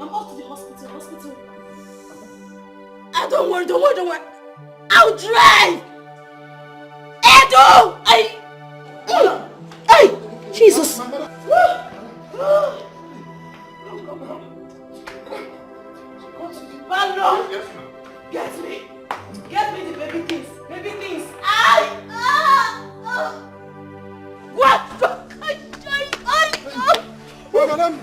I'm off to the hospital. Don't worry. I'll drive! Edo! Hey! Jesus! Ballo! Get me the baby things! What? Madam!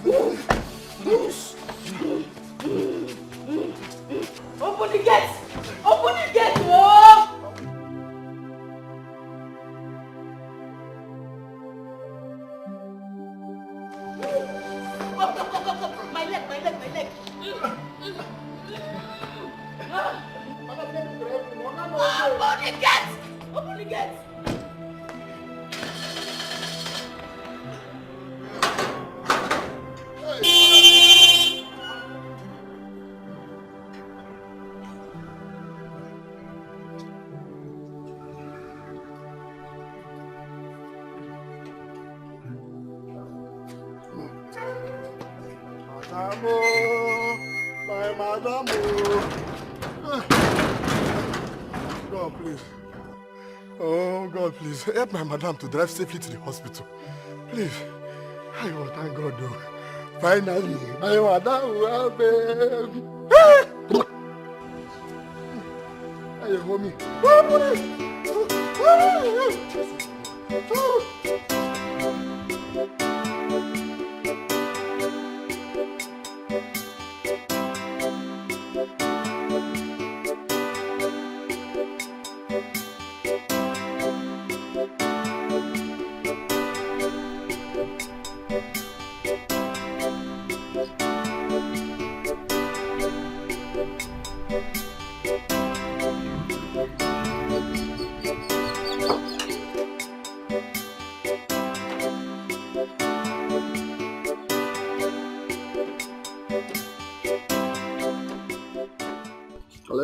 Open the gate! Oh! Come. My leg. Open the gate! My madam. God, please. Oh, God, please. Help my madam to drive safely to the hospital. Please. I want thank God, though. Finally, my madam will have baby. Hey, homie.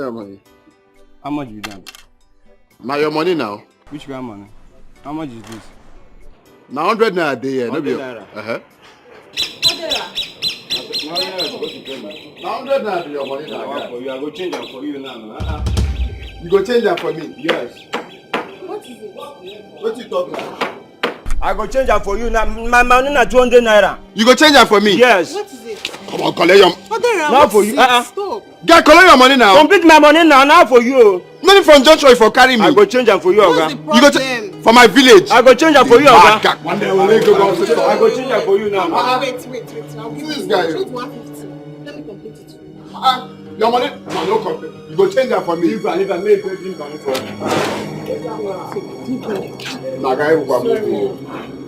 Money. How much you done? Now your money now. Which kind of money? How much is this? Now 100 naira a day. 100 naira. Now 100 naira be your money now. For you, I go change them for you now. You go change that for me? Yes. What is it? What you talking about? I go change them for you now. My money na 200 naira. You go change that for me? Yes. What is it? Come on, collect your... Now for you. Stop. Get collect your money now. Complete my money now for you. Money from Joshua for carry me. I go change them for you, Oga. You go for my village. I go change them for you, Oga. One day we'll go I go change them for you now. Wait. I'll give This you guy. 150. Let me complete it. Your money? No complete. You go change that for me. If I make a drink for you. Nah, guy,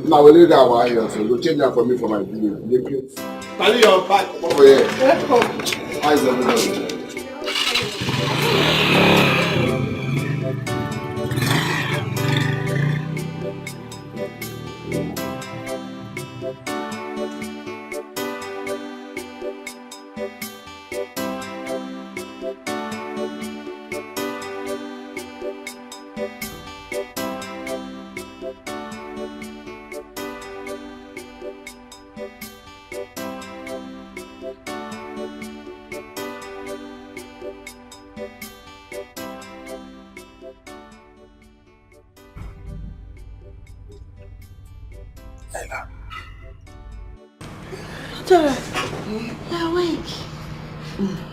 now we'll leave that one here. So you go change that for me for my village. Carry your back over here. Eyes everybody. You're awake.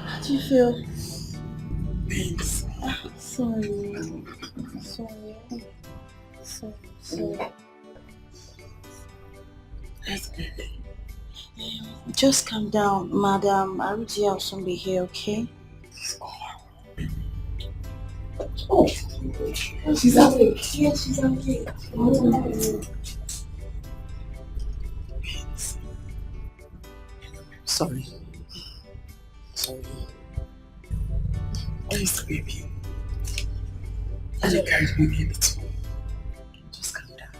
How do you feel? Thanks. Sorry. Just calm down, madam. Arudi will soon be here, okay? Oh, she's awake. Yes, she's awake. Sorry. Where is the baby? And you carried me in it. Just calm down.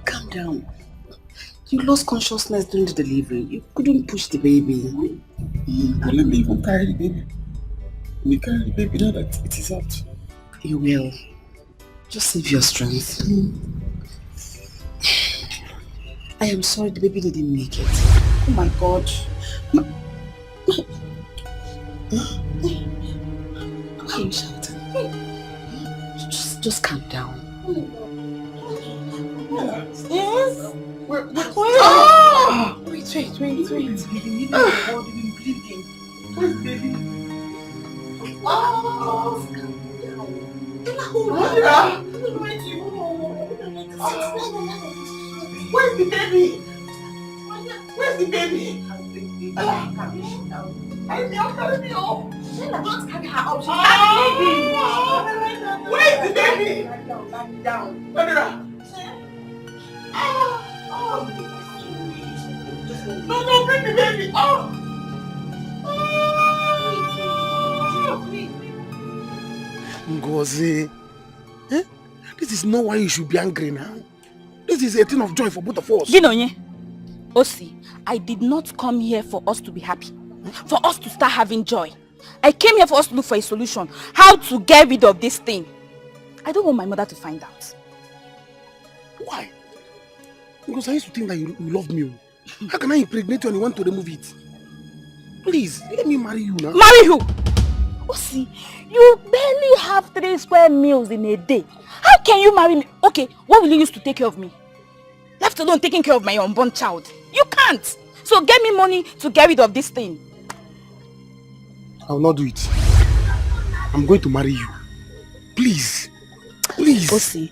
Calm down. You lost consciousness during the delivery. You couldn't push the baby. Well, let me even carry the baby. Let me carry the baby now that it is out. You will. Just save your strength. I am sorry the baby didn't make it. Oh my God. Why are you shouting? Just calm down. Yes? Wait. You've been bleeding. Where's the baby? Where's the baby? Where's the baby? Carry me up. Don't carry her up. She's where's the baby? Lie down. No, bring the baby. Ngozi, this is not why you should be angry now. This is a thing of joy for both of us. Ginonye, Osi, I did not come here for us to be happy, for us to start having joy. I came here for us to look for a solution, how to get rid of this thing. I don't want my mother to find out. Why? Because I used to think that you loved me. How can I impregnate you and you want to remove it? Please, let me marry you now. Marry who? Osi, you barely have 3 square meals in a day. How can you marry me? Okay, what will you use to take care of me? Left alone taking care of my unborn child. You can't. So get me money to get rid of this thing. I will not do it. I'm going to marry you. Please. Osi,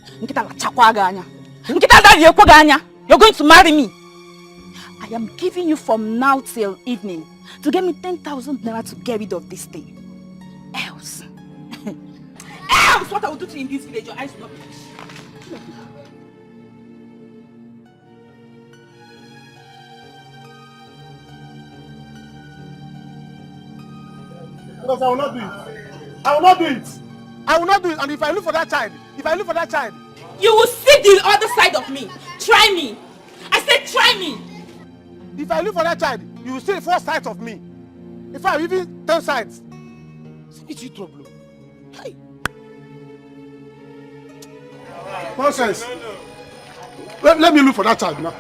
you're going to marry me. I am giving you from now till evening to get me 10,000 naira to get rid of this thing. Else, what I will do to you in this village, your eyes will not be. Because I will not do it. And if I look for that child, You will see the other side of me. Try me. I said try me. if I look for that child, you will see 4 sides of me. If I even 10 sides, it's you trouble. Hey. Nonsense. Let me look for that child now.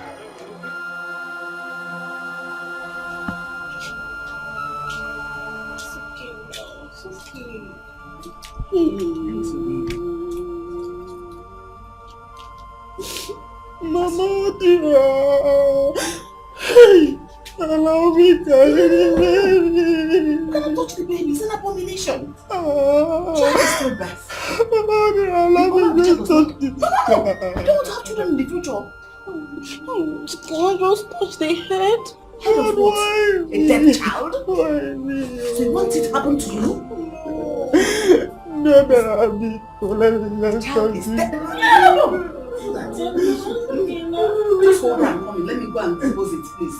Mama, dear. Hey, allow me to carry the baby. You cannot touch the baby. It's an abomination. Child is still birth. Mama, dear, allow me to touch the No. You don't want to have children in the future. Can I just touch the head? Head of what? A dead child? Why me? So you want it to happen to you? No, baby. Child is dead. No. Just hold on, mommy. Let me go and dispose it, please.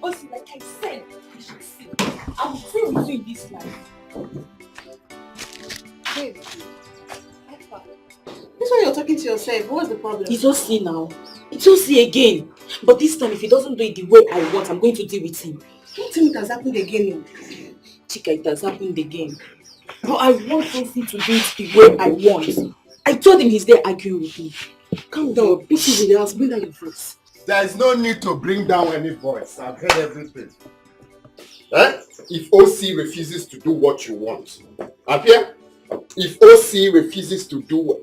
Also, like I said, you should see. I will stay with you in this life. Babe. This way you're talking to yourself. What's the problem? It's Osi now. It's Osi again. But this time, if he doesn't do it the way I want, I'm going to deal with him. Don't tell me it has happened again. Chika, it has happened again. But I want Osi to do it the way I want. I told him he's there arguing with me. Calm down. This is in the house. Bring down your voice. There is no need to bring down any voice. I've heard everything. If OC refuses to do what you want, Apia, if OC refuses to do what...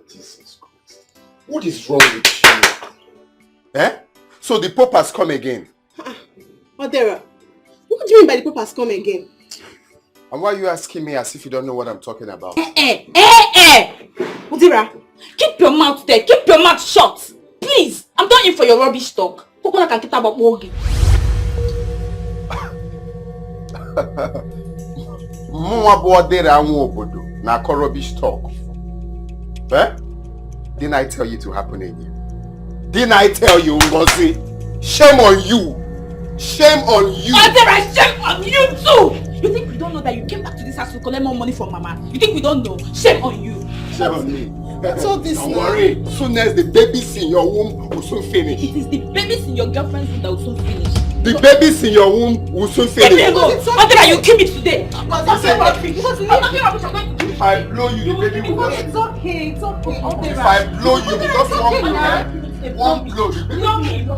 Jesus Christ. What is wrong with you? So the Pope has come again. Odera, what do you mean by the Pope has come again? And why are you asking me as if you don't know what I'm talking about? Odera, keep your mouth there. Keep your mouth shut. Please, I'm not in for your rubbish talk. Coconut can get about Mogi. Na rubbish talk. Didn't I tell you to happen in you? Didn't I tell you, Ngozi? Shame on you! Shame on you! Odera, shame on you too! You think we don't know that you came back to this house to collect more money from Mama? You think we don't know? Shame on you! Shame on me. So this Don't worry. Soon as the babies in your womb will soon finish. It is the babies in your girlfriend's womb that will soon finish. The babies in your womb will soon finish. Let me go. Until that you kill me today. If I blow you, the baby will just... It's okay. It's okay. If I blow you, just one blow, the baby will...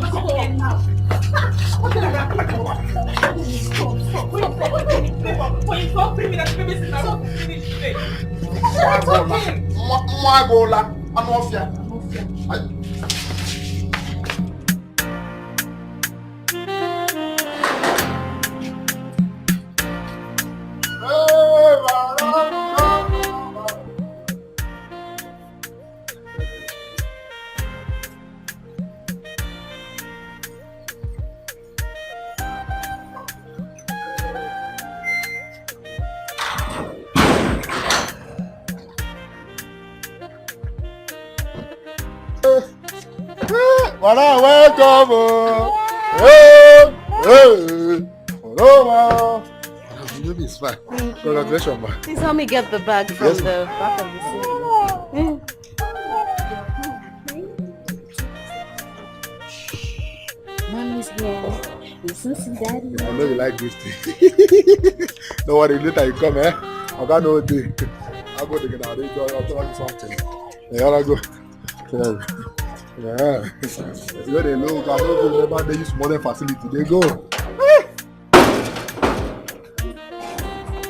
Welcome. The baby is fine. Congratulations, ma. Please help me get the bag from the back of the seat. Mommy's here. Listen to daddy. I know you like this thing. Don't worry, later you come, eh? I got no day. I'll go together. I'll tell you something. Yeah, I'll go. Yeah. Where they look, I don't remember they use modern facility. They go.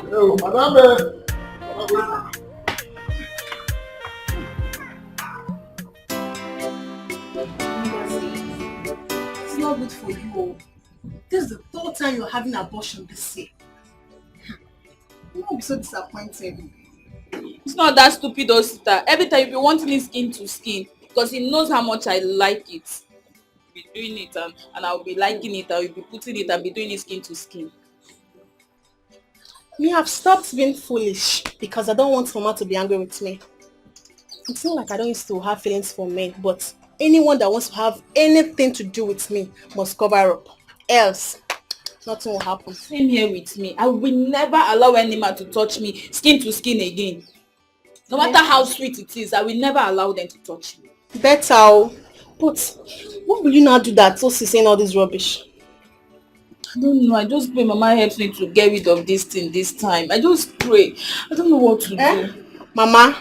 Yo, madame. It's not good for you. This is the third time you're having abortion this year. You won't be so disappointed. It's not that stupid, though, sister. Every time you be wanting me skin to skin, because he knows how much I like it. Be doing it and I'll be liking it. I'll be putting it and be doing it skin to skin. Me have stopped being foolish because I don't want Mama to be angry with me. It's not like I don't used to have feelings for men, but anyone that wants to have anything to do with me must cover up. Else, nothing will happen. Same here with me. I will never allow any man to touch me skin to skin again. No matter how sweet it is, I will never allow them to touch me. Better. But what will you now do that so she's saying all this rubbish? I don't know. I just pray Mama helps me to get rid of this thing this time. I just pray. I don't know what to do. Mama,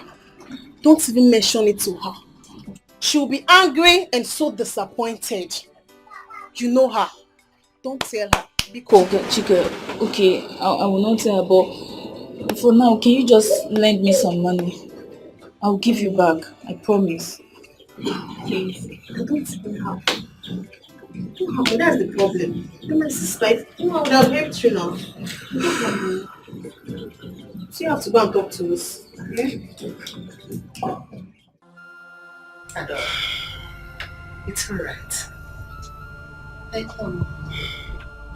don't even mention it to her. She will be angry and so disappointed. You know her. Don't tell her. Be cool. Chika, okay, I will not tell her, but for now, can you just lend me some money? I'll give you back. I promise. Please. I don't even have. That's the problem. You're my sister. You know, I would have helped you now. So you have to go and talk to us. Okay? It's alright.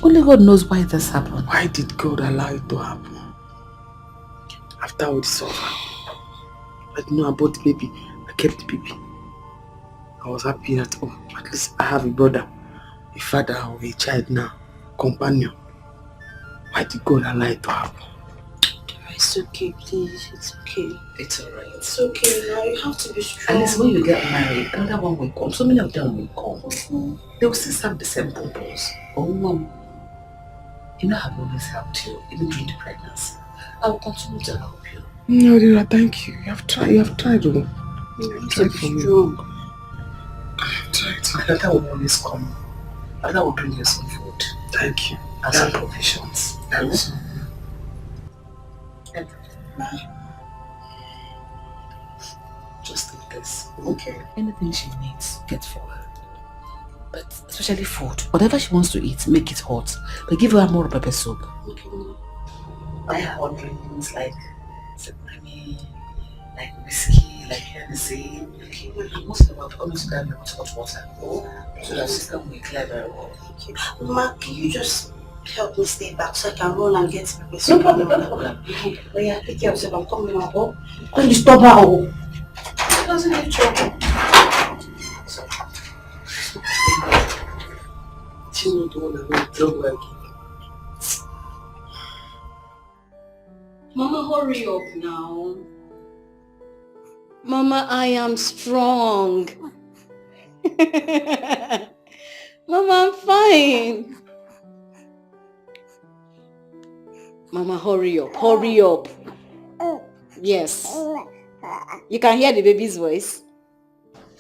Only God knows why this happened. Why did God allow it to happen? After all this over, I didn't know about the baby. I kept the baby. I was happy that, at least I have a brother, a father or a child now, companion. Why did God allow it to happen? It's okay, please. It's okay. It's alright. It's okay now. You have to be strong. At least when you get married, another one will come. So many of them will come. They will still have the same purpose. Oh, Mom. You know, I've always helped you, even during the pregnancy. I will continue to help you. No, Dira, thank you. You have tried. You have tried, You have tried for me. strong. I have tried. Another will always come. Another will bring you some food. Thank you. And some provisions. Thanks. Just take this. Okay. Anything she needs, get for her. But especially food. Whatever she wants to eat, make it hot. But give her more pepper soup. Okay. Buy her hot drinks like like whiskey, like Hennessy. Okay, most of them always grab me with hot water. So that system will clear very well. Okay. Mama, can you just help me stay back so I can run and get pepper No soup? problem, no problem. Oh yeah, take care of yourself. I'm coming now. Oh, don't disturb her. Oh, she doesn't need trouble. She will do all the job work. Mama, hurry up now. Mama, I am strong. Mama, I'm fine. Mama, hurry up. Hurry up. Yes. You can hear the baby's voice.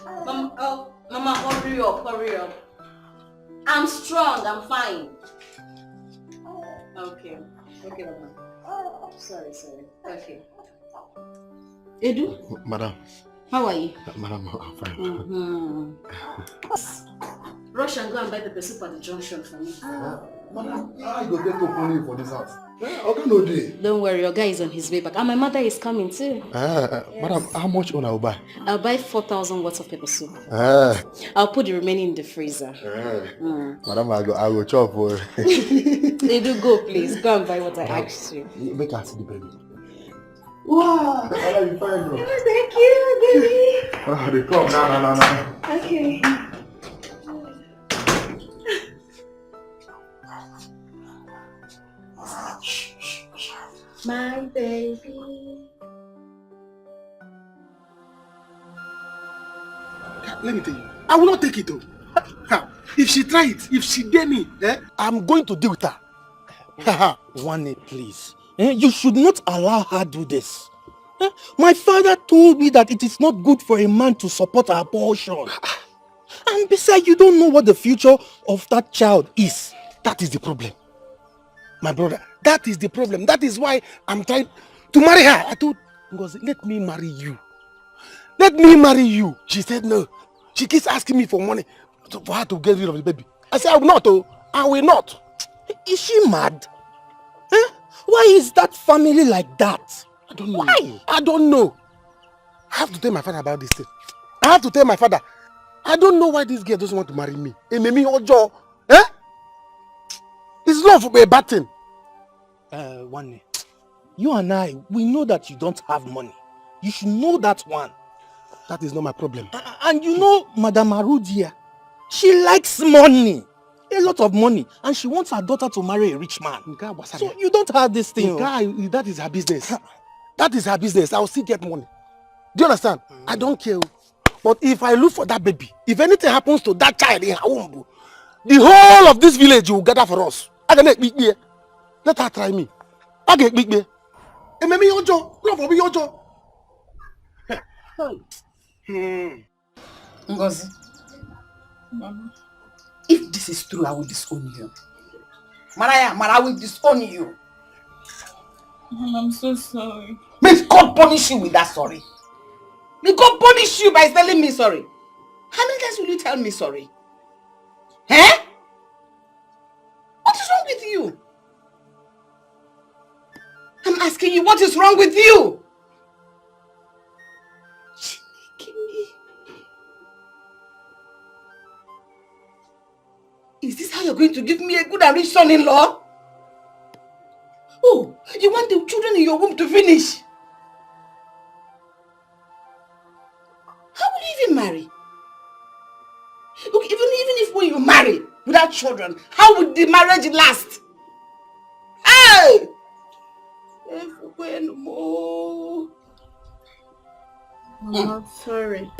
Mama, Mama, hurry up. Hurry up. I'm strong. I'm fine. Okay. Okay, Mama. Sorry. Okay. Edu? Madam. How are you? Madam, I'm fine. Rush and go and buy the soup at the junction for me. Madam, I go get money for this house. Okay, no day. Don't worry, your guy is on his way back. And my mother is coming too. Yes. Madam, how much will I buy? I'll buy 4,000 worth of pepper soup. I'll put the remaining in the freezer. Madam, I go chop for They do go, please. Go and buy what I asked you. Make her see the baby. Wow! Madam, you fine, bro. Thank you, baby. They come. No. Okay. My baby. Let me tell you, I will not take it though. If she try it, if she dare me, I'm going to deal with her. One, please. You should not allow her do this. My father told me that it is not good for a man to support abortion. And besides, you don't know what the future of that child is. That is the problem. My brother, that is the problem. That is why I'm trying to marry her. I told Ngozi, let me marry you. Let me marry you. She said no. She keeps asking me for money for her to get rid of the baby. I said, I will not. I will not. Is she mad? Why is that family like that? I don't know. Why? I don't know. I have to tell my father about this thing. I have to tell my father. I don't know why this girl doesn't want to marry me. Ojo. It's not for a bad thing. One, you and I, we know that you don't have money. You should know that one. That is not my problem. And you know, Madame Arudia, she likes money. A lot of money. And she wants her daughter to marry a rich man. So you don't have this thing. That is her business. That is her business. I will still get money. Do you understand? I don't care. But if I look for that baby, if anything happens to that child in her womb, the whole of this village will gather for us. I can make big beer. Let her try me. I get big beer. And maybe your job. Love for me your job. Ngozi, Mama, if this is true, I will disown you. Mara, I will disown you. Mama, I'm so sorry. May God punish you with that sorry. May God punish you by telling me sorry. How many times will you tell me sorry? What is wrong with you? I'm asking you, what is wrong with you? Is this how you're going to give me a good and rich son-in-law? Oh, you want the children in your womb to finish? How will you even marry? Look, even if when you marry without children, how would the marriage last? Hey! Mama, I'm sorry.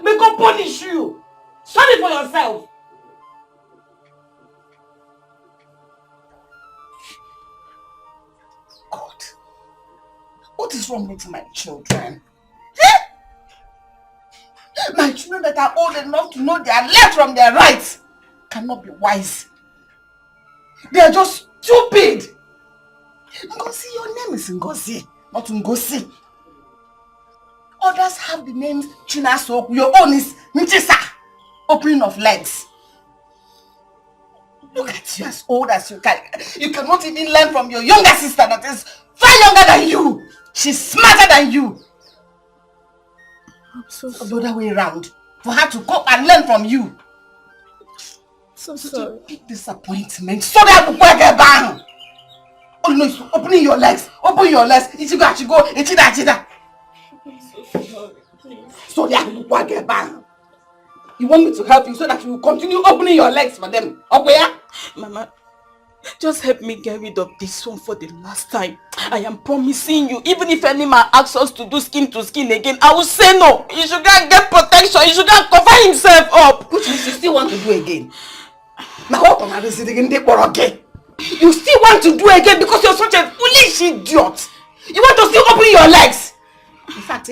May God punish you. Sorry for yourself. God, what is wrong with my children? My children that are old enough to know their left from their right cannot be wise. They are just stupid. Ngozi, your name is Ngozi, not Ngozi. Others have the names Chinasok. Your own is Nchisa, opening of legs. Look at you, as old as you can. You cannot even learn from your younger sister that is far younger than you. She's smarter than you. I'm so sorry. The other way around. For her to come and learn from you. So sorry. Big disappointment. So that you get bang. Oh no, opening your legs. Open your legs. Ichigo. Ichida. I'm so sorry. Please. So that you get bang. You want me to help you so that you will continue opening your legs for them. Okay? Mama, just help me get rid of this one for the last time. I am promising you, even if any man asks us to do skin to skin again, I will say no. You should get protection. You should cover himself up. Which means you still want to do again. Now what am I saying again? You still want to do again because you're such a foolish idiot. You want to still open your legs. In fact,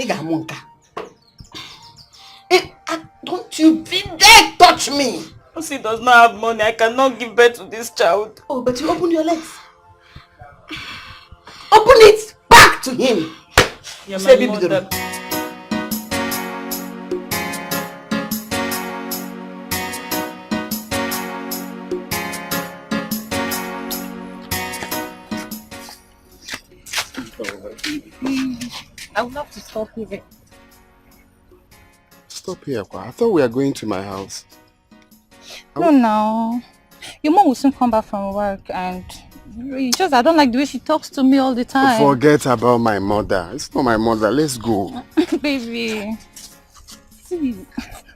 don't you dare touch me. Osi does not have money. I cannot give birth to this child. Oh, but you open your legs. Open it back to him. You're Say, my baby, mother. I would love to stop here. Stop here, Kwa. I thought we were going to my house. No. Your mom will soon come back from work and it's just I don't like the way she talks to me all the time. Forget about my mother. It's not my mother. Let's go. Baby. See,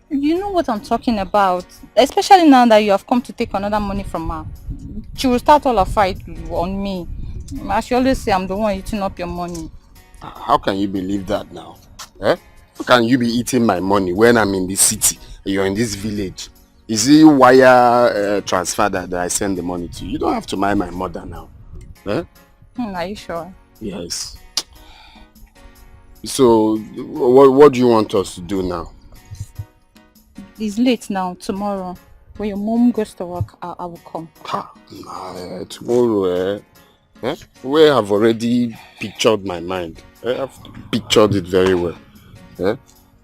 you know what I'm talking about. Especially now that you have come to take another money from her. She will start all a fight on me. As she always say, I'm the one eating up your money. How can you believe that now? Eh? How can you be eating my money when I'm in this city and you're in this village? Is it wire transfer that I send the money to? You don't have to mind my mother now. Eh? Are you sure? Yes. So, what do you want us to do now? It's late now. Tomorrow, when your mom goes to work, I will come. Tomorrow, we have already pictured my mind. I've pictured it very well.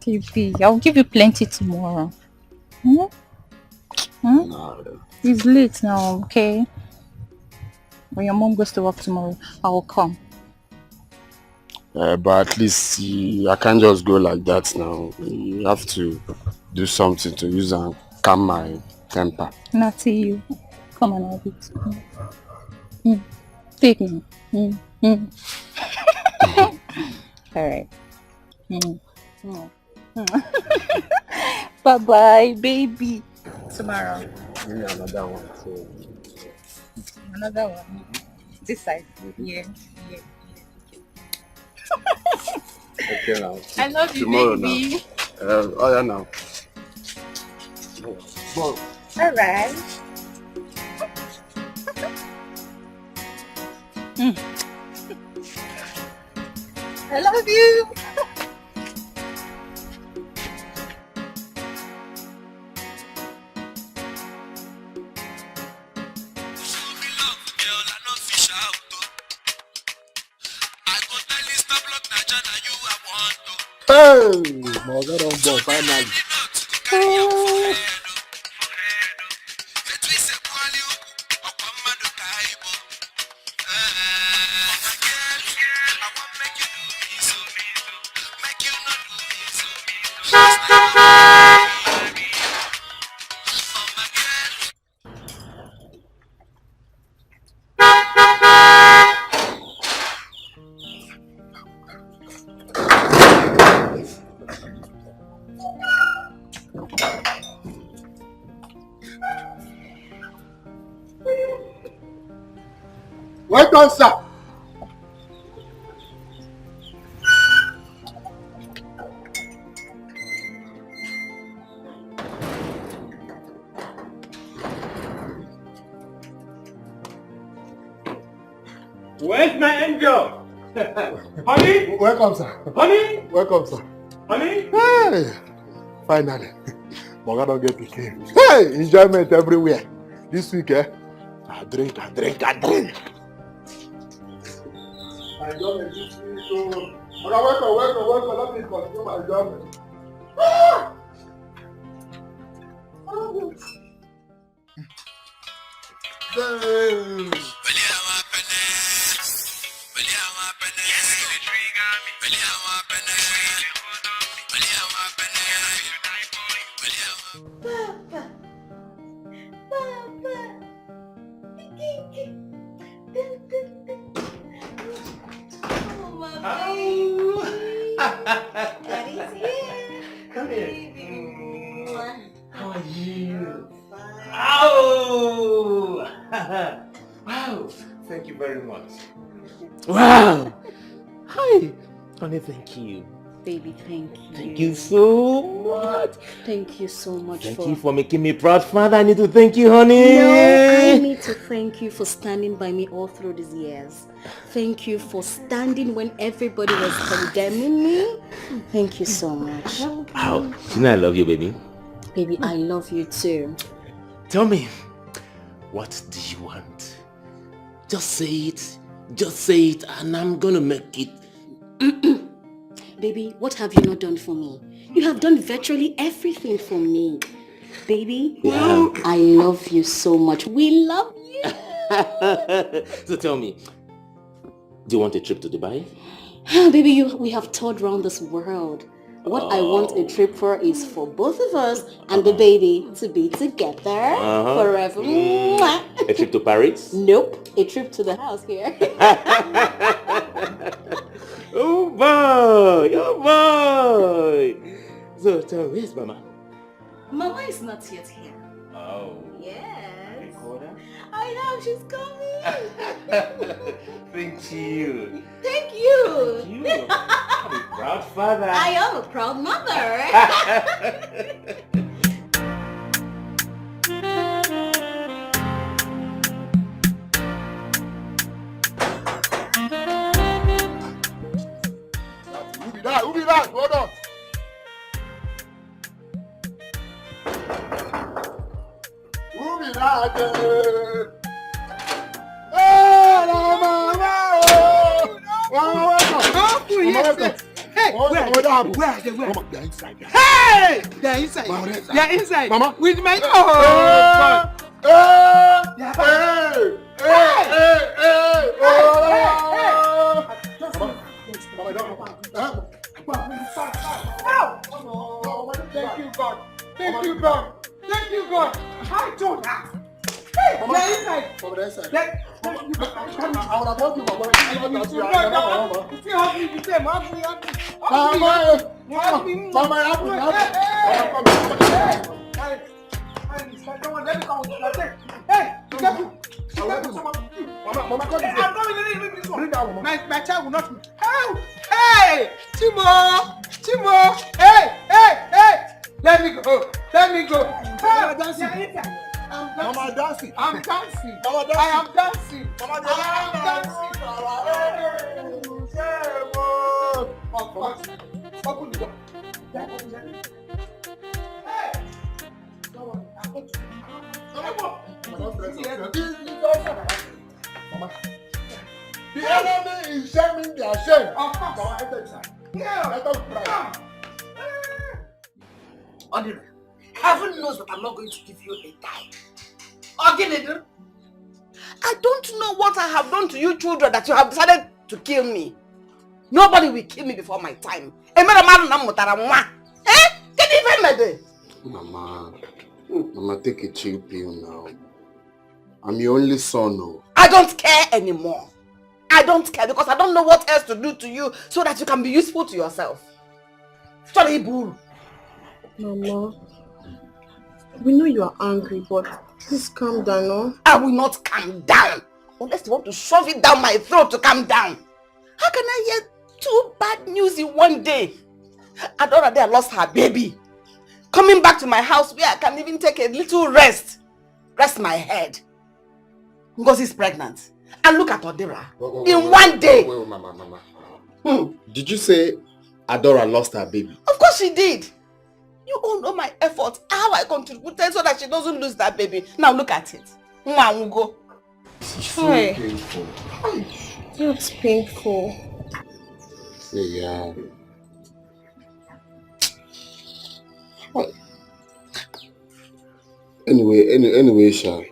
Baby, I'll give you plenty tomorrow. It's late now, okay? When your mom goes to work tomorrow, I will come. But at least I can't just go like that now. You have to do something to use and calm my temper. Not to you. Come on, I'll be. Take me. Alright. Bye-bye, baby. Tomorrow. Another one. So. Another one. This side. Yeah. Okay now. I love you, Tomorrow baby. Now. Now. Alright. I love you. Hey, my God, on board, finally. Welcome, sir. Where's my angel? Honey? Welcome, sir. Honey? Welcome, sir. Honey? Hey, finally. Moga don't get picking. Hey, enjoyment everywhere. This week, I drink. Enjoyment this week, so. Moga, welcome. Let me continue my enjoyment. Hey. Daddy's here. Come here. How are you? Fine. Oh! Wow! Thank you very much. Wow. Hi! Honey, thank you. Baby, thank you. Thank you so much. Thank you so much. Thank you for making me proud, Father. I need to thank you, honey. No, I need to thank you for standing by me all through these years. Thank you for standing when everybody was condemning me. Thank you so much. Wow. You know I love you, baby. Baby, I love you too. Tell me, what do you want? Just say it. Just say it and I'm gonna make it. Baby, what have you not done for me? You have done virtually everything for me. Baby, yeah. I love you so much. We love you. So tell me, do you want a trip to Dubai? Baby, we have toured around this world. What I want a trip for is for both of us and the baby to be together forever. A trip to Paris? Nope, a trip to the house here. Oh boy, oh boy. So tell me, where's Mama? Mama is not yet here. Oh. Yes. Recorder? I know, she's coming. Thank you. Thank you. Thank you. I'm a proud father. I am a proud mother. Who be that? Hold on. Who be that? Hey, they're inside. Hey! They're inside. They're inside. Mama. With my... Oh, God. Thank you, God. Thank you, God. Thank you, God. I told her. Hey, they're inside. I would have told you, Mama. My child will not. Hey, Chimo. Hey. Let me go. Mama dancing. I'm dancing. Mama dancing. I am dancing. Mama Open the door. Hey! Mama. The enemy is shaming their shame. Mama, enter inside. Oliver, heaven knows that I'm not going to give you a dime. Again, I don't know what I have done to you children that you have decided to kill me. Nobody will kill me before my time. Mama, take a chill pill now. I'm your only son, no. I don't care anymore. I don't care because I don't know what else to do to you so that you can be useful to yourself. Sorry, bull. Mama, we know you are angry, but please calm down, no? I will not calm down unless you want to shove it down my throat to calm down. How can I hear 2 bad news in one day? Adora there lost her baby. Coming back to my house where I can even take a little rest my head. Ngozi is pregnant. And look at Odira. In one day. Wait, Mama. Did you say Adora lost her baby? Of course she did. You all know my efforts, how I contributed so that she doesn't lose that baby. Now look at it. Go. It's so painful. It's painful. Yeah. Anyway, Sha.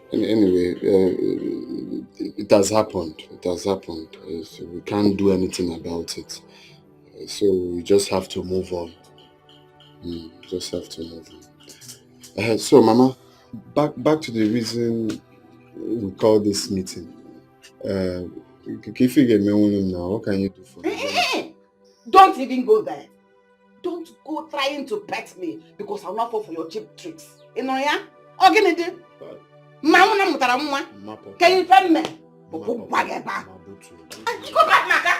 It has happened. We can't do anything about it. So we just have to move on. So, Mama, back to the reason we call this meeting. If you get me on now, what can you do for me? Don't even go there. Don't go trying to pet me because I'll not fall for your cheap tricks. You know, yeah? Can you tell me? Go back, Maka.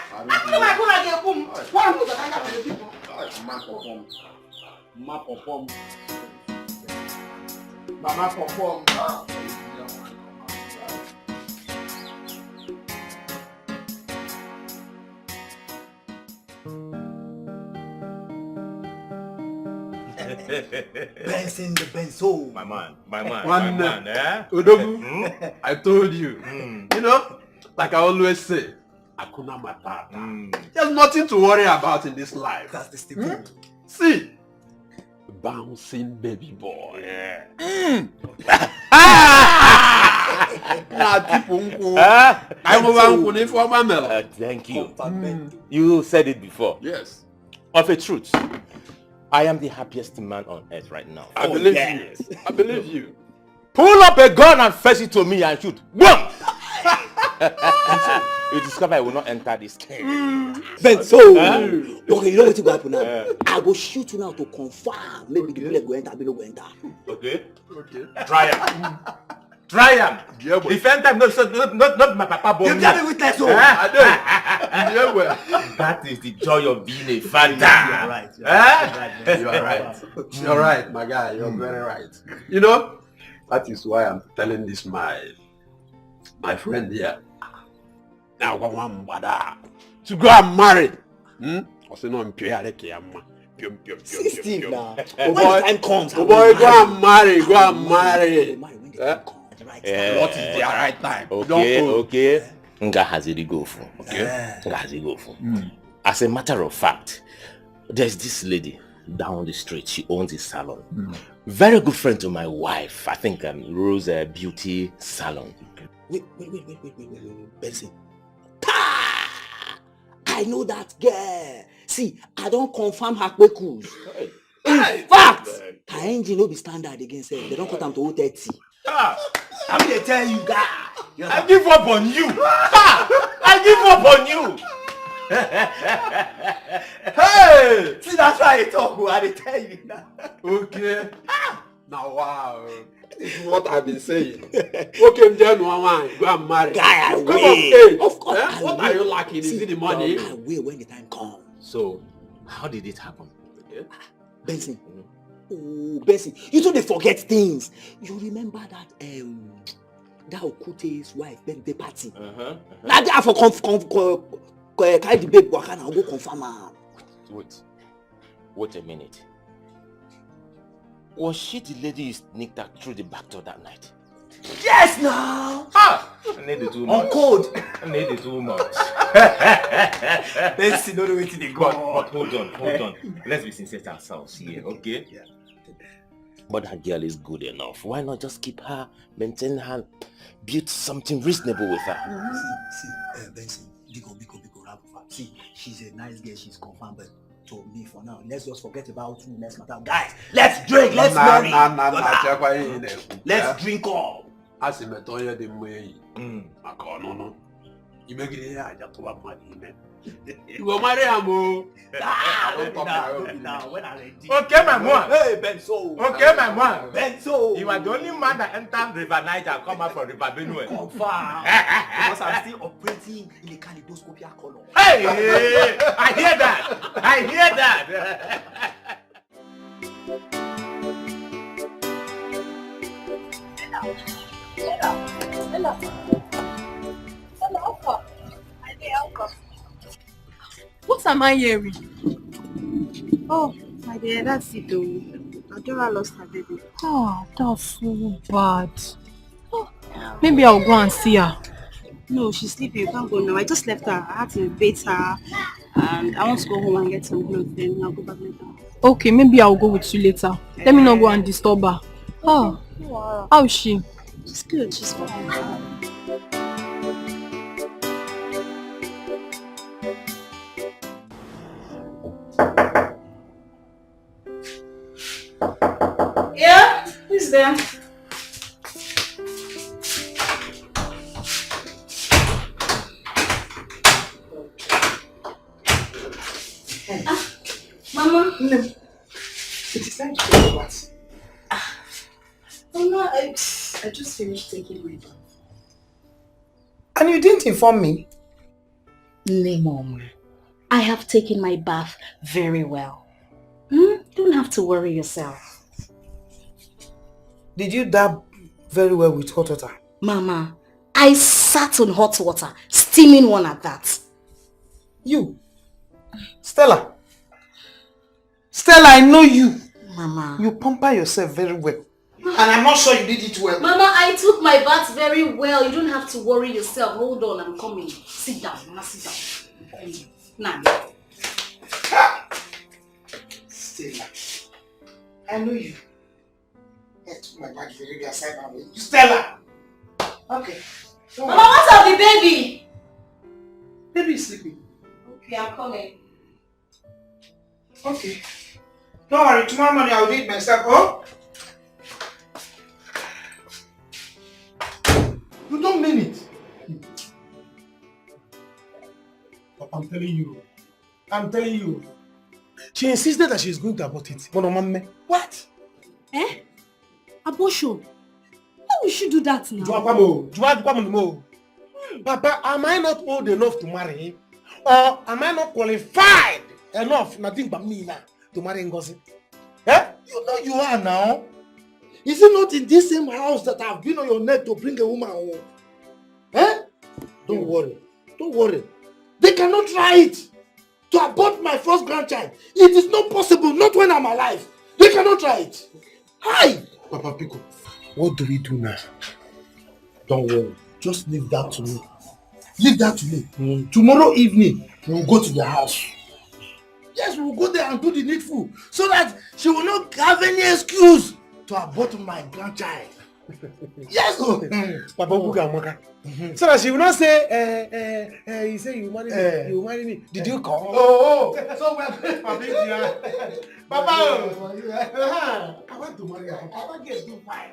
Mama perform. Benson the Benzo. My man, eh? Odogu, I told you. You know, like I always say, Akuna Matata. There's nothing to worry about in this life. That's the stable. See, bouncing baby boy. Thank you. You said it before. Yes. Of a truth, I am the happiest man on earth right now. I believe you. I believe you. Pull up a gun and fetch it to me and shoot. Boom! You discover I will not enter this cave. Benzo. Okay, you know what will happen now? I will shoot you now to confirm. Maybe the bullet go enter, the bullet go enter. Okay? Try him. Try him. If enter, not my papa boy. You tell me witness, oh. That is the joy of being a father. You are right. You are right. You're right, my guy. You're very right. You know, that is why I'm telling this my friend here. Now to go and marry. Also no Steve now. When the time comes, go and marry. Go and marry. What is the right time? Okay. Nga has it go for. As a matter of fact, there's this lady down the street. She owns a salon. Very good friend to my wife. I think Rose Beauty Salon. Wait, Benson. I know that girl. See, I don't confirm her quickos. In fact, her engine will be standard against her. They don't cut them to 030. I'm gonna tell you, guy. I give up on you. I give up on you. Hey! See, that's why I talk. I tell you now. Okay. Now, wow. This is what I've been saying. Okay, then go and marry. Guy, I will. Of course, I what will. are you lacking? Is it the money? I will when the time comes. So, how did it happen? Benson. Oh, Benson, you don't forget things. You remember that that Okute's wife birthday party? Now that for carry the babe waka now go confirm her. Wait a minute. Was she the lady you sneaked out through the back door that night? Yes, now. I need it too much. On code. I need it too much. Benson, don't wait till they go. But hold on. Let's be sincere to ourselves here, okay? Yeah. But that girl is good enough. Why not just keep her, maintain her, build something reasonable with her? See, Benson, Biko, see, she's a nice girl, she's confirmed, but to me for now, let's just forget about who next matter. Guys, let's drink, let's marry. Let's drink all. As a metoya de way, no. You make it here, I just want money. You go marry Amo. Now, when I ready. Okay, my man. Hey, Benzo. Okay, my man. Benzo. You are the only man that entered River Niger and come out from River Benue. Confirm. Because I'm still operating in a kaleidoscopic color. Hey, I hear that. What am I hearing? Oh, my dear, that's it though. Adora lost her baby. Oh, that's so bad. Oh, maybe I'll go and see her. No, she's sleeping. You can't go now. I just left her. I had to bathe her. And I want to go home and get some clothes. Then I'll go back later. Okay, maybe I'll go with you later. Let me not go and disturb her. Oh, wow. How is she? She's good. She's fine. Yeah? Who's there? Mama? No. It is time to go what? Mama, I just finished taking my bath. And you didn't inform me? Mom, I have taken my bath very well. You don't have to worry yourself. Did you dab very well with hot water? Mama, I sat on hot water, steaming one at that. You? Stella, I know you. Mama. You pamper yourself very well. And I'm not sure you did it well. Mama, I took my bath very well. You don't have to worry yourself. Hold on, I'm coming. Sit down, Mama, sit down. I'm coming. Now. Stella, I know you. I took my bath very well. Stella! Okay. Mama, what's up the baby? Baby is sleeping. Okay, I'm coming. Okay. Don't worry, tomorrow morning I'll do it myself, oh? You don't mean it. But I'm telling you. She insisted that she's going to abort it. What? Eh? Abortion? How will she do that now? Papa, am I not old enough to marry him? Or am I not qualified enough, nothing but me now, to marry Ngozi? Eh? You know you are now. Is it not in this same house that I've been on your neck to bring a woman home? Eh? Don't worry. They cannot try it to abort my first grandchild. It is not possible, not when I'm alive. They cannot try it. Hi! Papa Pico, what do we do now? Don't worry. Just leave that to me. Tomorrow evening, we'll go to the house. Yes, we'll go there and do the needful so that she will not have any excuse to abort my grandchild. Yes, Papa Buga. So that she will not say, you say you marry me. Did you come? So we are going for big deal. Papa, I want to marry her. Papa gets too fine.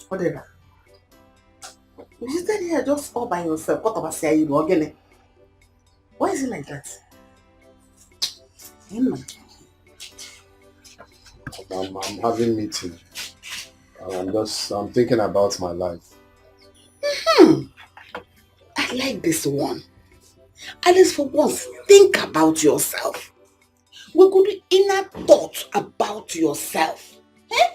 Whatever. You stay here just all by yourself. What about say you again? Why is it like that? I'm having meeting. I'm thinking about my life. I like this one. At least for once, think about yourself. We could do inner thought about yourself. Eh?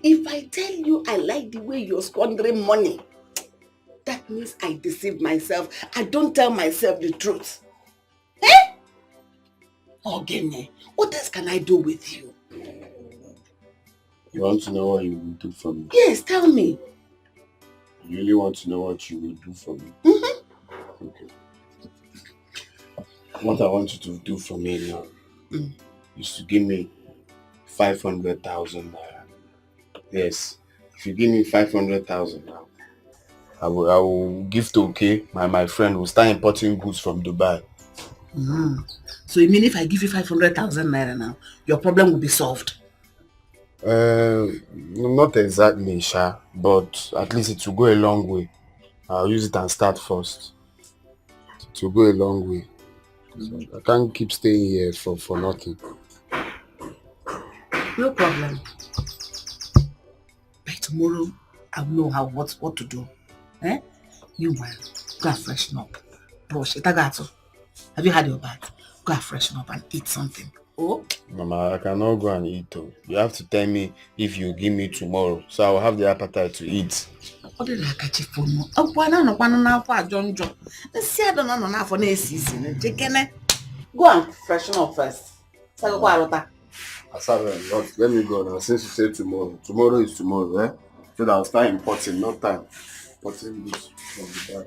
If I tell you I like the way you're squandering money, that means I deceive myself. I don't tell myself the truth. Eh? Ogene, what else can I do with you? You want to know what you will do for me? Yes, tell me. You really want to know what you will do for me? Mm-hmm. Okay. What I want you to do for me now is to give me 500,000 naira. Yes. If you give me 500,000 now, I will give to my friend who will start importing goods from Dubai. So you mean if I give you 500,000 naira now, your problem will be solved? Not exactly, Sha, but at least it will go a long way. I'll use it and start first. It will go a long way. So I can't keep staying here for nothing. No problem. By tomorrow, I'll know what to do. Eh? You will go and freshen up. Brush. Itagato. Have you had your bath? Go and freshen up and eat something. Oh? Mama, I cannot go and eat though. You have to tell me if you give me tomorrow, so I will have the appetite to eat. What did I catch it for? Oh, why not? John. Let's see, I don't know now for next season. Go and freshen up first. Let me go now. Since you say tomorrow. Tomorrow is tomorrow, eh? So that I'll start importing, no time. Importing this from the back.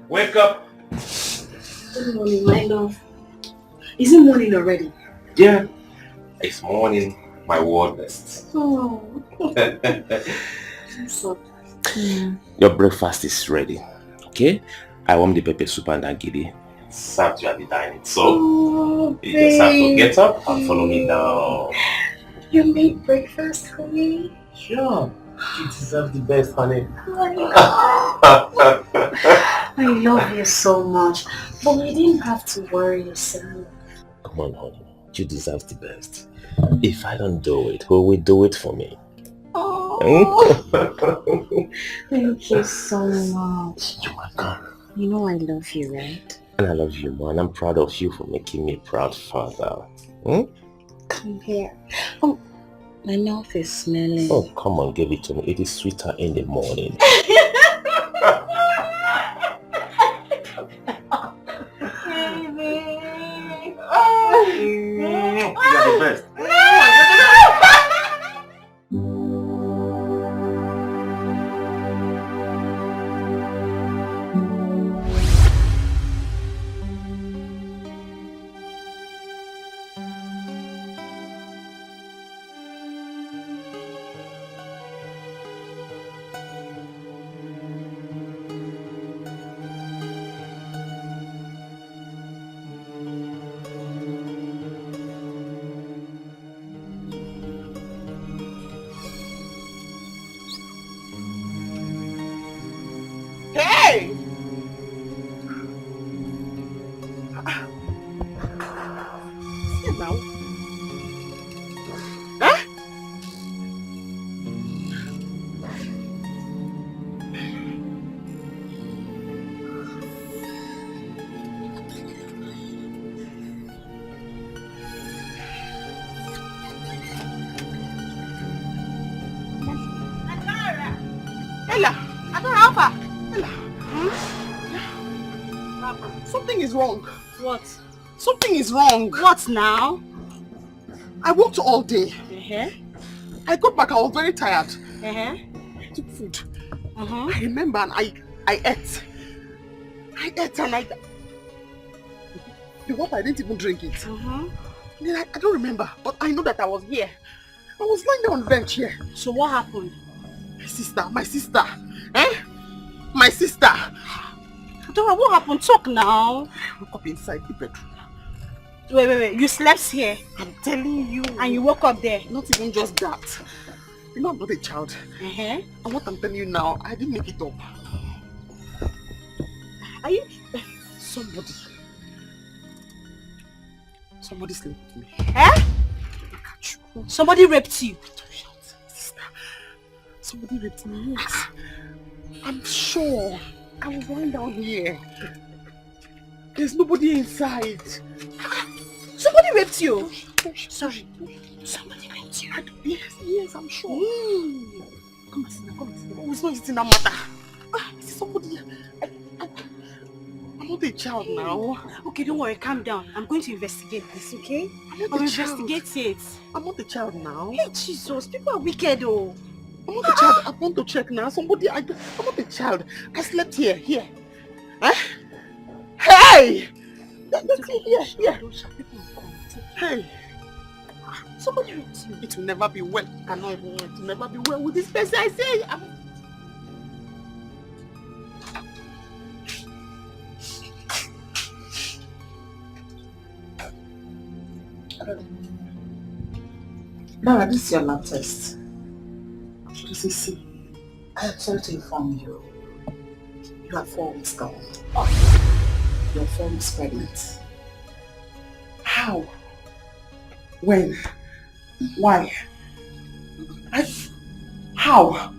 Wake up! Good morning, my love. Is it morning already? Yeah, it's morning, my word best. Oh. I'm so Your breakfast is ready, okay? I warmed the pepper soup and agidi. Served you at the dining. So, you just have to get up and follow me down. You made breakfast for me? Sure. You deserve the best, honey. I love you so much. But you didn't have to worry yourself. Come on, honey. You deserve the best. If I don't do it, who will do it for me? Thank you so much. You're welcome. You know I love you, right? And I love you, man. I'm proud of you for making me proud father. Come here. Oh, my mouth is smelling. Oh, come on, give it to me. It is sweeter in the morning. You're the best. Hey! Sit now. Huh? Ella, Adora, Alpha. Ella. Something is wrong. What? Something is wrong. What now? I worked all day. Uh-huh. I got back, I was very tired. Uh-huh. I took food. Uh-huh. I remember and I ate. I ate and the water, I didn't even drink it. Uh-huh. Then I don't remember, but I know that I was here. I was lying down on the bench here. So what happened? My sister. Eh? My sister. Adora, what happened? Talk now. I woke up inside the bedroom. Wait. You slept here? I'm telling you. And you woke up there? Not even just that. You know I'm not a child. Uh-huh. And what I'm telling you now, I didn't make it up. Are you... Somebody slept with me. Eh? Somebody raped you? Sister, somebody raped me, yes. I'm sure. I was lying down here. There's nobody inside. Somebody raped you? Sorry. Somebody raped you? Yes, I'm sure. Come and sit down, Oh, it's not in that matter. Somebody... I'm not a child now. Okay, don't worry, calm down. I'm going to investigate this, okay? I'll investigate it. I'm not a child now. Hey, Jesus, people are wicked, oh. I'm not a child. I want to check now. I'm not a child. I slept here. Eh? Hey! Here. Hey. Somebody raped you. It will never be well. I know it will never be well with this person. I say. Dara, this is your lab test. See. I am sorry to inform you. You have 4 weeks gone. You're 4 weeks pregnant. How? When? Why? How?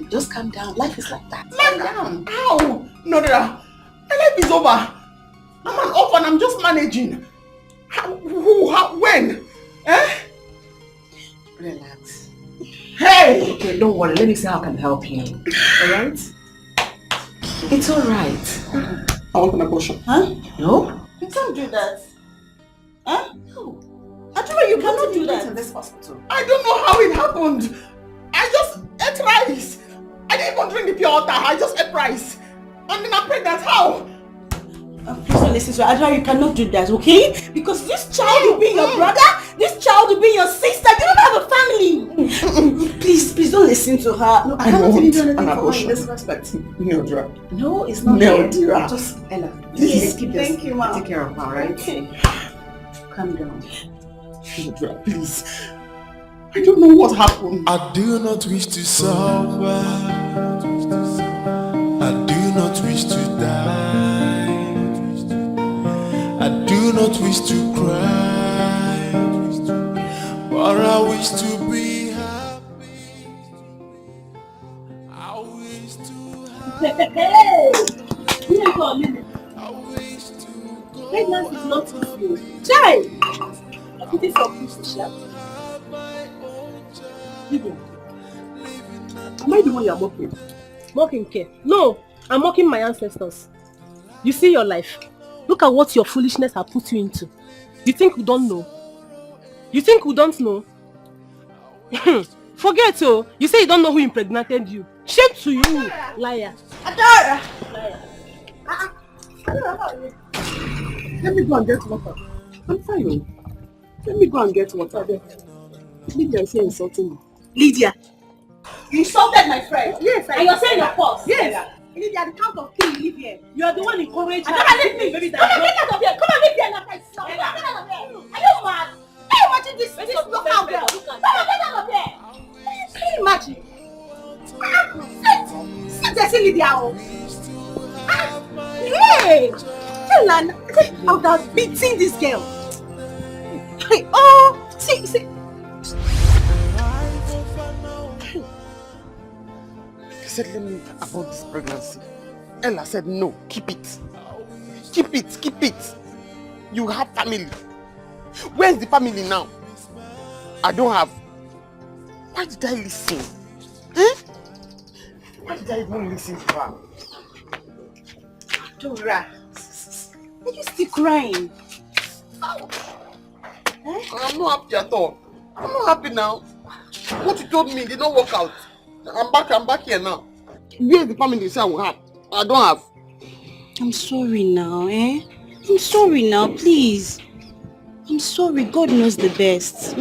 Just calm down. Life is like that. Calm down. How? No. My life is over. I'm an orphan. I'm just managing. How? Who? How? When? Eh? Relax. Hey! Okay, don't worry. Let me see how I can help you. Alright? It's alright. I want an abortion. Huh? No? You can't do that. Huh? No. Adora, you cannot do that. In this hospital. I don't know how it happened. I just ate rice. I didn't even drink the pure water. I just ate rice. And then I'm pregnant. How? Please don't listen to her. Adora, you cannot do that, okay? Because this child will be your brother This child will be your sister. You don't have a family. Please don't listen to her. No, I haven't even done anything for her in this respect. Neodra. No, it's not Neodra. Just Ella. Please. Thank you, Ma. Take care of her, right? Okay. Calm down. Neodra, please. I don't know what happened. I do not wish to suffer. I do not wish to die. I do not wish to cry. But I wish to be happy. I wish to have. Hey! I wish to go. Pregnancy is not easy. Child! It is for Christian. Lydia, am I the one you are mocking? Mocking care? No, I'm mocking my ancestors. You see your life. Look at what your foolishness has put you into. You think we don't know? You think we don't know? Forget oh. You say you don't know who impregnated you. Shame to you, liar. Adora! Liar. Let me go and get water. I'm fine. Let me go and get water there. Lydia is here insulting me. Lydia, you insulted my friend. Yes, and you're saying your pause. Yes. Lydia, at the count of 3, you live here. You are the one encouraging her. Come and leave me. Come and get out of here. Come and leave here. Come and get out of here. Are you mad? Can you imagine this local girl? Come and get out of here. Can you imagine? Sit there, see Lydia. Hey! Tell her, I would have beaten this girl. Oh, see. He said, let me about this pregnancy. Ella said, no, keep it. Keep it. You have family. Where's the family now? I don't have. Why did I listen? Why did I even listen to her? Dora, are you still crying? I'm not happy at all. I'm not happy now. What you told me did not work out. I'm back here now. Where's the family say I will have? I don't have. I'm sorry now, I'm sorry now, please. I'm sorry, God knows the best.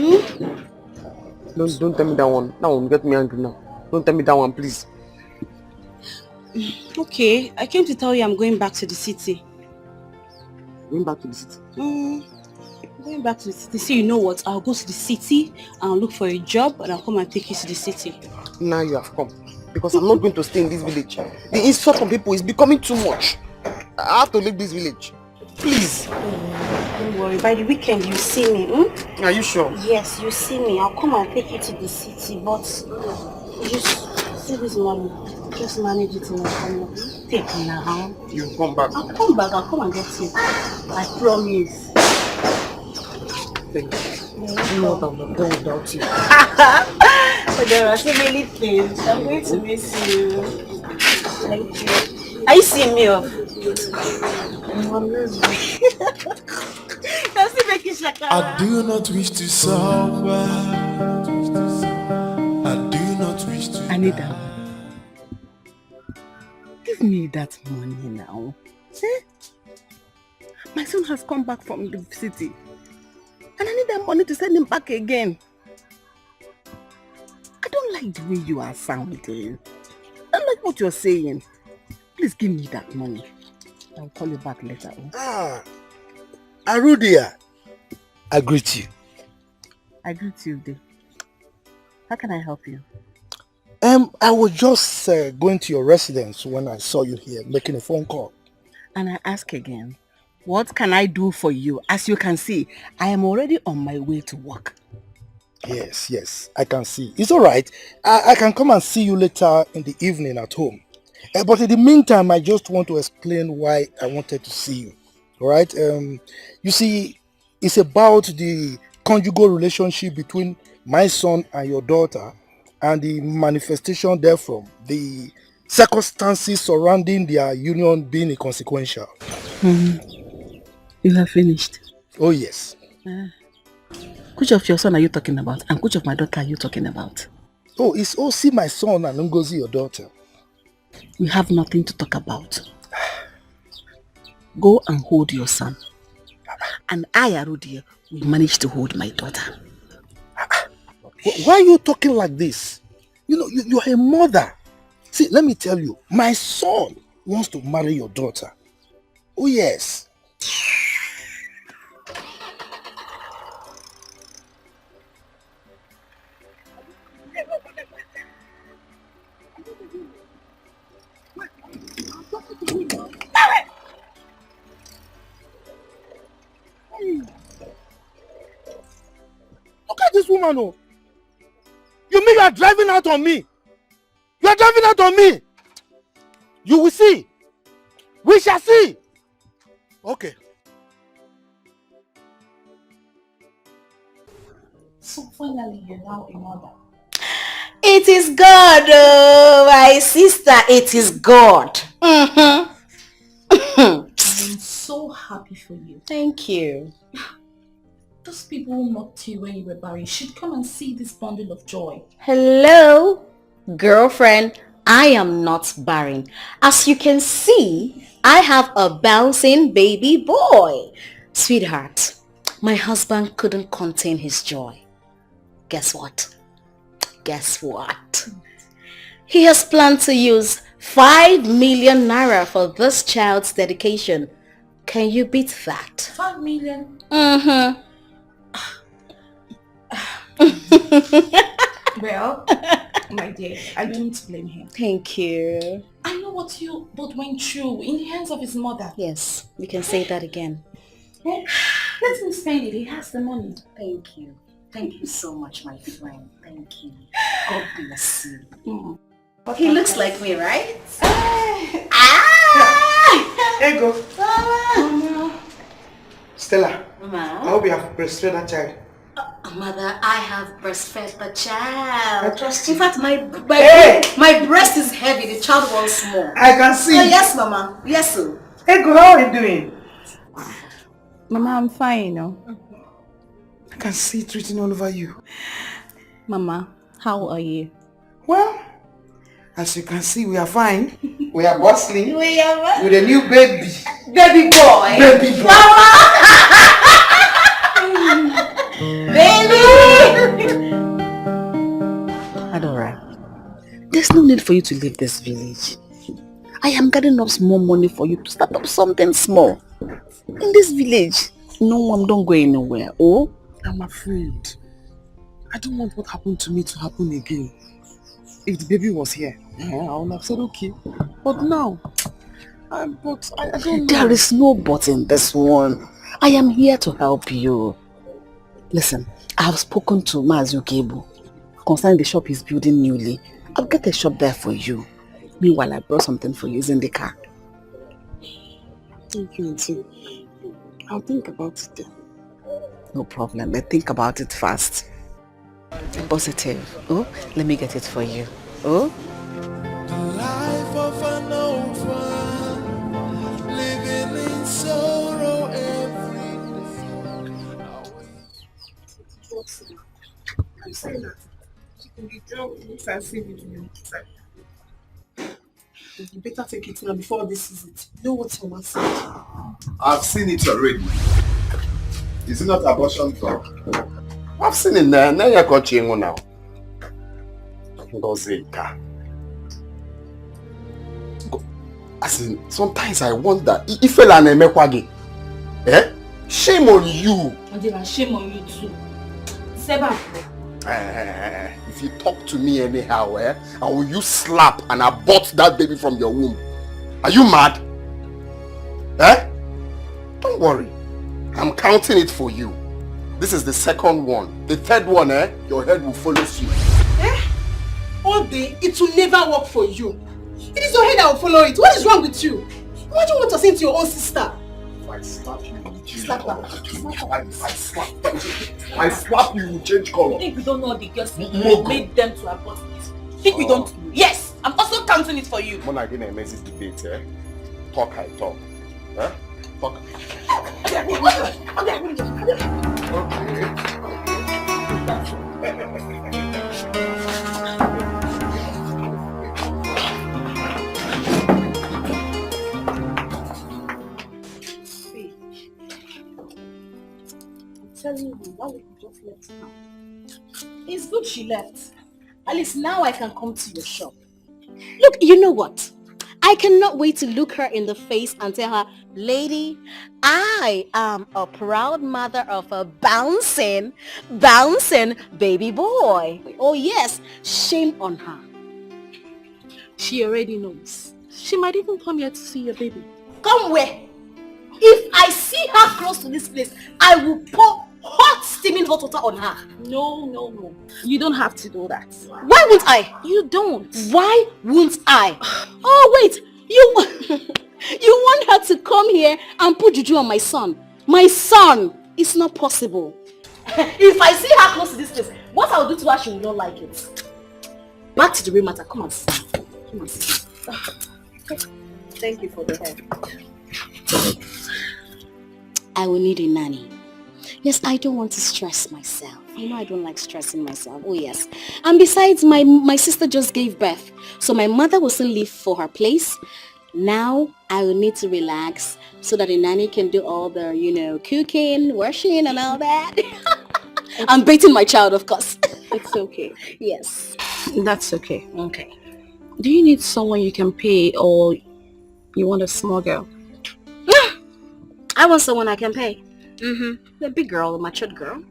Don't tell me that one. That one get me angry now. Don't tell me that one, please. Okay, I came to tell you I'm going back to the city. Going back to the city? Going back to the city. So you know what? I'll go to the city and look for a job and I'll come and take you to the city. Now you have come. Because I'm not going to stay in this village. The insult from people is becoming too much. I have to leave this village. Please. Don't worry, by the weekend you see me. Are you sure? Yes, you see me. I'll come and take you to the city, but just see this money. Just manage it in a corner. Take it now. You'll come back. I'll come back. I'll come and get you. I promise. Thank you. You know what I'm not done without you. But there are so many things. I'm going to miss you. Thank you. Are you seeing me off? I do not wish to suffer. I do not wish to. Anita, give me that money now. My son has come back from the city. And I need that money to send him back again. I don't like the way you are sounding. I don't like what you're saying. Please give me that money. I'll call you back later. Arudia, I greet you. I greet you, Dave. How can I help you? I was just going to your residence when I saw you here making a phone call. And I ask again, what can I do for you? As you can see, I am already on my way to work. Yes, I can see. It's all right. I can come and see you later in the evening at home. But in the meantime, I just want to explain why I wanted to see you. All right? You see, it's about the conjugal relationship between my son and your daughter and the manifestation therefrom, the circumstances surrounding their union being inconsequential. You have finished? Oh, yes. Which of your son are you talking about? And which of my daughter are you talking about? Oh, it's Osi, my son, and Ngozi, your daughter. We have nothing to talk about. Go and hold your son. And I, Arudia, we managed to hold my daughter. Why are you talking like this? You know, you're a mother. See, let me tell you, my son wants to marry your daughter. Oh, yes. Look at this woman, oh. You mean you are driving out on me? You are driving out on me. You will see. We shall see. Okay. So finally, you're now a mother. It is God, oh, my sister. It is God. I'm so happy for you. Thank you. Those people who mocked you when you were barren should come and see this bundle of joy. Hello, girlfriend. I am not barren. As you can see, I have a bouncing baby boy. Sweetheart, my husband couldn't contain his joy. Guess what? Guess what? He has planned to use 5 million naira for this child's dedication. Can you beat that? 5 million? Mm-hmm. Well, my dear, I don't blame him. Thank you. I know what you both went through in the hands of his mother. Yes, you can say that again. Let him spend it. He has the money. Thank you. Thank you so much, my friend. Thank you. God bless you. Mm. He looks like me, right? Here you go. Mama. Stella, Mama. I hope you have breastfed that child. Mother, I have breastfed the child. I trust you. In fact, my breast is heavy. The child wants more. I can see. Oh, yes, Mama. Yes, sir. Hey, go, how are you doing? Mama, I'm fine, you know. I can see it written all over you. Mama, how are you? Well, as you can see, we are fine. We are bustling. We are with a new baby. Baby boy. Baby boy. Mama! Baby! Adora, there's no need for you to leave this village. I am gathering up small money for you to start up something small. In this village, no one don't go anywhere. Oh? I'm afraid. I don't want what happened to me to happen again. If the baby was here, I would have said okay. But now, I don't know. There is no but in this one. I am here to help you. Listen, I have spoken to Mazukebu concerning the shop he's building newly. I'll get a shop there for you. Meanwhile, I brought something for you. It's in the car. Thank you, Auntie. I'll think about it then. No problem, but think about it fast. Positive. Oh, let me get it for you. Oh? The life of an orphan, living in sorrow every day. I'm saying that the girl looks as if you better take it now before this is it. You know what someone said? I've seen it already. Is it not abortion talk? I've seen it now. Now you're coaching now. As in, sometimes I wonder if you are a eh? Shame on you. Shame on you too. Seba. If you talk to me anyhow, I will use slap and abort that baby from your womb. Are you mad? Eh? Don't worry. I'm counting it for you. This is the second one. The third one, your head will follow you. All day, it will never work for you. It is your head that will follow it. What is wrong with you? Imagine what you're saying to your own sister. If I slap you, Slap her. I slap you, you change color. I think we don't know the girls who made them to abort this. I think we don't know. Yes, I'm also counting it for you. When I get a message debate, talk I talk. Talk. telling you, why would you just left now? It's good she left. At least now I can come to your shop. Look, you know what? I cannot wait to look her in the face and tell her, lady, I am a proud mother of a bouncing baby boy. Oh yes, shame on her. She already knows. She might even come here to see your baby. Come where? If I see her close to this place, I will pour hot steaming hot water on her. No. You don't have to do that. Why won't I? You don't. Why won't I? Oh wait, you want her to come here and put juju on my son. My son! It's not possible. If I see her close to this place, what I'll do to her, she will not like it. Back to the real matter. Come on, sit. Come on, sit. Thank you for the help. I will need a nanny. Yes, I don't want to stress myself. You know I don't like stressing myself. Oh yes. And besides, my sister just gave birth. So my mother will still leave for her place. Now I will need to relax so that the nanny can do all the, cooking, washing and all that. I'm baiting my child, of course. It's okay. Yes. That's okay. Okay. Do you need someone you can pay or you want a small girl? I want someone I can pay. A big girl, a matured girl.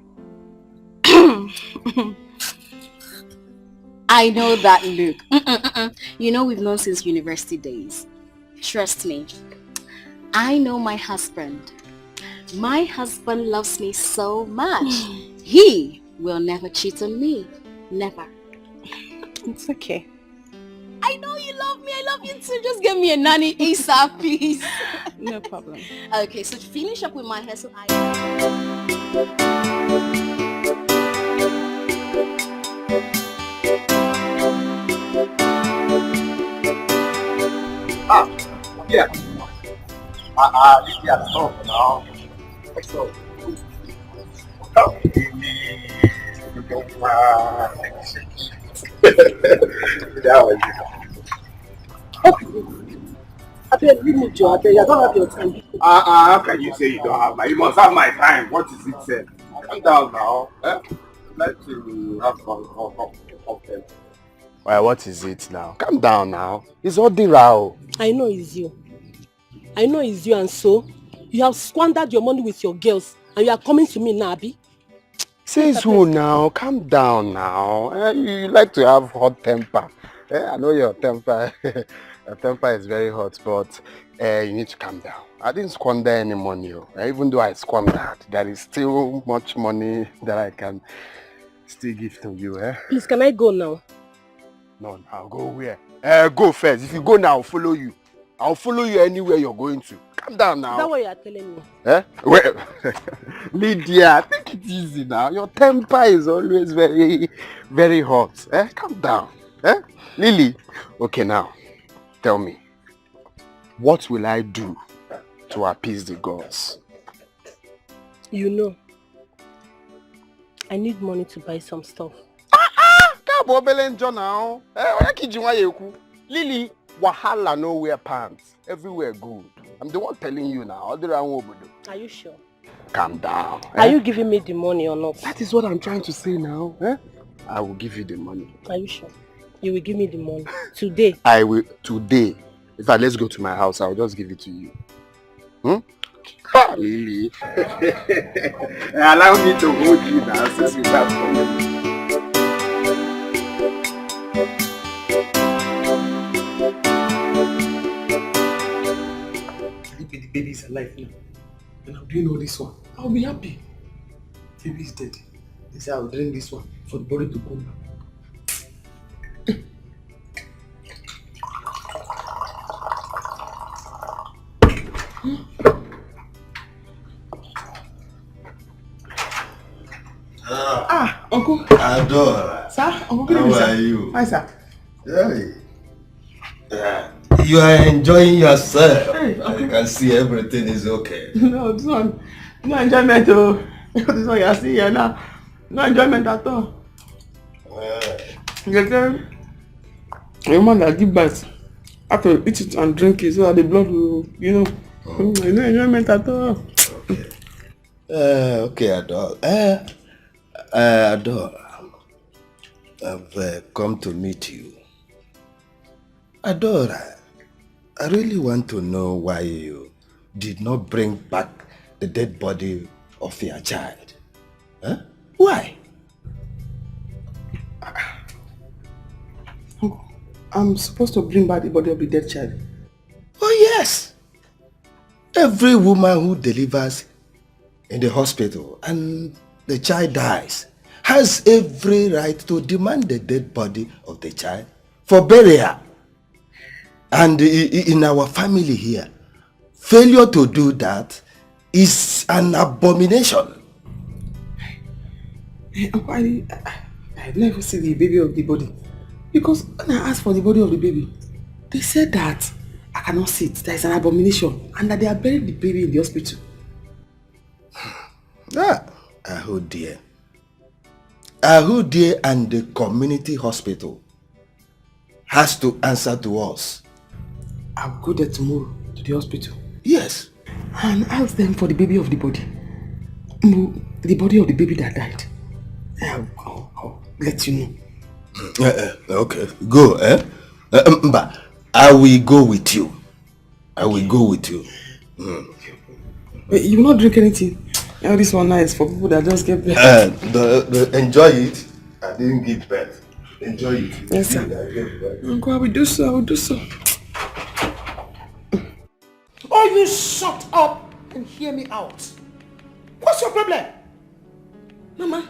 I know that look. We've known since university days. Trust me. I know my husband. My husband loves me so much. He will never cheat on me. Never. It's okay. I know you love me. I love you too. Just give me a nanny ASAP, please. No problem. Okay, so to finish up with my hair, so Yeah. Lydia, stop now. So, you don't want that was leave me, Joe. I don't have your time. how can you say you don't have my? You must have my time. What is it, sir? Calm down now. I'd like to have fun. Well, what is it now? Calm down now. It's all the row. I know it's you. And so you have squandered your money with your girls and you are coming to me now, Abi? Says who now? Calm down now. You like to have hot temper. I know your temper. Your temper is very hot, but you need to calm down. I didn't squander any money. Even though I squandered, there is still much money that I can still give to you. Please, can I go now? No, I'll go where? Go first. If you go now, I'll follow you. I'll follow you anywhere you're going to. Calm down now. Is that what you are telling me? Well, Lydia, take it easy now. Your temper is always very, very hot. Calm down. Lily, okay now, tell me, what will I do to appease the gods? You know, I need money to buy some stuff. Lily, wahala no wear pants. Everywhere good. I'm the one telling you now. Are you sure? Calm down. Are you giving me the money or not? That is what I'm trying to say now. I will give you the money. Are you sure? You will give me the money today? I will today. In fact, let's go to my house. I'll just give it to you. Lily. Allow me to hold you now since you have come. The baby is alive now. And I'm doing all this one. I'll be happy. The baby is dead. They say I'll drink this one for the body to come back. Uncle. Adora. Sir, Uncle. How are you? Hi, sir. You are enjoying yourself. Hey, I can see everything is okay. No, this one, no enjoyment. Oh, this one you are seeing here now. No enjoyment at all. You tell a woman that give birth have to eat it and drink it so that the blood will, no enjoyment at all. Okay, Adore. Adore, I've come to meet you. Adore, I really want to know why you did not bring back the dead body of your child. Huh? Why? I'm supposed to bring back the body of the dead child. Oh yes! Every woman who delivers in the hospital and the child dies has every right to demand the dead body of the child for burial. And in our family here, failure to do that is an abomination. I never see the baby of the body. Because when I asked for the body of the baby, they said that I cannot see it. There is an abomination. And that they are burying the baby in the hospital. Oh dear. Oh dear, and the community hospital has to answer to us. I'll go there tomorrow to the hospital. Yes. And ask them for the baby of the body. The body of the baby that died. I'll let you know. Okay, go. But I will go with you. I will go with you. Wait, you will not drink anything? Oh, this one nice for people that just get birth. Enjoy it. I didn't give birth. Enjoy it. Yes, sir. Uncle, I will do so. I will do so. Oh, you shut up and hear me out. What's your problem? Mama,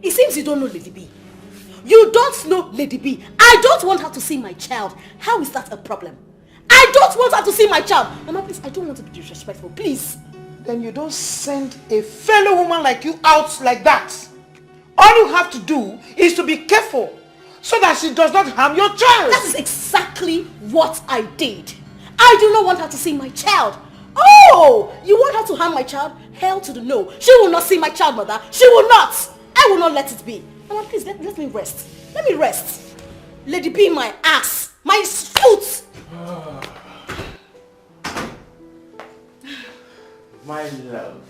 it seems you don't know Lady B. You don't know Lady B. I don't want her to see my child. How is that a problem? I don't want her to see my child. Mama, please, I don't want to be disrespectful. Please. Then you don't send a fellow woman like you out like that. All you have to do is to be careful so that she does not harm your child. That is exactly what I did. I do not want her to see my child. Oh, you want her to harm my child? Hell to the no. She will not see my child, mother. She will not. I will not let it be. Mama, please, let me rest. Let me rest. Lady B, my ass. My foot. My love.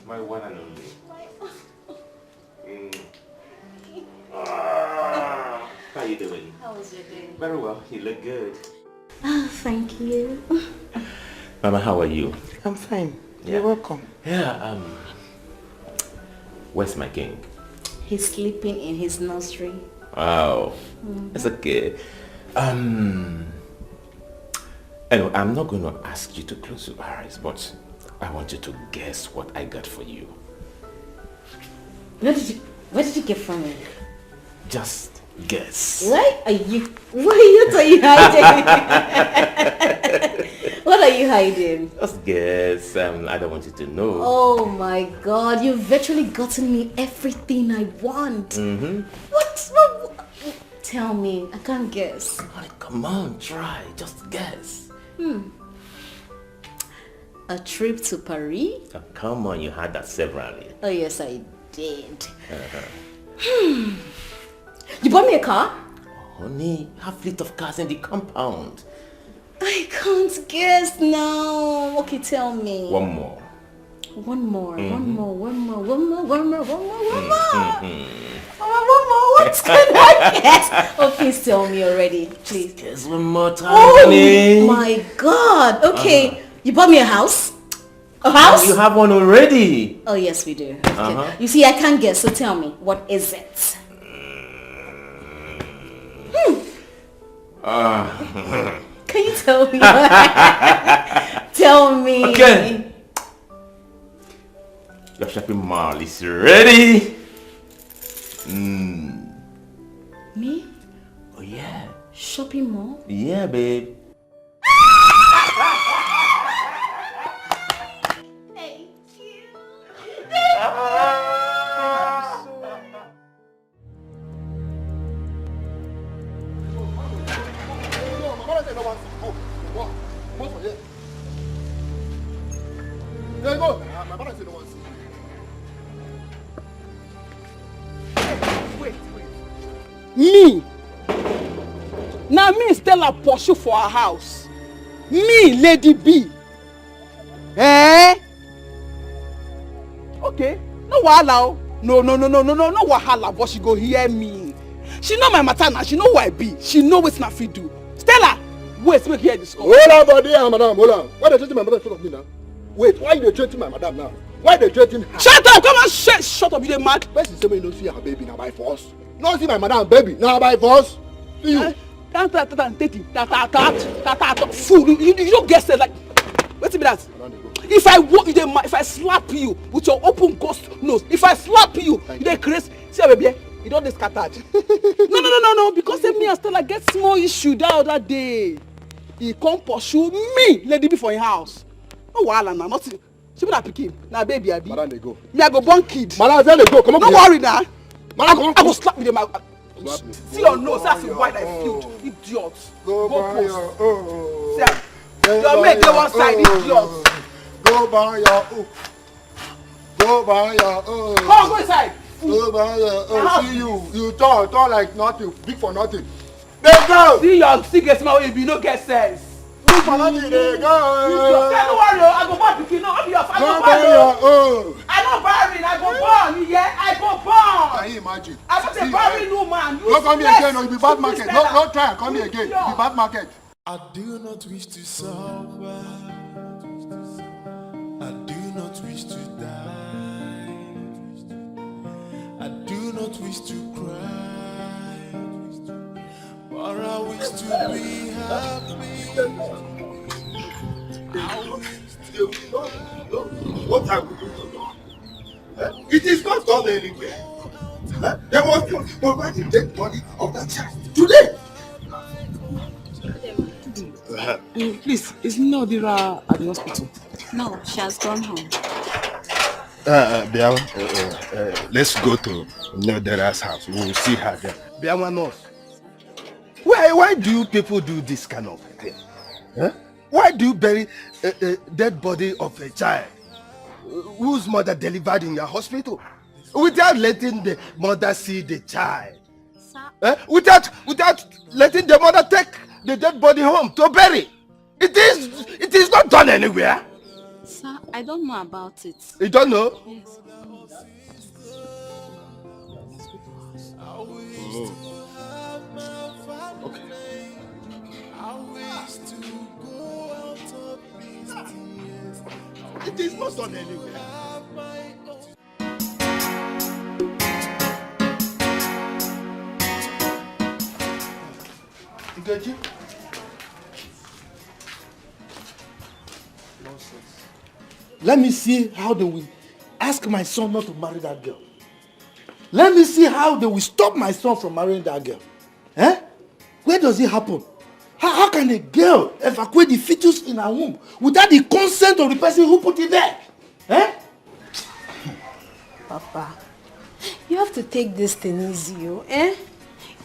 My one and only. How you doing? How was your day? Very well. You look good. Oh, thank you. Mama, how are you? I'm fine. Yeah. You're welcome. Yeah, where's my king? He's sleeping in his nursery. Wow. It's okay. Anyway, I'm not going to ask you to close your eyes, but I want you to guess what I got for you. Where did you get from it? Just guess. What are you hiding? What are you hiding? Just guess. I don't want you to know. Oh my God, you've virtually gotten me everything I want. What? Tell me, I can't guess. Come on, try. Just guess. A trip to Paris? Oh, come on, you had that severally. Oh yes, I did. You bought me a car? Oh, honey, have fleet of cars in the compound. I can't guess now. Okay, tell me. One more. One more. What can I guess? Oh, please tell me already, please. Guess one more time, Oh honey. my God. Okay, you bought me a house? A house? You have one already. Oh yes, we do. Okay. You see, I can't guess, so tell me, what is it? Can you tell me? Tell me. Okay. Your shopping mall is ready. Me? Oh yeah. Shopping mall? Yeah, babe. Me. Now me Stella pursue for our house. Me, Lady B. Eh? Okay, no wahala. No wahala, but she go hear me. She know my matter now, she know who I be. She know wetin I fit do. Stella, wait, make hear this. Hold on, body, madam, hold on. Why they treating my mother in front of me now? Wait, why you treating my madam now? Why they treating her? Shut up, come on, shut up, you dey mad? First you say me you don't see her baby now by force. No see my madam baby now by force. See you. Fool, you don't get said like. Wait a minute. If I slap you with your open ghost nose, if I slap you, you dey crazy. See baby, you don't dey scattered. No, because me and Stella get small issue that other day. He come pursue me, lady be for him house. No wahala na, nothing. She be na pikin, na baby I be. Madam, they go. Me I go born kid. Madam, tell they go. Come on. Don't worry now. Madam, I go slap with them. See your nose, that's why I feel. Idiot. Go buy your own. Your mate dey one side, idiot. Go buy your own. Go buy your own. Come on, go inside. Go buy your own. See you. You talk like nothing. Big for nothing. They go. See your cigarette smell if you no get sense. Big for nothing. They go. Don't worry, I go born pikin. No, be your father. Go buy your own. I no barren. I go born. Yeah, I go born. Can you imagine? I'm not a barren woman. Don't come here again. No, you be bad market. Don't try and come here again. You be bad market. I do not wish to suffer. I do not wish to die. I do not wish to cry. But I wish to be happy. What are we doing to do? It is not gone anywhere. There was no nobody dead body of that child today. Please, is Nodira at the hospital? No, she has gone home. Let's go to Nodira's house. We will see her there. Biawa nurse. Why do you people do this kind of thing? Huh? Why do you bury a dead body of a child whose mother delivered in your hospital without letting the mother see the child? Without letting the mother take the dead body home to bury? It is not done anywhere. Sir, I don't know about it. You don't know? Yes. Oh. Okay. It is not done anywhere. Nkechi? Let me see how they will ask my son not to marry that girl. Let me see how they will stop my son from marrying that girl. Eh? Where does it happen? How can a girl evacuate the fetus in her womb without the consent of the person who put it there? Eh? Papa, you have to take this thing easy, eh?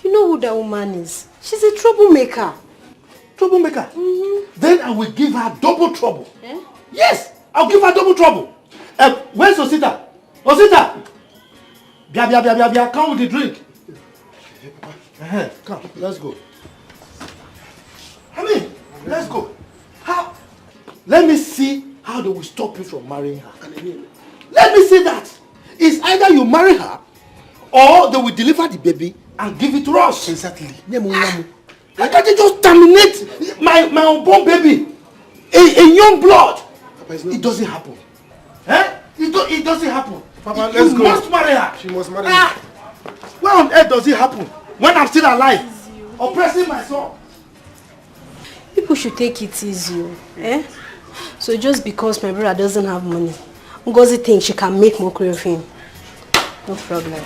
You know who that woman is. She's a troublemaker. Troublemaker? Mm-hmm. Then I will give her double trouble. Eh? Yes, I'll give her double trouble. Where's Osita? Osita! Bia, come with the drink. Come, let's go. Let's go. How? Let me see how they will stop you from marrying her. Let me see that. It's either you marry her or they will deliver the baby and give it to us. Exactly. Why can't they just terminate my unborn baby? A young blood. Papa, it doesn't happen. Eh? It doesn't happen. Papa, let's go. You must marry her. She must marry her. Where on earth does it happen? When I'm still alive? Oppressing my son. People should take it easy, eh? So just because my brother doesn't have money, Ngozi thinks she can make mockery of him. No problem.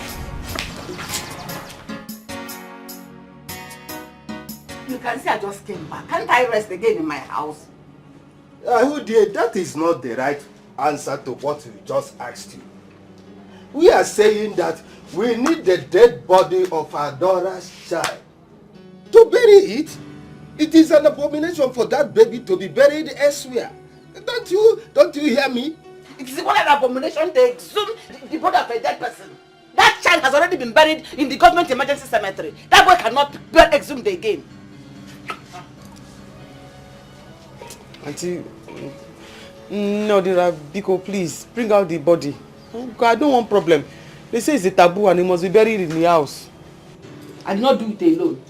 You can see I just came back. Can't I rest again in my house? Who did? That is not the right answer to what we just asked you. We are saying that we need the dead body of our daughter's child to bury it. It is an abomination for that baby to be buried elsewhere. Don't you hear me? It is one an abomination to exhume the body of a dead person. That child has already been buried in the government emergency cemetery. That boy cannot be exhumed again. Auntie, no, Biko, please bring out the body. I don't want problem. They say it's a taboo and it must be buried in the house. I did not do it alone.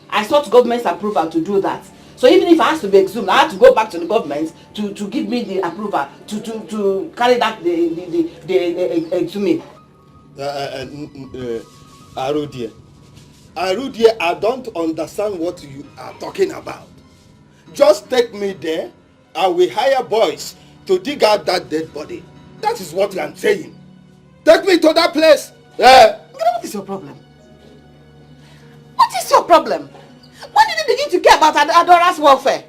I sought government's approval to do that. So even if I have to be exhumed, I have to go back to the government to give me the approval to carry that the exhuming. Arudie, I don't understand what you are talking about. Just take me there. I will hire boys to dig out that dead body. That is what I'm saying. Take me to that place. What is your problem? What is your problem? When did you begin to care about Adora's welfare?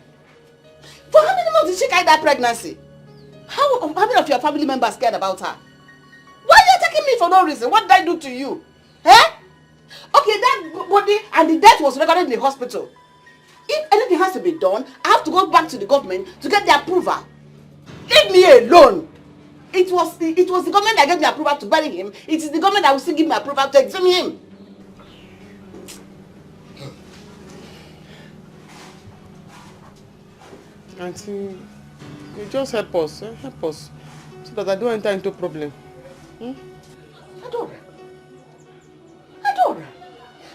For how many months did she carry that pregnancy? How many of your family members cared about her? Why are you attacking me for no reason? What did I do to you? Eh? Okay, that body and the death was recorded in the hospital. If anything has to be done, I have to go back to the government to get the approval. Leave me alone. It was the government that gave me approval to bury him. It is the government that will still give me approval to exhume him. Auntie, you just help us, so that I don't enter into problem. Adora.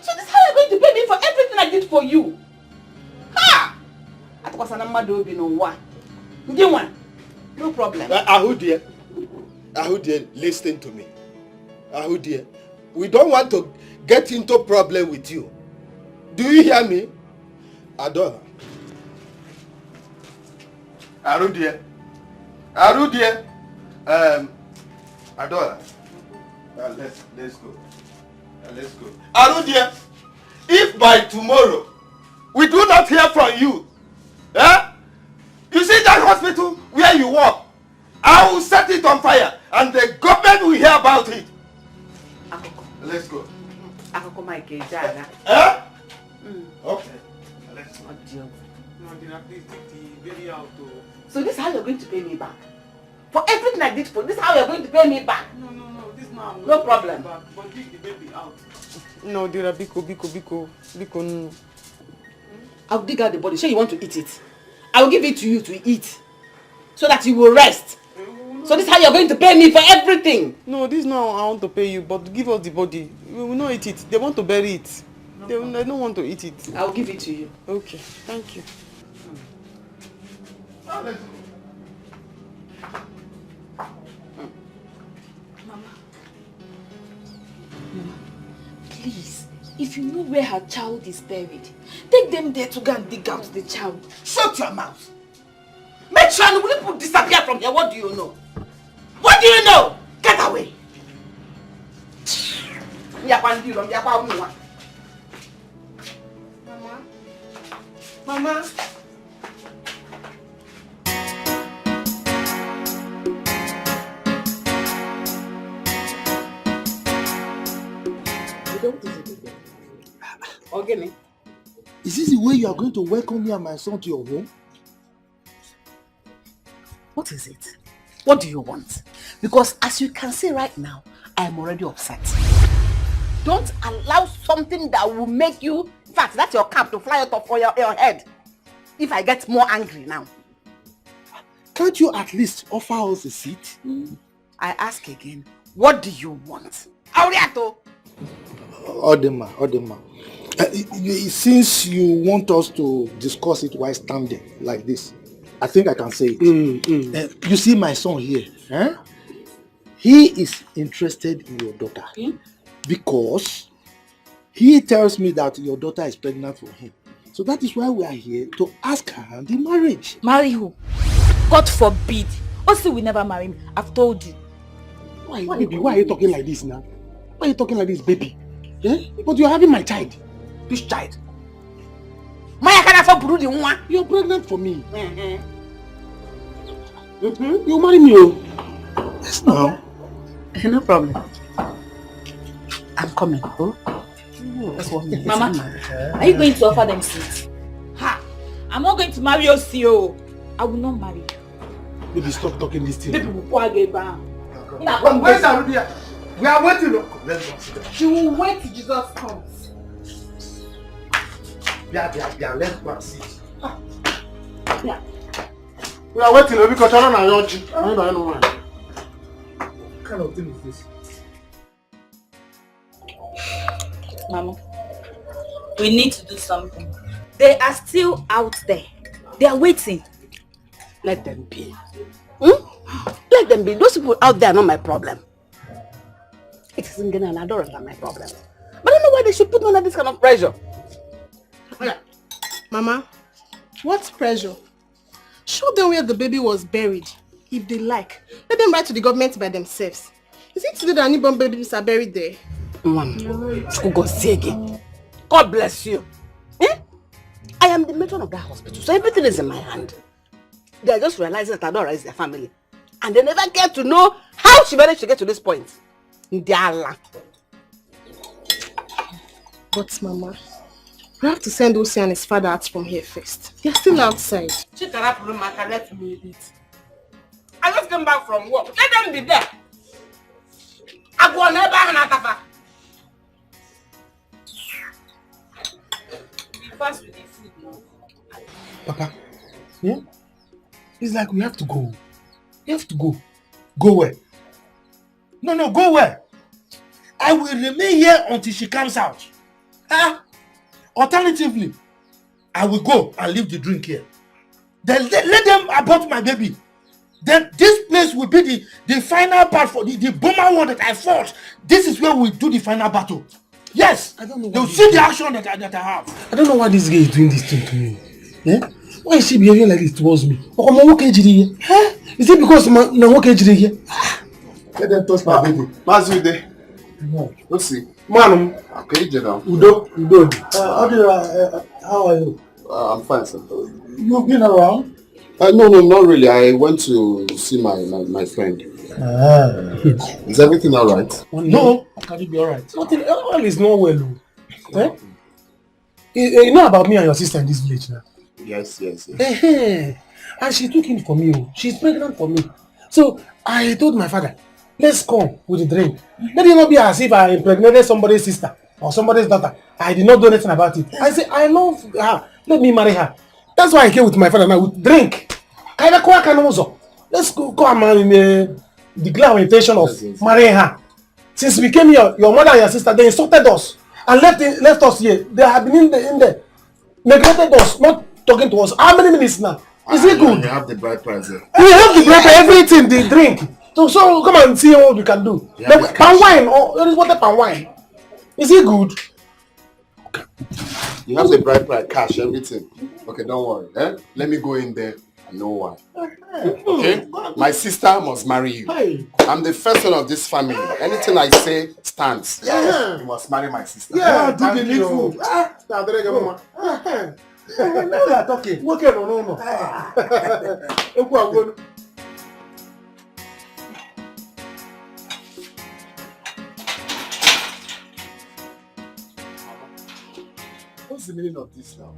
So this is how you're going to pay me for everything I did for you? Ha! No problem. Ahudie, listen to me. Ahudie, we don't want to get into problem with you. Do you hear me? Adora. Arudie. Adora. Let's go. Let's go. Arudie, if by tomorrow we do not hear from you, you see that hospital where you work, I will set it on fire and the government will hear about it. Let's go. Okay. Let's go. So this is how you're going to pay me back? For everything I did for you, this is how you're going to pay me back? No, this now. No problem. But dig the baby out. No, dear, biko, no. I'll dig out the body. Sure you want to eat it? I will give it to you to eat. So that you will rest. So this is how you're going to pay me for everything? No, this now I want to pay you, but give us the body. We will not eat it. They want to bury it. They don't want to eat it. I'll give it to you. Okay, thank you. Mama, please, if you know where her child is buried, take them there to go and dig out the child. Shut your mouth. Make sure you will disappear from here. What do you know? What do you know? Get away. Mama. Organic. Is this the way you are going to welcome me and my son to your home? What is it? What do you want? Because as you can see right now, I am already upset. Don't allow something that will make you, in fact, that's your cap to fly out of your head. If I get more angry now. Can't you at least offer us a seat? I ask again, what do you want? Auriato! Odema. Since you want us to discuss it while standing like this, I think I can say it. You see my son here, he is interested in your daughter because he tells me that your daughter is pregnant for him. So that is why we are here to ask her the marriage. Marry who? God forbid. Osi will never marry me. I've told you. Why are you talking like this now? Why are you talking like this, baby? But you're having my child. Which child? You're pregnant for me. You marry me, oh. Yes, no. No problem. I'm coming, oh. That's what Mama, are you going to offer them seats? Ha! I'm not going to marry Osio. I will not marry you. Baby, stop talking this thing. Baby, where's Arudia? We are waiting. Let's go sit down. She will wait till Jesus comes. Yeah, let's go and sit. We are waiting because I don't know. kind of thing is this? Mama, we need to do something. They are still out there. They are waiting. Let them be. Let them be. Those people out there are not my problem. It is Ngene and Adora that are my problem. But I don't know why they should put me under this kind of pressure. Mama, what pressure? Show them where the baby was buried, if they like. Let them write to the government by themselves. Is it today that newborn babies are buried there? God bless you. I am the matron of that hospital, so everything is in my hand. They are just realizing that Adora is their family. And they never get to know how she managed to get to this point. Ndiala. But Mama, we have to send Osi and his father out from here first. They're still outside. Let me eat. I just came back from work. Let them be there. I go never have Fast with the food now. Papa, it's like we have to go. We have to go. Go where? No, go where? I will remain here until she comes out. Alternatively, I will go and leave the drink here. Then let them abort my baby. Then this place will be the final part for the bomber one that I fought. This is where we do the final battle. Yes, I don't know. They'll see the action that I have. I don't know why this guy is doing this thing to me. Why is she behaving like this towards me? Is it because I'm okay here? Let them touch my baby. Mazude. Let's see. Man, okay, General. Udo. How are you? I'm fine, sir. You've been around? No, not really. I went to see my friend. Is everything all right? No. How can it be all right? Nothing. All is not well. You know about me and your sister in this village now? Yes. And she took him for me. She's pregnant for me. So I told my father, let's come with the drink. Let it not be as if I impregnated somebody's sister or somebody's daughter. I did not do anything about it. I said, I love her. Let me marry her. That's why I came with my father now with drink. Let's go come and declare our intention of marrying her. Since we came here, your mother and your sister, they insulted us and left us here. They have been in there, neglected us, not talking to us. How many minutes now? Is it good? You have the bride price there. We have the bride, everything, the drink. So come and see what we can do. Palm wine, there is water palm wine. Is it good? You have the bride price, cash, everything. Okay, don't worry. Let me go in there. I know why. Okay? My sister must marry you. I'm the first one of this family. Anything I say stands. You must marry my sister. Do the needful. Now we are talking. No. What's the meaning of this now?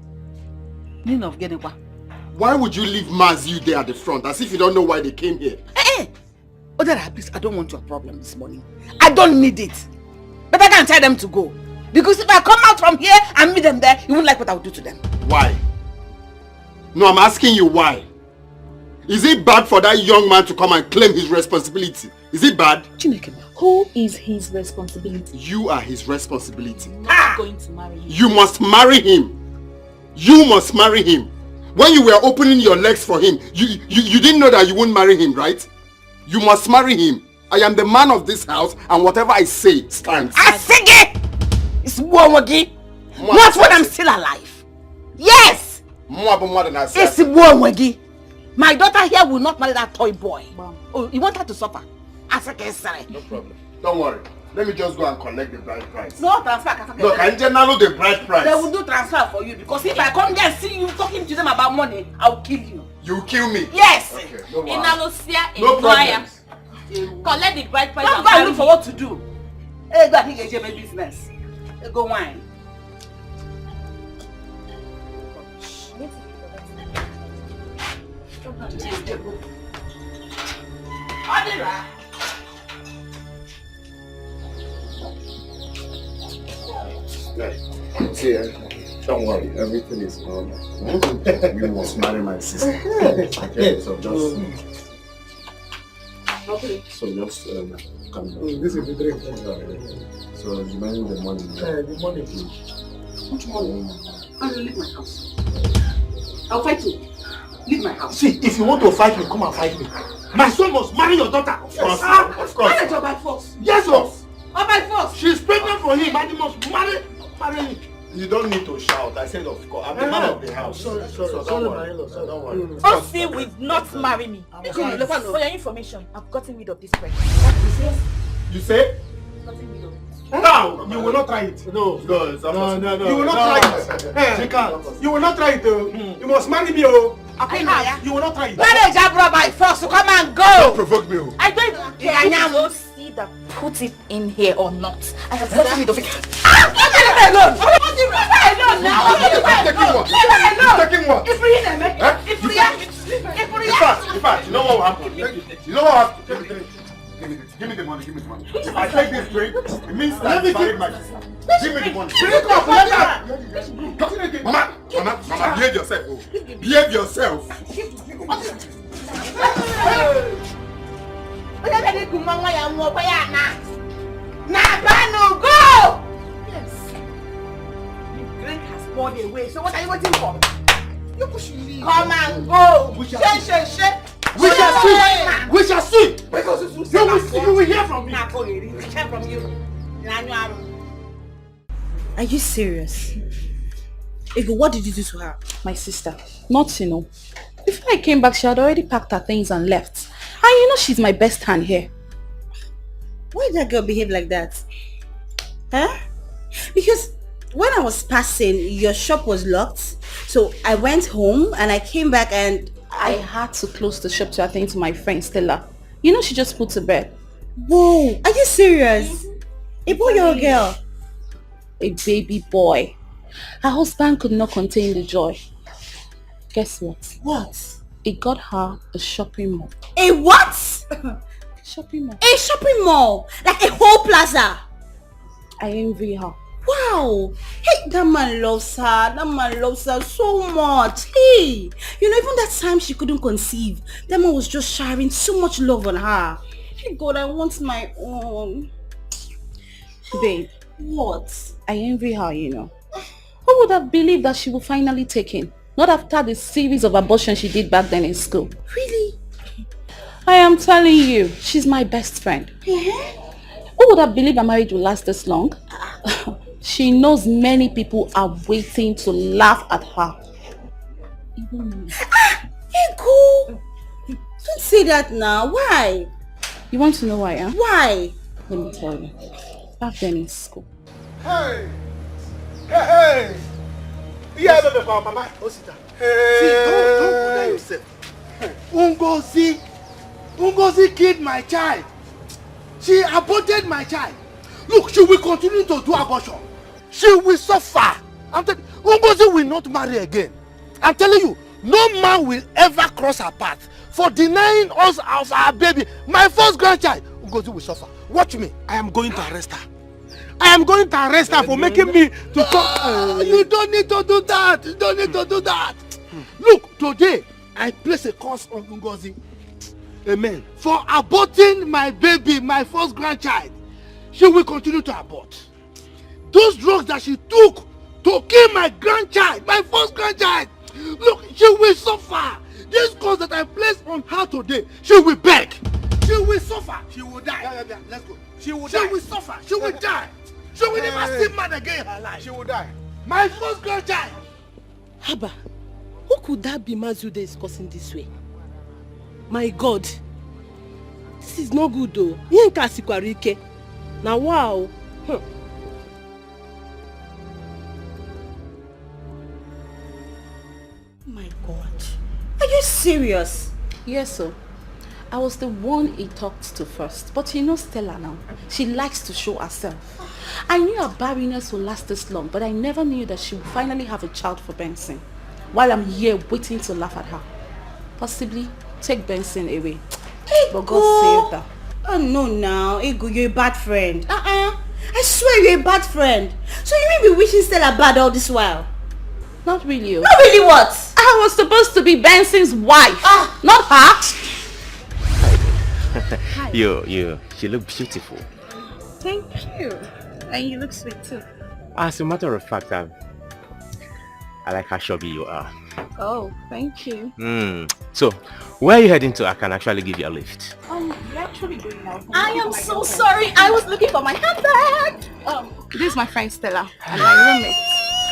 Meaning of getting what? Why would you leave Maz you there at the front as if you don't know why they came here? Odara, please, I don't want your problem this morning. I don't need it. But I can't tell them to go. Because if I come out from here and meet them there, you won't like what I will do to them. Why? No, I'm asking you why. Is it bad for that young man to come and claim his responsibility? Is it bad? Chineke, who is his responsibility? You are his responsibility. I'm not going to marry him. You must marry him. You must marry him. When you were opening your legs for him, you didn't know that you wouldn't marry him, right? You must marry him. I am the man of this house, and whatever I say stands. Asige! It's Mwawagi. Not when I'm still alive. Yes! It's Mwawagi. My daughter here will not marry that toy boy. Oh, you want her to suffer? Asige, sorry. No problem. Don't worry. Let me just go and collect the bride price. No transfer. Look, I didn't know the bride price. They will do transfer for you because if I come there and see you talking to them about money, I'll kill you. You kill me? Yes. Okay, no problem. Collect the bride price. Don't go and look for what to do. Hey, go and think my business. Hey, go wine. Adira. See, don't worry, everything is normal. You must marry my sister. Okay, so just... Okay. So just calm down. This is the drink. So remaining the money. The money. Which money? I'll leave my house. I'll fight you. Leave my house. See, if you want to fight me, come and fight me. My son must marry your daughter. Of course. Of course. Marriage or by force? Yes, of. Or by force? She's pregnant for him, and he must marry him. You don't need to shout. I said of course. I'm the man of the house. Sorry, don't worry. Don't worry. Osi will not marry me. For your information, I've gotten rid of this pregnant. You say? Now, you will not try it. No. You will not try it. She can't. You will not try it. You must marry me. You will not try it. Marriage abroad by force, so come and go. Don't provoke me. I don't even care if you see that put it in here or not. I have gotten rid of it. Leave me alone. Leave me alone now. Taking what? Leave me alone. Taking what? If we In fact, you know what will happen? You know what will happen? Give me the money. If I take this drink, it means that I married my sister. Give me the money. Mama, behave yourself. Behave yourself. Go! Yes. The drink has poured away, so what are you waiting for? You should leave. Come and go. We shall see. Because you will hear from me. Are you serious? Ego, what did you do to her? My sister, nothing. Before I came back, she had already packed her things and left. And you know she's my best hand here. Why did that girl behave like that? Huh? Because when I was passing, your shop was locked. So I went home and I came back and I had to close the shop to attend to my friend Stella. You know she just put to bed. Whoa, are you serious? A boy or a girl? A baby boy. Her husband could not contain the joy. Guess what? What? It got her a shopping mall. A what? Shopping mall. A shopping mall? Like a whole plaza? I envy her. Wow. Hey, that man loves her. That man loves her so much. Hey, you know, even that time she couldn't conceive, that man was just showering so much love on her. Hey, God, I want my own. Babe. What? I envy her, you know. Who would have believed that she would finally take in? Not after the series of abortions she did back then in school. Really? I am telling you, she's my best friend. Who would have believed a marriage will last this long? She knows many people are waiting to laugh at her. Even me. Ego! Don't say that now. Why? You want to know why, huh? Why? Let me tell you. Back then in school. Hey! Yeah, Mama. Osita. See, don't put that yourself. Ungozi killed my child. She aborted my child. Look, she will continue to do abortion. She will suffer. Ungozi will not marry again. I'm telling you, no man will ever cross her path for denying us of our baby, my first grandchild. Ungozi will suffer. Watch me. I am going to arrest her. I am going to arrest her for making me to come. You don't need to do that. You don't need to do that. Look, today, I place a curse on Ungozi. Amen. For aborting my baby, my first grandchild. She will continue to abort. Those drugs that she took to kill my grandchild, my first grandchild. Look, she will suffer. This curse that I placed on her today, she will beg. She will suffer. She will die. Yeah. Let's go. She will die. She will suffer. She will die. She will never see man again in her life. She will die. My first grandchild. Haba, who could that be Mazude is cursing this way? My God. This is not good though. Now wow. My God. Are you serious? Yes, sir. I was the one he talked to first. But you know Stella now. She likes to show herself. I knew her barrenness would last this long, but I never knew that she would finally have a child for Benson. While I'm here waiting to laugh at her. Possibly take Benson away. But God saved her. Oh no now. Ego, you're a bad friend. I swear you're a bad friend. So you may be wishing Stella bad all this while? Not really. Not really what? I was supposed to be Benson's wife. Not her. You look beautiful. Thank you. And you look sweet too. As a matter of fact, I like how chubby you are. Oh, thank you. So, where are you heading to? I can actually give you a lift. We're actually going out. I am so sorry. I was looking for my handbag. This is my friend Stella and my roommate.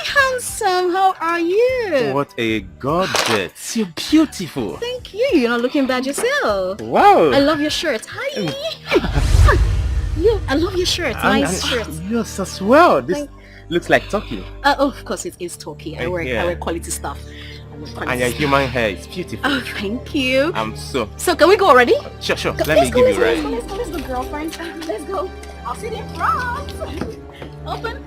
Handsome, how are you? What a goddess. You're beautiful. Thank you. You're not looking bad yourself. Wow. I love your shirt. Hi. You, I love your shirt. Nice shirt. Yours as well. This looks like Turkey. Oh, of course it is Turkey. I wear quality stuff. And your human hair is beautiful. Oh, thank you. So can we go already? Sure. Let me give you a ride. Let's go, girlfriend. Let's go. I'll sit in front. Open.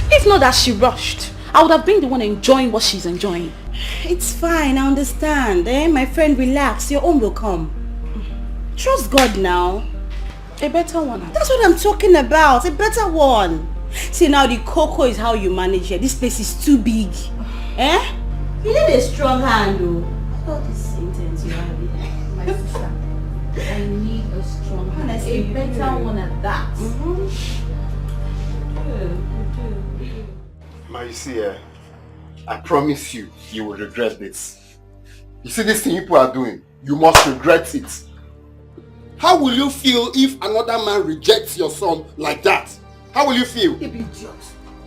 It's not that she rushed. I would have been the one enjoying what she's enjoying. It's fine, I understand. My friend, relax. Your own will come. Trust God now. A better one. That's what I'm talking about. A better one. See, now the cocoa is how you manage it. This place is too big. You need a strong hand, though. All this intense you have. My sister. I need a strong hand. A better one at that. You see, I promise you, you will regret this. You see this thing people are doing, you must regret it. How will you feel if another man rejects your son like that? How will you feel? You're an idiot.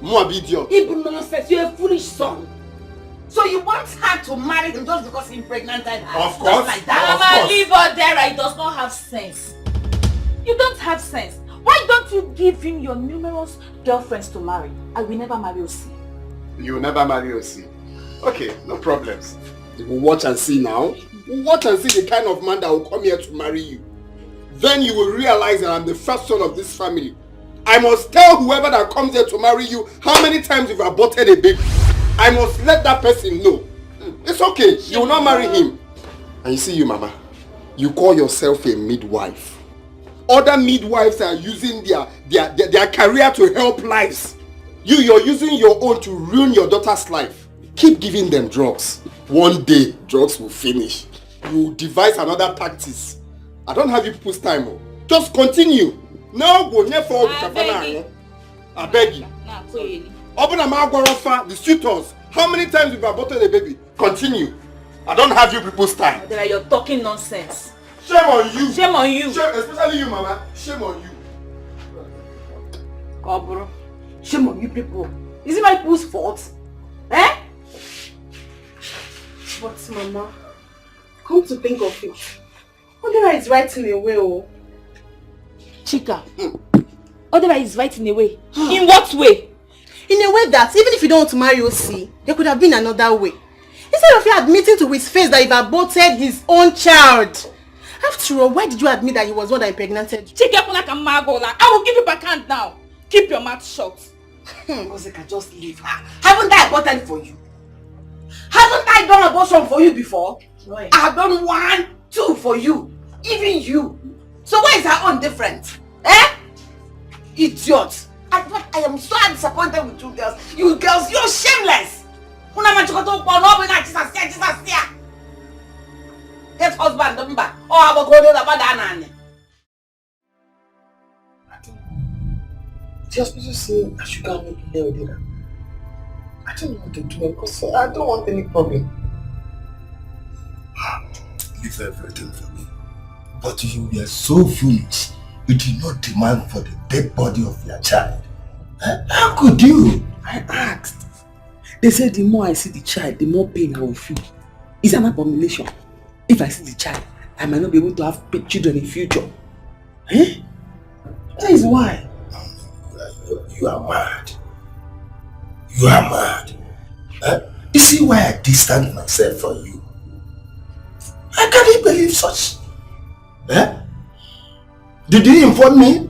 More an idiot. Even nonsense, you're a foolish son. So you want her to marry him just because he impregnated her? Of course. Like that. Mama, leave her there. He does not have sense. You don't have sense. Why don't you give him your numerous girlfriends to marry? I will never marry Osi. You will never marry Osi. Okay, no problems. You will watch and see now. Watch and see the kind of man that will come here to marry you. Then you will realize that I'm the first son of this family. I must tell whoever that comes here to marry you how many times you've aborted a baby. I must let that person know. It's okay, you will not marry him. And you see you, Mama, you call yourself a midwife. Other midwives are using their career to help lives. You're using your own to ruin your daughter's life. Keep giving them drugs. One day, drugs will finish. You will devise another practice. I don't have you people's time. Just continue. No, go near for I beg you. Open a mouth, the suitors. How many times you've aborted a baby? Continue. I don't have you people's time. You're talking nonsense. Shame on you. Shame on you. Shame, especially you, Mama. Shame on you. Oh, bro. Shame on you people. Is it my people's fault? Eh? But Mama, come to think of it, Odera is right in a way, oh. Chika, Odera is right in a way. In what way? In a way that even if you don't want to marry Osi, there could have been another way. Instead of you admitting to his face that you've aborted his own child. After all, why did you admit that he was one that impregnated you? Chika, I will give you back hand now. Keep your mouth shut. Osika, just leave her. Haven't I aborted for you? Haven't I done abortion for you before? Right. I have done 1, 2 for you. Even you. So why is her own different? Idiot. I am so disappointed with you girls. You girls, you're shameless. Get husband number. I will go to the banana. The hospital say I should go and make a dinner. I don't know what to do because I don't want any problem. Leave everything for me. But you were so foolish. You did not demand for the dead body of your child. How could you? I asked. They said the more I see the child, the more pain I will feel. It's an abomination. If I see the child, I might not be able to have children in future. That is why. You are mad. You are mad. You see why I distance myself from you? I can't believe such. Did you inform me?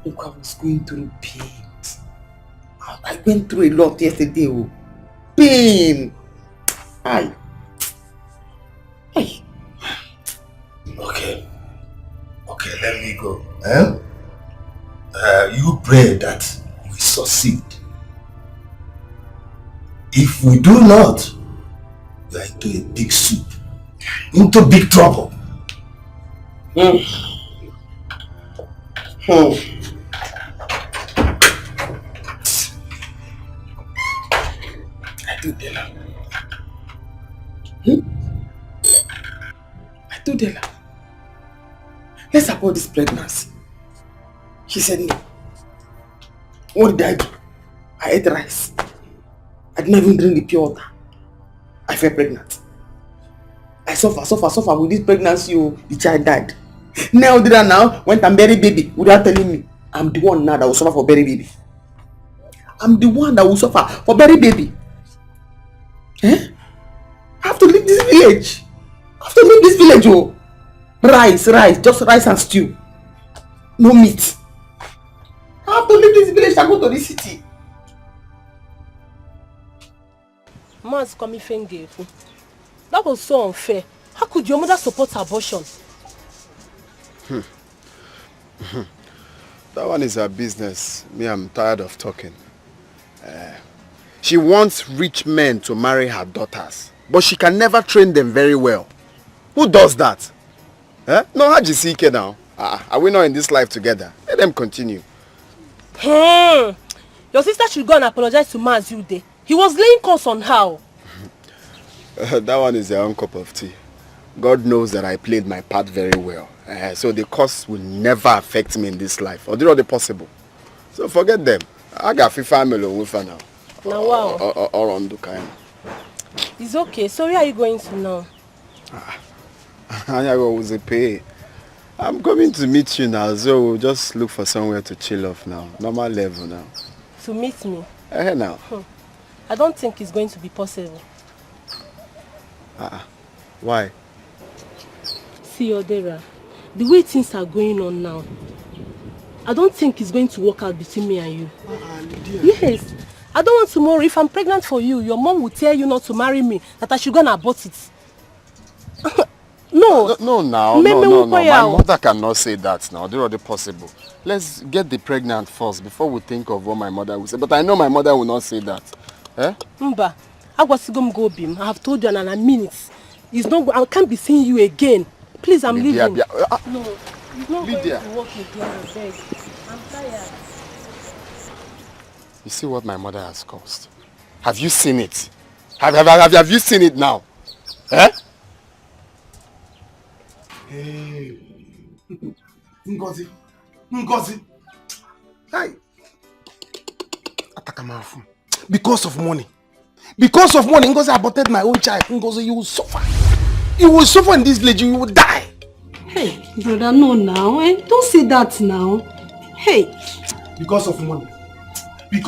Look, I was going through pain. I went through a lot yesterday. Pain. Hi. Hey. Okay, let me go. You pray that we succeed. If we do not, we are into a big soup, into big trouble. I do Dela. I told Dela, let's abort this pregnancy. She said no. What did I do? I ate rice. I didn't even drink the pure water. I fell pregnant. I suffer with this pregnancy. The child died. Now did I now went and bury baby without telling me. I'm the one now that will suffer for bury baby. I'm the one that will suffer for bury baby. I have to leave this village. Oh. Rice, just rice and stew. No meat. I have to leave this village and go to the city. Man's coming finger. That was so unfair. How could your mother support abortion? That one is her business. Me, I'm tired of talking. She wants rich men to marry her daughters, but she can never train them very well. Who does that? No, Hajisike now. Are we not in this life together? Let them continue. Your sister should go and apologize to Maz you day. He was laying curse on her. That one is their own cup of tea. God knows that I played my part very well. So the curse will never affect me in this life. Or do not possible. So forget them. I got family with her now. Now wow. Or on Dukai. It's okay. So where are you going to now? I'm coming to meet you now, so we'll just look for somewhere to chill off now. Normal level now. To meet me? Now. I don't think it's going to be possible. Why? See, Odera, the way things are going on now, I don't think it's going to work out between me and you. Yes. I don't want tomorrow, if I'm pregnant for you, your mom will tell you not to marry me, that I should go and abort it. No. No, my mother cannot say that now. Do not possible. Let's get the pregnant first before we think of what my mother will say. But I know my mother will not say that. Mba, I have told you in a minute. It's not. I can't be seeing you again. Please, I'm leaving. No, it's not going to work again. I beg. I'm tired. You see what my mother has caused? Have you seen it? Have you seen it now? Hey, Ngozi. Hey, Atakamafu. Because of money, Ngozi aborted my own child. Ngozi, you will suffer. You will suffer in this village. You will die. Hey, brother, no now. Don't say that now. Hey. Because of money. Hey.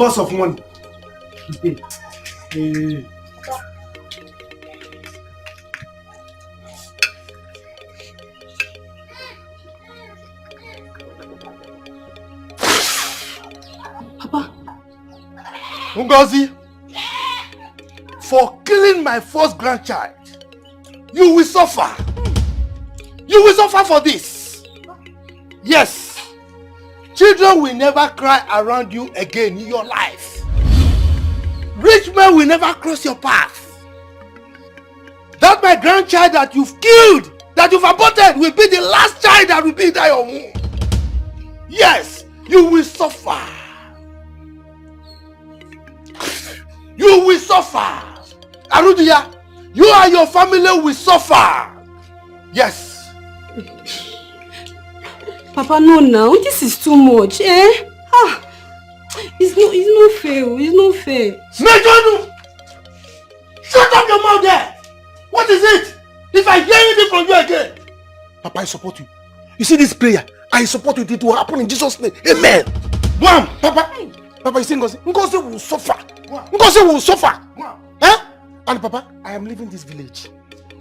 Papa. Ngozi, for killing my first grandchild, you will suffer. You will suffer for this. Yes. Children will never cry around you again in your life. Rich men will never cross your path. That my grandchild that you've killed, that you've aborted, will be the last child that will be in your womb. Yes, you will suffer. You will suffer. Arudia, you and your family will suffer. Yes. Papa, no now. This is too much, It's not fair. It's not fair. Mejonu! Shut up your mouth there! What is it? If I hear anything from you again. Papa, I support you. You see this prayer? I support you. It will happen in Jesus' name. Amen. Mom, Papa, you see Ngozi will suffer. Ngozi will suffer. And Papa, I am leaving this village.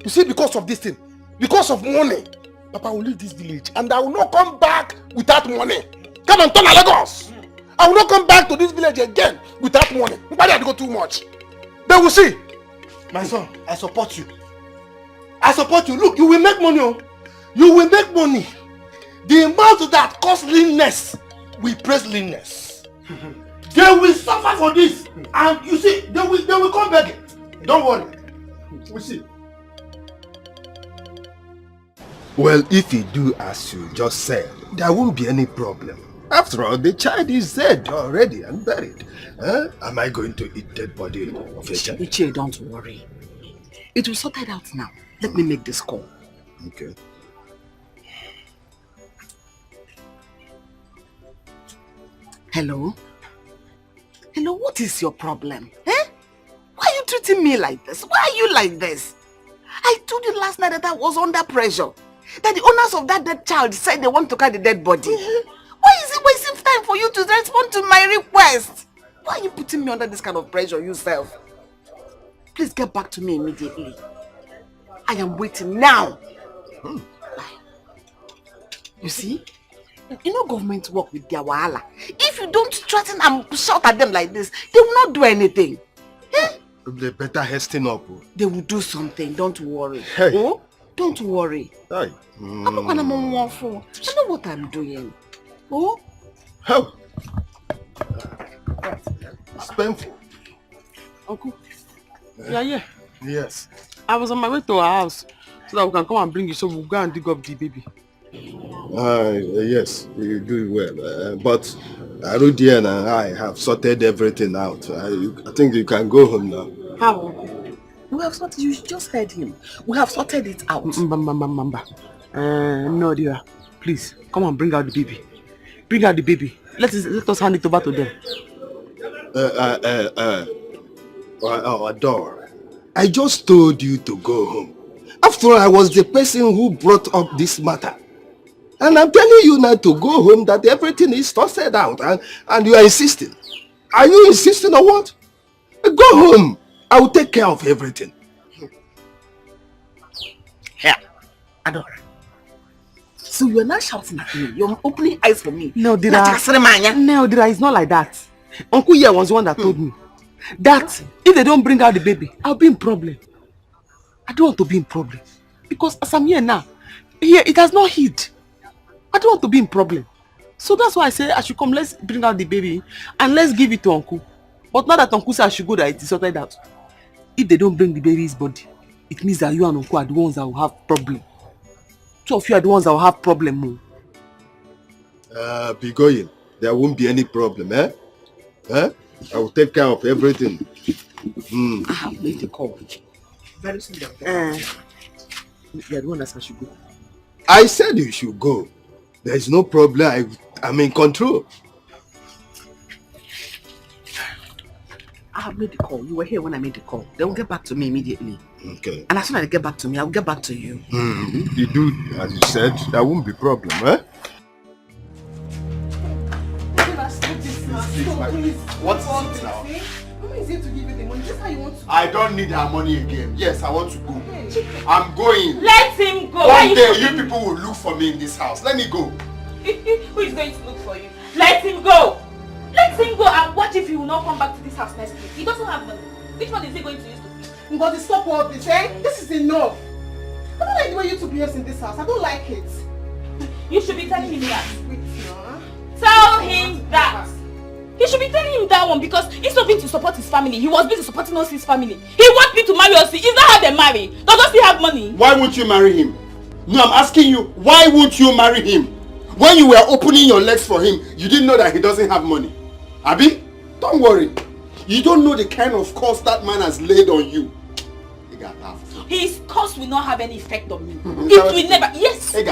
You see, because of this thing, because of money, Papa, I will leave this village and I will not come back without money. Come and turn to Lagos. I will not come back to this village again without money. Nobody had to go too much. They will see. My son, I support you. I support you. Look, you will make money. Oh. You will make money. The amount that costs leanness, we praise leanness. They will suffer for this. And you see, they will come back. Don't worry. We'll see. Well, if you do as you just said, there won't be any problem. After all, the child is dead already and buried. Am I going to eat dead body of a child? Ichie, don't worry. It will sort it out now. Let me make this call. Okay. Hello? Hello, what is your problem? Eh? Why are you treating me like this? Why are you like this? I told you last night that I was under pressure. That the owners of that dead child said they want to carry the dead body. Why is it wasting time for you to respond to my request? Why are you putting me under this kind of pressure yourself? Please get back to me immediately. I am waiting now. You see? You know government work with their wahala. If you don't threaten and shout at them like this, they will not do anything. Eh? They better hasten up. They will do something, don't worry. Hey. Oh? Don't worry. Hey. I'm not gonna I know what I'm doing. Oh? How? It's painful. Uncle, yeah. Yes. I was on my way to our house so that we can come and bring you, so we'll go and dig up the baby. Yes, you do well. But Arudi and I have sorted everything out. I think you can go home now. How? We have sorted, you just heard him. We have sorted it out. No, dear. Please, come and bring out the baby. Bring out the baby. Let us hand it over to them. Adore, I just told you to go home. After all, I was the person who brought up this matter. And I'm telling you now to go home, that everything is sorted out, and you are insisting. Are you insisting or what? Go home. I will take care of everything. Here, Adore. So you're not shouting at me. You're opening eyes for me. No, Dira, it's not like that. Uncle here was the one that told me that if they don't bring out the baby, I'll be in problem. I don't want to be in problem. Because as I'm here now, here it has not hit. I don't want to be in problem. So that's why I say I should come, let's bring out the baby and let's give it to Uncle. But now that Uncle said I should go, that it is sorted out. If they don't bring the baby's body, it means that you and Uncle are the ones that will have problem. Two of you are the ones that will have problem. Be going. There won't be any problem, eh? I will take care of everything. I have made the call. Very soon. You're the one that said I should go. I said you should go. There is no problem. I'm in control. I have made the call. You were here when I made the call. They will get back to me immediately. Okay. And as soon as they get back to me, I will get back to you. You do, as you said, there won't be problem, eh? What's it now? Mama is here to give you the money. Just how you want to. I don't need her money again. Yes, I want to go. I'm going. Let him go. One day you people will look for me in this house. Let me go. Who is going to look for you? Let him go. Let him go, and watch if he will not come back to this house next week. He doesn't have money. Which one is he going to use to feed? But stop all this, eh? This is enough. I don't like the way you two behave in this house. I don't like it. You should be telling him that. Tell him that. He should be telling him that one, because he's not being to support his family. He was busy supporting us, his family. He wants me to marry us. Is that how they marry? Doesn't he have money? Why won't you marry him? No, I'm asking you, why won't you marry him? When you were opening your legs for him, you didn't know that he doesn't have money. Abi, don't worry. You don't know the kind of curse that man has laid on you. His curse will not have any effect on me. It will never. Yes. Ogi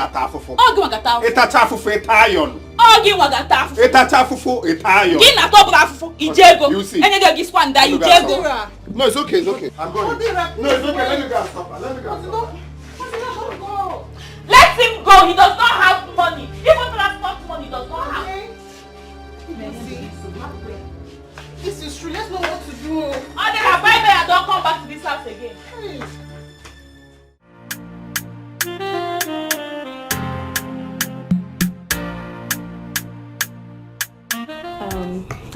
wagata. Gina top afufu. Ijego. Any day this one die. Ijego. No, it's okay. It's okay. I'm going. No, it's okay. Let me go and stop her. Let me go and stop her. Let him go. He does not have money. Even transport money, he does not have. This is true. Let's know what to do. Bye bye and don't come back to this house again.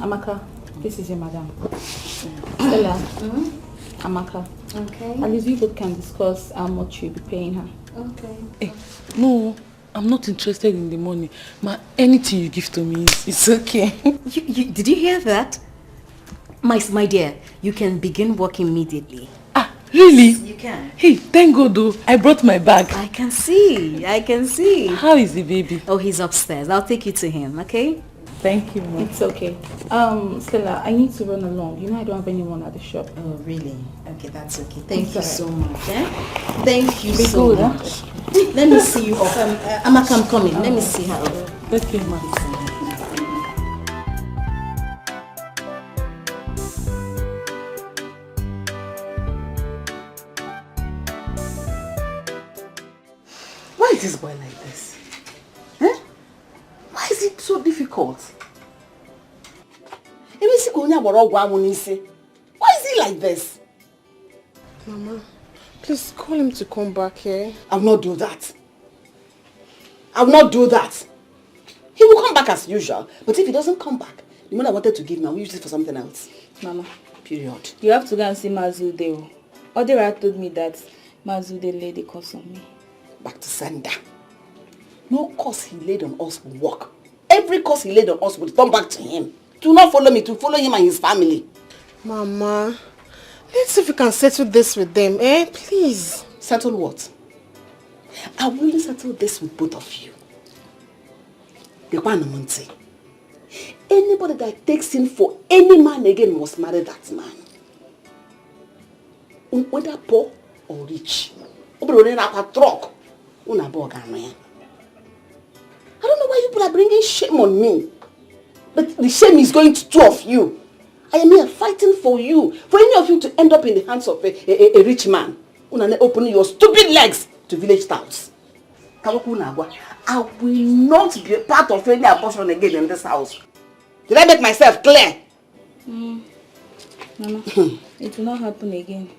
Amaka, this is your madam. Stella, Amaka, Okay. At least you both can discuss how much you'll be paying her. Okay. Hey, no, I'm not interested in the money. Anything you give to me is okay. Did you hear that? My dear, you can begin work immediately. Really? Yes, you can. Hey, thank God though. I brought my bag. I can see. How is the baby? Oh, he's upstairs. I'll take you to him, okay? Thank you, Mom. It's okay. Stella, I need to run along. You know I don't have anyone at the shop. Oh, really? Okay, that's okay. Thank you It's so alright. much. Thank you Be so good, much. Let me see you off. Amaka, I'm coming. Let me see her. Okay, Mom. Why is this boy like this? Eh? Why is it so difficult? Why is he like this? Mama, please call him to come back here. I will not do that. I will not do that. He will come back as usual. But if he doesn't come back, the money I wanted to give him, I will use it for something else. Mama. Period. You have to go and see Mazude. Odera told me that Mazude laid a curse on me. Back to sender. No curse he laid on us will work. Every curse he laid on us will turn back to him. Do not follow me, to follow him and his family. Mama, let's see if we can settle this with them, Please. Settle what? I will only settle this with both of you. Anybody that takes in for any man again must marry that man. Whether poor or rich. I don't know why you people are bringing shame on me. But the shame is going to two of you. I am here fighting for you. For any of you to end up in the hands of a rich man. Opening your stupid legs to village towns. I will not be a part of any abortion again in this house. Did I make myself clear? Mama, it will not happen again.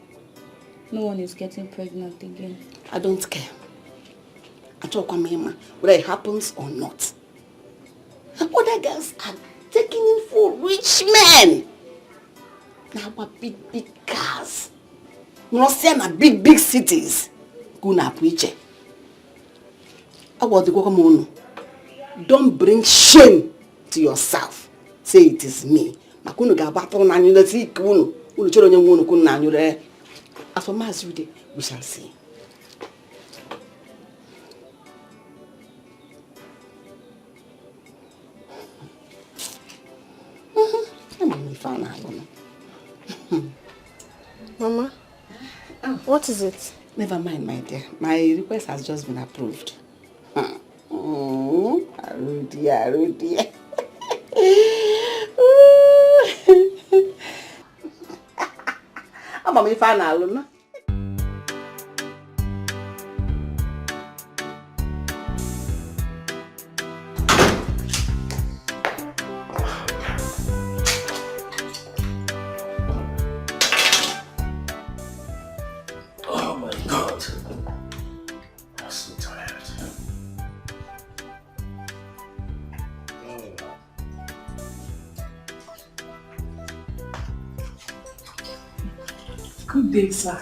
No one is getting pregnant again. I don't care. I talk whether it happens or not. Other girls are taking in for rich men. Now what big cars. Not saying big cities. Guna preacher. Don't bring shame to yourself. Say it is me. As for Mazude, we shall see. Mama, what is it? Never mind, my dear. My request has just been approved. Rudy. I'm a fan alone. Oh my God. I'm so tired. Good day, sir.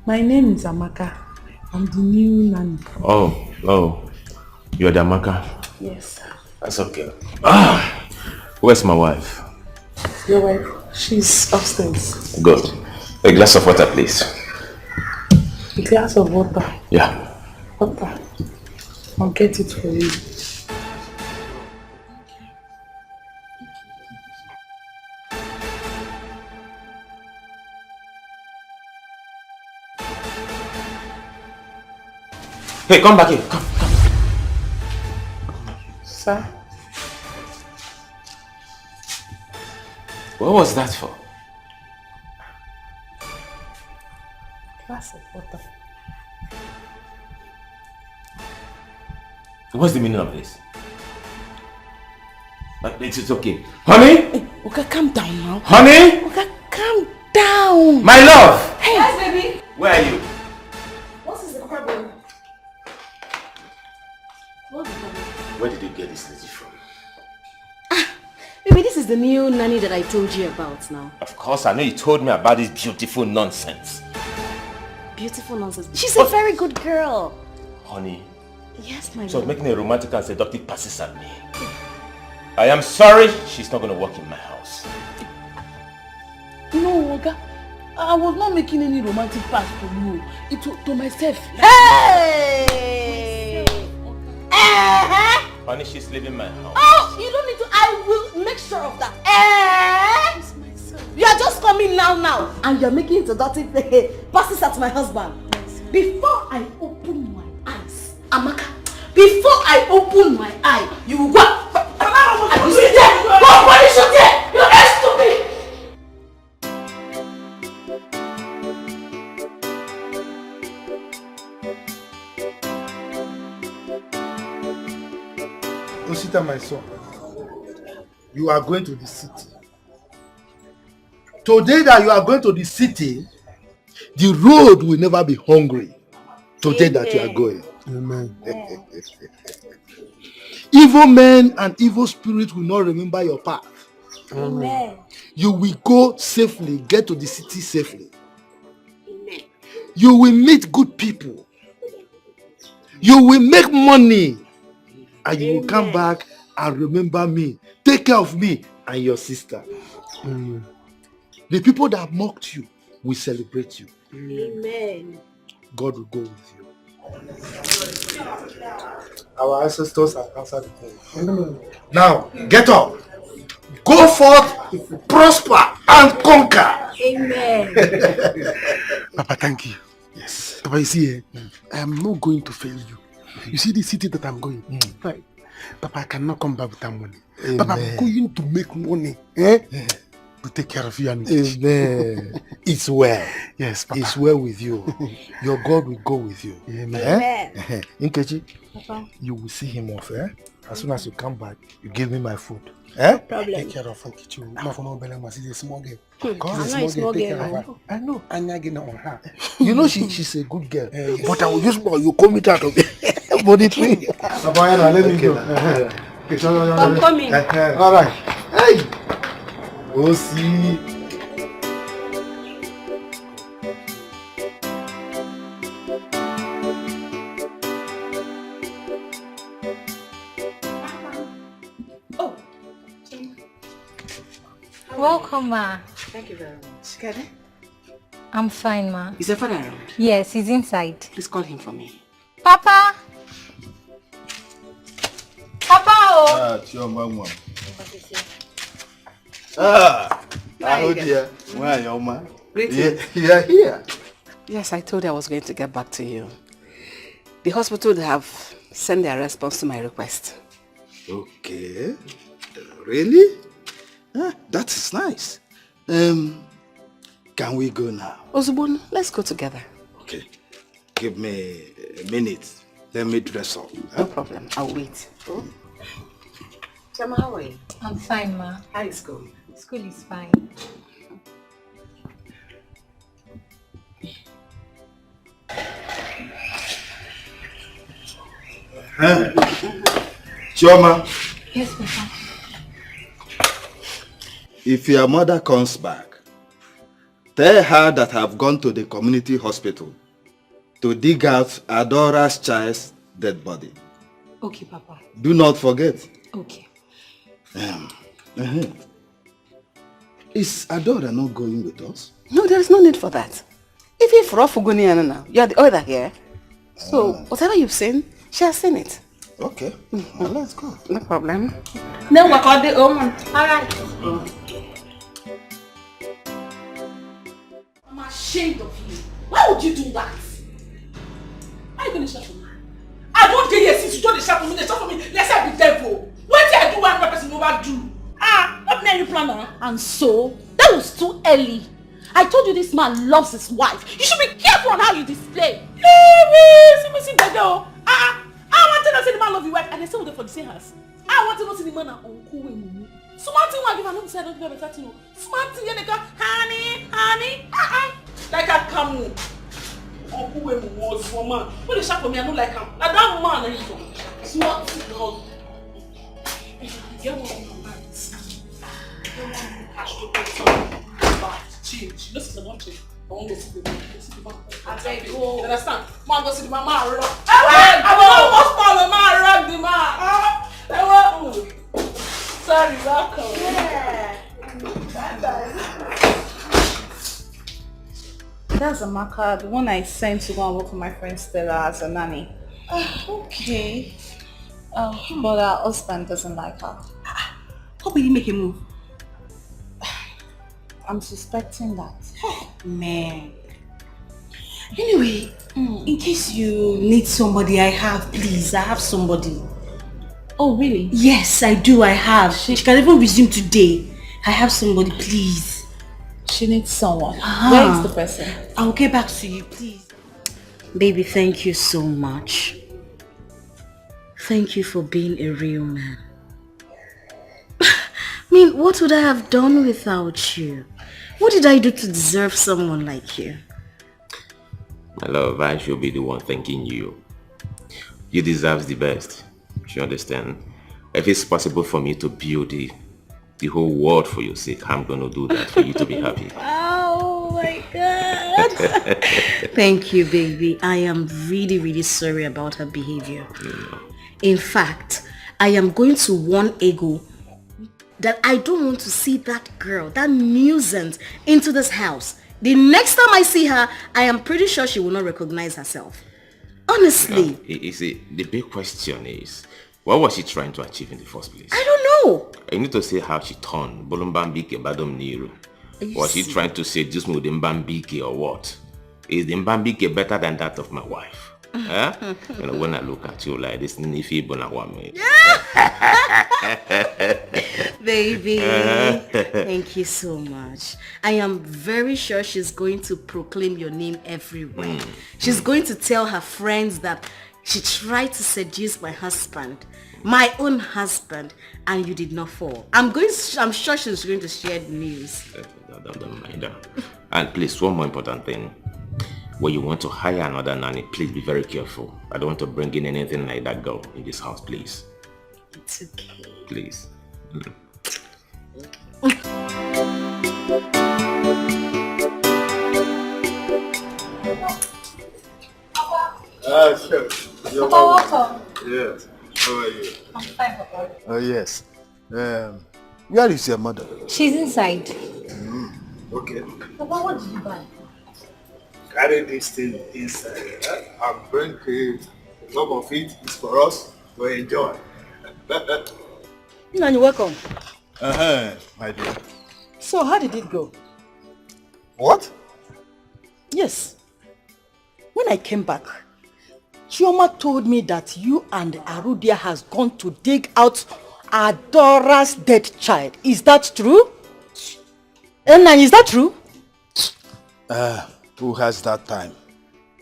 My name is Amaka. I'm the new nanny. Oh. You're the Amaka? Yes, sir. That's okay. Where's my wife? Your wife? She's upstairs. Good. A glass of water, please. A glass of water? Yeah. Water. I'll get it for you. Hey, come back here. Come. Sir? What was that for? Glass of water. What's the meaning of this? It's okay. Honey? Hey, okay, calm down now. Honey? Okay, calm down. My love! Hey! Yes, baby. Where are you? What is the problem? Where did you get this lady from? Baby, this is the new nanny that I told you about now. Of course, I know you told me about this beautiful nonsense. beautiful nonsense. She's a very good girl. Honey, Yes, my so love. making a romantic and seductive passes at me. I am sorry, she's not going to work in my house. No, Oga. I was not making any romantic pass to you. It was to myself. Hey! Honey, she's leaving my house. Oh, you don't need to. I will make sure of that. You are just coming now, and you're making seductive passes at my husband. Before I open my eyes, Amaka, before I open my eye, you will go. And you sit there. Go, punish you there. You're very stupid. Osita, my son, you are going to the city. Today that you are going to the city, the road will never be hungry. Today that you are going. Amen. Evil men and evil spirits will not remember your path. Amen. You will go safely, get to the city safely. You will meet good people. You will make money. And you will come back and remember me. Take care of me and your sister. The people that mocked you will celebrate you. Amen. God will go with you. Our ancestors have answered the prayer. Now, get up. Go forth, prosper, and conquer. Amen. Papa, thank you. Yes. Papa, you see, I am not going to fail you. You see the city that I'm going? Right. Papa, I cannot come back without money. Amen. Papa, I'm going to make money. To take care of you and Amen. It's well. Yes, Papa. It's well with you. Your God will go with you. Amen. Nkechi, Papa. you will see him off. As soon as you come back, you give me my food. Problem. Take care of Nkechi. My phone is a small girl. I know it's small girl. I know. I'm not getting on her. You know she's a good girl. But I will use more. You come it out of it. Body tree. Papa, let me go. I'm coming. All right. Hey. We'll see. Oh. Welcome, ma. Thank you very much. Get it? I'm fine, ma. Is your father around? Yes, he's inside. Please call him for me. Papa! Papa! Oh! Chioma. Oh dear. Where are you, man? You are here. Yes, I told you I was going to get back to you. The hospital have sent their response to my request. Okay. Really? That is nice. Can we go now? Ozubun, let's go together. Okay. Give me a minute. Let me dress up. No problem. I'll wait. Chama, how are you? I'm fine, ma. How is school? School is fine. Chioma, Yes, Papa. if your mother comes back, tell her that I've gone to the community hospital to dig out Adora's child's dead body. Okay, Papa. Do not forget. Okay. Is Adora not going with us? No, there is no need for that. If you're for Fuguniana now, you are the other here. So, whatever you've seen, she has seen it. Okay. Well, let's go. No problem. No, we're called the woman. Alright. I'm ashamed of you. Why would you do that? Why are you going to shout for me? I don't care since you told the shout for me, they shout for me. Let's say be devil. What did I do one person overdo? What made you plan now? And so, that was too early. I told you this man loves his wife. You should be careful on how you display. I want to know see the man love your wife and they say we're for the same house. I want to know see the man and uncle with Smart thing I give another side, don't give a better thing. Smart thing you go, honey. Like I come. Uncle with was woman. When they shout for me, I don't like him. Like that man is smart thing. You want to change. This is a one change. won't go see the man. I beg you. You understand? Man, go see the man. Man, rock. I I will almost fall on man. Rock the man. Sorry, welcome. Yeah. That's Amaka, the one I sent to go and work for my friend Stella as a nanny. Okay. But her husband doesn't like her. Hope he didn't make a move. I'm suspecting that. Man. Anyway, in case you need somebody, I have somebody. Oh, really? Yes, I do, I have. She can even resume today. I have somebody, please. She needs someone. Where is the person? I'll get back to you, please. Baby, thank you so much. Thank you for being a real man. I mean, what would I have done without you? What did I do to deserve someone like you? My love, I should be the one thanking you. You deserve the best. You understand? If it's possible for me to build the whole world for your sake, I'm gonna do that for you to be happy. Oh my God. Thank you, baby. I am really, really sorry about her behavior. In fact, I am going to warn Ego that I don't want to see that girl, that nuisance, into this house. The next time I see her, I am pretty sure she will not recognize herself. Honestly. You see, the big question is, what was she trying to achieve in the first place? I don't know. I need to say how she turned. Bolumbambike Badom Niru. Was she trying to seduce me with Mbambike or what? Is the Mbambike better than that of my wife? Huh? You know, when I look at you like this, Nifi Bonawame. Baby, thank you so much. I am very sure she's going to proclaim your name everywhere. She's going to tell her friends that she tried to seduce my husband, my own husband, and you did not fall. I'm sure she's going to share the news. Don't mind her. And please, one more important thing. When you want to hire another nanny, please be very careful. I don't want to bring in anything like that girl in this house, please. It's okay. Please. Sure. You're welcome. Yes. How are you? I'm fine, Papa. Oh, yes. Where is your mother? She's inside. Okay. Papa, what did you buy? Carry this thing inside. I'm going to. Some of it is for us to enjoy. Nani, welcome. My dear. So, how did it go? What? Yes. When I came back, Chioma told me that you and Arudia has gone to dig out Adora's dead child. Is that true? Nani, is that true? Who has that time?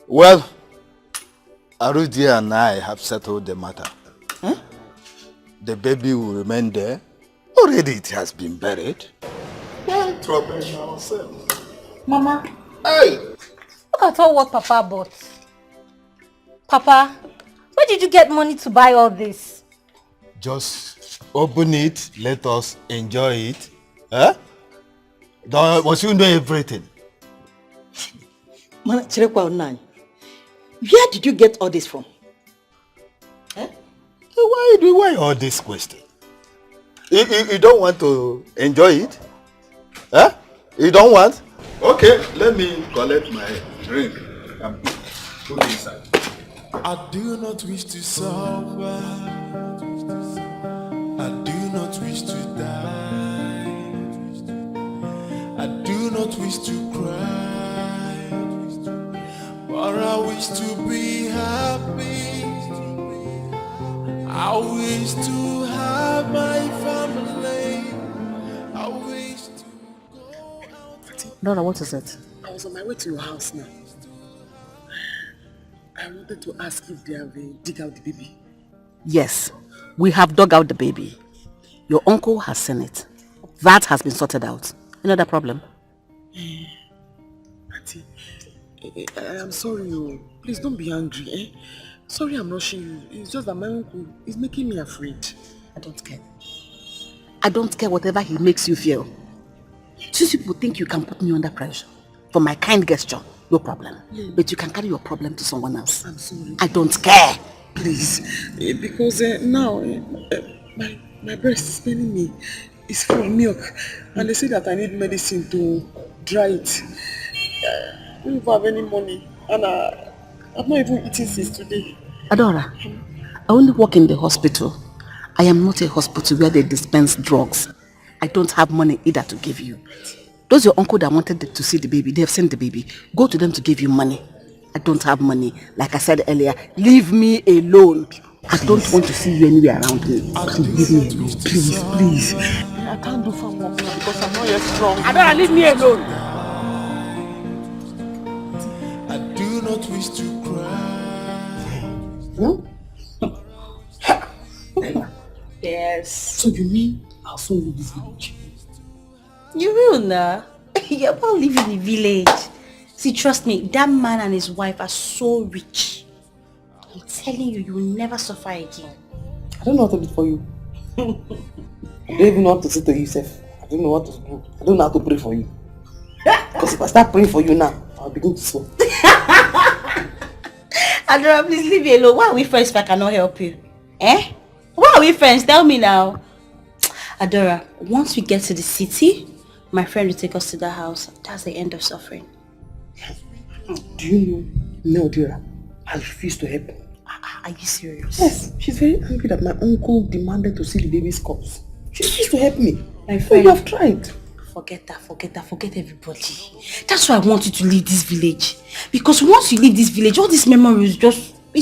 Well, Arudia and I have settled the matter. Huh? The baby will remain there. Already it has been buried. Why trouble ourselves? Mama. Hey! Look at all what Papa bought. Papa, where did you get money to buy all this? Just open it, let us enjoy it. Huh? Must you know everything? Where did you get all this from? Why all this question? You don't want to enjoy it? Huh? You don't want? Okay, let me collect my drink and put it inside. I do not wish to suffer. I do not wish to die. I do not wish to cry. But I wish to be happy. I wish to have my family. I wish to go out. Nora, what is it? I was on my way to your house now. I wanted to ask if they have dig out the baby. Yes, we have dug out the baby. Your uncle has seen it. That has been sorted out. Another problem? Auntie, I'm sorry. Please don't be angry. Sorry I'm rushing you. It's just that my uncle is making me afraid. I don't care. I don't care whatever he makes you feel. These people think you can put me under pressure. for my kind gesture, no problem. But you can carry your problem to someone else. I'm sorry. I don't care. Please, because now my breast is paining me. It's full of milk, and they say that I need medicine to dry it. I don't even have any money, and I've not even eaten since today. Adora, I only work in the hospital. I am not a hospital where they dispense drugs. I don't have money either to give you. Those your uncle that wanted to see the baby, they have sent the baby. Go to them to give you money. I don't have money. Like I said earlier, leave me alone. I don't want to see you anywhere around me. Leave me alone. Please, please. I can't do farm work now because I'm not yet strong. Adora, leave me alone. I do not wish to cry. Yes. So you mean I'll soon leave this village? You will now. You're about leaving the village. See, trust me, that man and his wife are so rich. I'm telling you, you will never suffer again. I don't know what to do for you. I don't even know what to say to you, Seth. I don't know what to do. I don't know how to pray for you. Because if I start praying for you now, I'll begin to sweat. Adora, please leave me alone. Why are we friends if I cannot help you? Eh? Why are we friends? Tell me now. Adora, once we get to the city, my friend will take us to the house. That's the end of suffering. Do you know Adora has refused to help? Are you serious? Yes, she's very angry that my uncle demanded to see the baby's corpse. She refused to help me. My friend, you have tried. Forget everybody. That's why I want you to leave this village. Because once you leave this village, all these memories it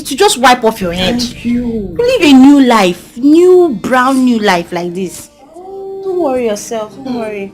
will just wipe off your head. Thank you. Live a new life. New life like this. Don't worry yourself. Don't worry.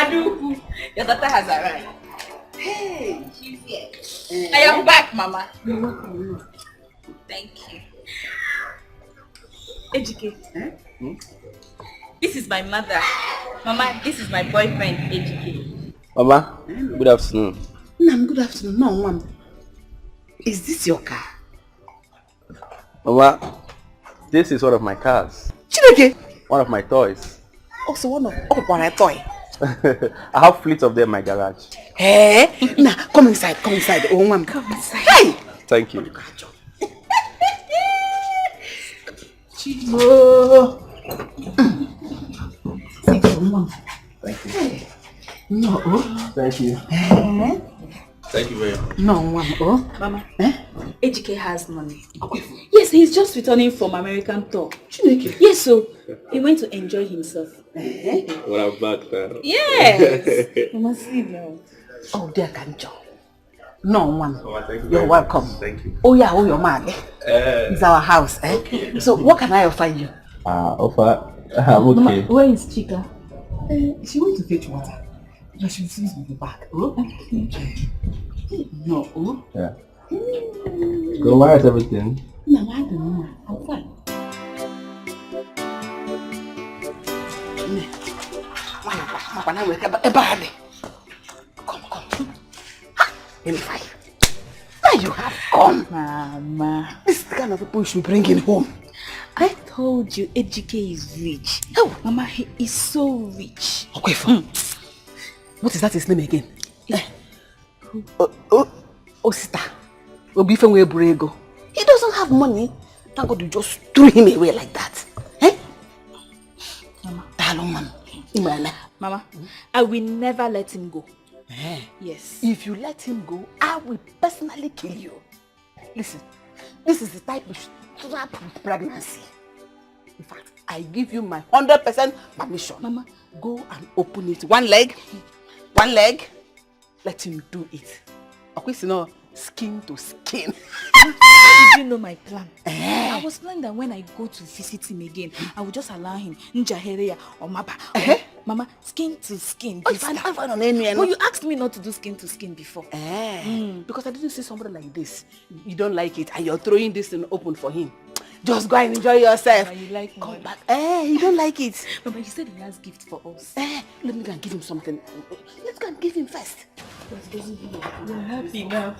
Adu, your daughter has arrived. Hey, she's here. I am back, Mama. You're welcome. Thank you. Ejike, this is my mother. Mama, this is my boyfriend, Ejike. Mama, good afternoon. Ma'am, good afternoon. No, Ma'am. Is this your car? Mama, this is one of my cars. Chineke! One of my toys. Also one of my toy. I have fleet of them in my garage. Hey, nah, come inside. Oh, Ma'am. Come inside. Hey! Thank you. Chimo. Thank you, Ma'am. Thank you. Hey. No. Thank you. Thank you very much. No, Ma'am. Mama, Ejike has money. Yes, he's just returning from American tour. Yes, so he went to enjoy himself. Well, I'm back now. Yes. You must leave now. Oh, dear Kanjo. No, Ma'am. Oh, thank you. You're welcome. Thank you. Oh, yeah, your man. It's our house. Okay. So, what can I offer you? Offer? I'm okay. Mama, where is Chika? She went to fetch water. But she seems to be back. Oh? No. Oh? Yeah. So, why is everything? No, I don't know. I'm fine. Come. Now you have come. Mama. This is the kind of people you should bring in home. I told you Ejike is rich. Oh, Mama, he is so rich. Okay, what is that his name again? Sister. He doesn't have money. Thank God you just threw him away like that. Eh? Mama, I will never let him go. Yes. If you let him go, I will personally kill you. Listen, this is the type of trap with pregnancy. In fact, I give you my 100% permission. Mama, go and open it. One leg. Let him do it. Okay, so now, Skin to skin. How did you know my plan? I was planning that when I go to visit him again, I would just allow him Njahereya or Maba. Mama, skin to skin. But you asked me not to do skin to skin before. Because I didn't see somebody like this. You don't like it and you're throwing this in open for him. Just go and enjoy yourself. Mama, you like me. Come back. You don't like it. Mama, you said he has gift for us. Let me go and give him something. Let's go and give him first. You're happy now.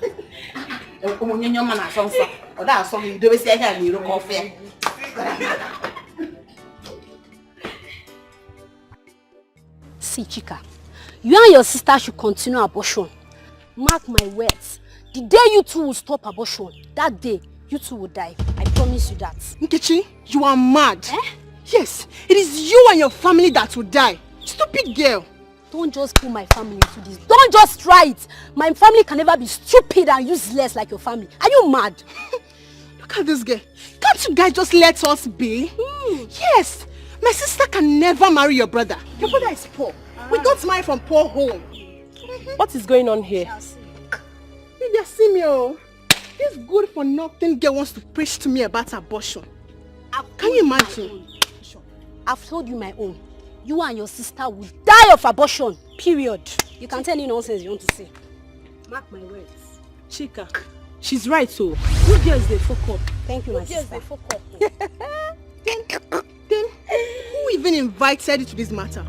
See, Chika, you and your sister should continue abortion. Mark my words. The day you two will stop abortion, that day you two will die. I promise you that. Nkechi, you are mad. Yes, it is you and your family that will die. Stupid girl. Don't just put my family into this. Don't just try it. My family can never be stupid and useless like your family. Are you mad? Look at this girl. Can't you guys just let us be? Yes. My sister can never marry your brother. Your brother is poor. We got married from poor home. What is going on here? You just see me, oh. This good for nothing girl wants to preach to me about abortion. Can you imagine? I've told you my own. You and your sister will die of abortion. Period. You can tell any nonsense you want to say. Mark my words. Chika, she's right, so. Who girls they fuck up? Thank you, my sister. They fuck up. Then, who even invited you to this matter?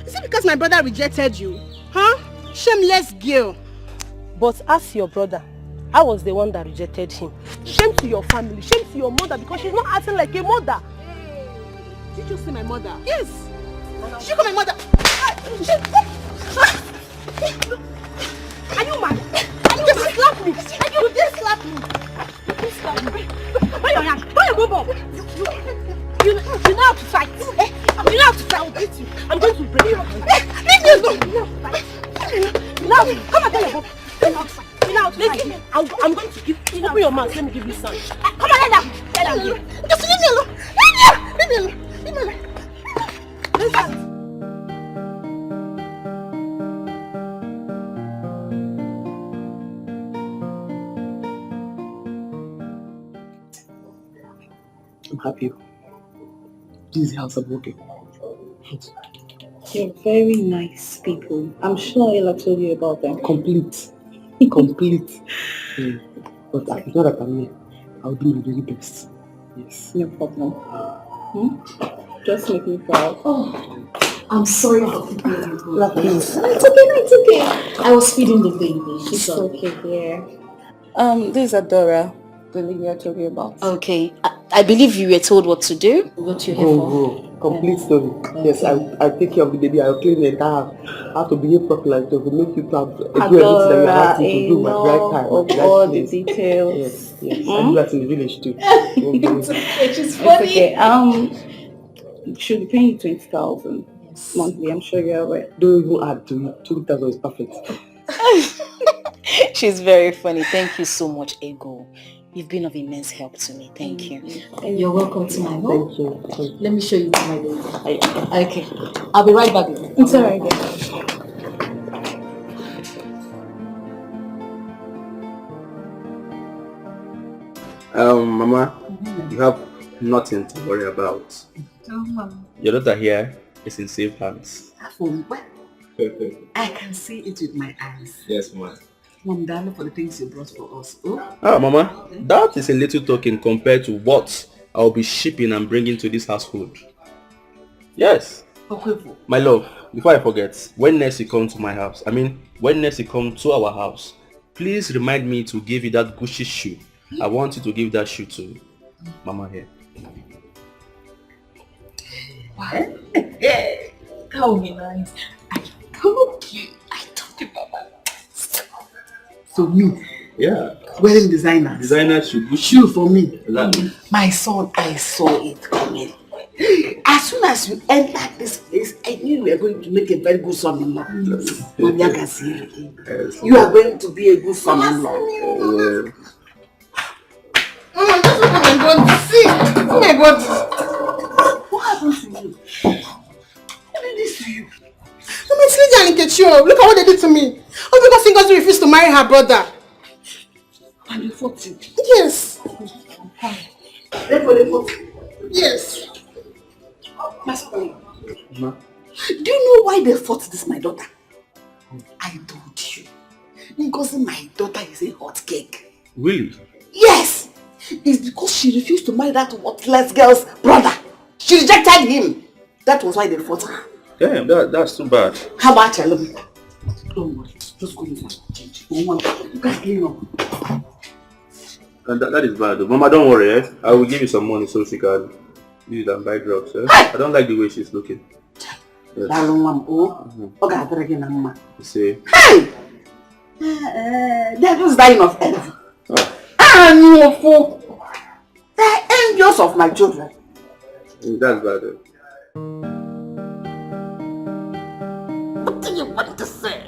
Is it because my brother rejected you? Huh? Shameless girl. But ask your brother. I was the one that rejected him. Shame to your family. Shame to your mother because she's not acting like a mother. Did you see my mother? Yes. She got my mother. Are you mad? Are you mad? Slap me. You did slap me. You did slap me. Where your hand? Where your bum? You know how to fight. You know how to fight. I'll beat you. I'm going to break you. Leave me alone. You know how to fight. Come and tell your bum. You know how to fight. You know how to fight. I'm going to give you. Open your mouth. Let me give you some. Come on, let down. Let down. Just leave me alone. Leave me alone. Leave me alone. I'm happy. This is the house I'm working. You're very nice people. I'm sure Ella told you about them. Complete. Complete. But I know that I'm here. I'll do my very best. Yes. No problem. Just make me proud. Oh, I'm sorry for keeping you good. Love you. It's okay. I was feeding the baby. She's okay here. This is Adora, the lady I told you about. Okay. I believe you were told what to do. What you're here for. Complete story. Yes, I take care of the baby. I'll clean the entire house. How to behave properly. To make you do everything that you're asking to do by the right time. Of all the details. Yes. I do that in the village too. It's okay. She's funny. It's okay. Should be paying you 20,000 monthly. I'm sure you're aware. Don't even add to it. 20,000 is perfect. She's very funny. Thank you so much, Ego. You've been of immense help to me. Thank you. You're welcome to my home. Thank you. Let me show you my baby. Okay. I'll be right back. It's alright. Mama, you have nothing to worry about. Your daughter here is in safe hands. From where? I can see it with my eyes. Yes, Mama. Mom, darling, for the things you brought for us. Mama, that is a little token compared to what I'll be shipping and bringing to this household. Yes. My love, before I forget, when next you come to my house, when next you come to our house, please remind me to give you that Gucci shoe. I want you to give that shoe to Mama here. What? That would be nice. I told you, Mama. So me, wearing designer shoe for me. My son, I saw it coming. As soon as you enter this place, I knew we were going to make a very good son-in-law. You are going to be a good son-in-law. Oh my God. What happened to you? What did this to you? Look at what they did to me. All because Ngozi refused to marry her brother. And they fought you? Yes. They fought. Yes. My son. Ma? Do you know why they fought this, my daughter? I told you. Because my daughter is a hot cake. Really? Yes! It's because she refused to marry that worthless girl's brother. She rejected him. That was why they fought her. Damn, that's too bad. How about you? Don't worry. Just go inside. Change. You guys clean up. And that is bad though. Mama, don't worry, eh? I will give you some money so she can use it and buy drugs, eh? I don't like the way she's looking. Yes. You see? Hey! They're just dying of envy. And you fool! They're envious of my children. That's bad though. What do you want to say?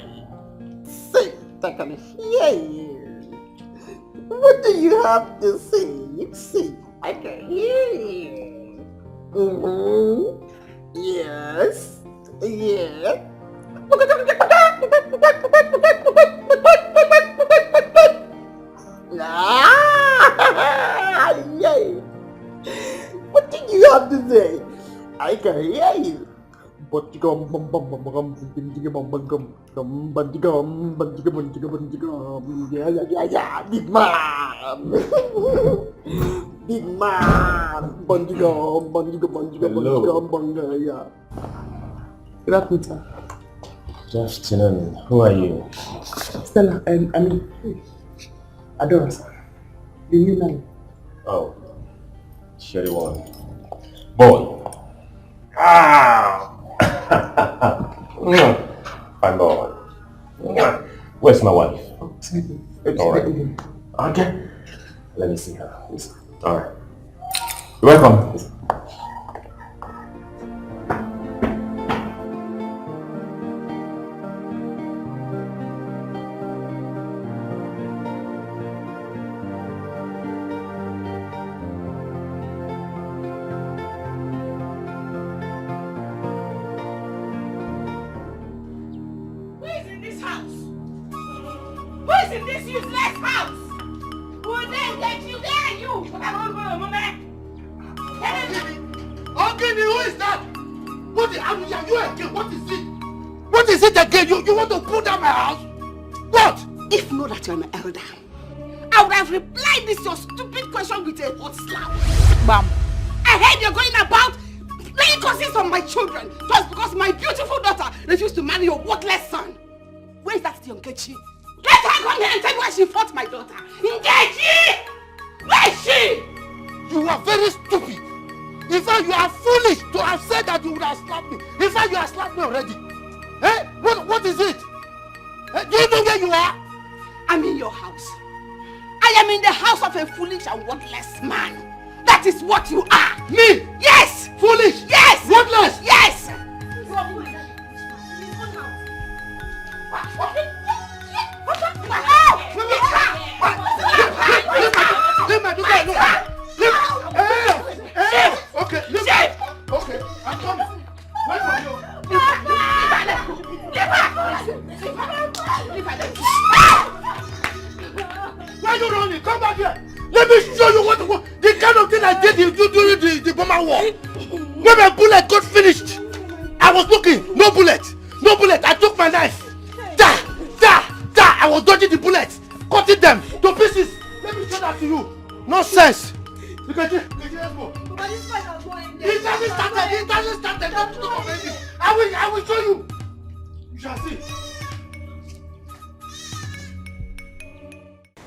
Say it, I can hear you. What do you have to say? You say, I can hear you. Yes. Yeah. Yay. What do you have to say? I can hear you. But you go yeah, big man. Big man. Yeah. Good afternoon. Good afternoon. Who are you? Stella, I mean, Adora, sir. The new man. Oh, you're the one. Boy. Ah! Fine boy. Where's my wife? Alright. Okay. Let me see her. Alright. You're welcome.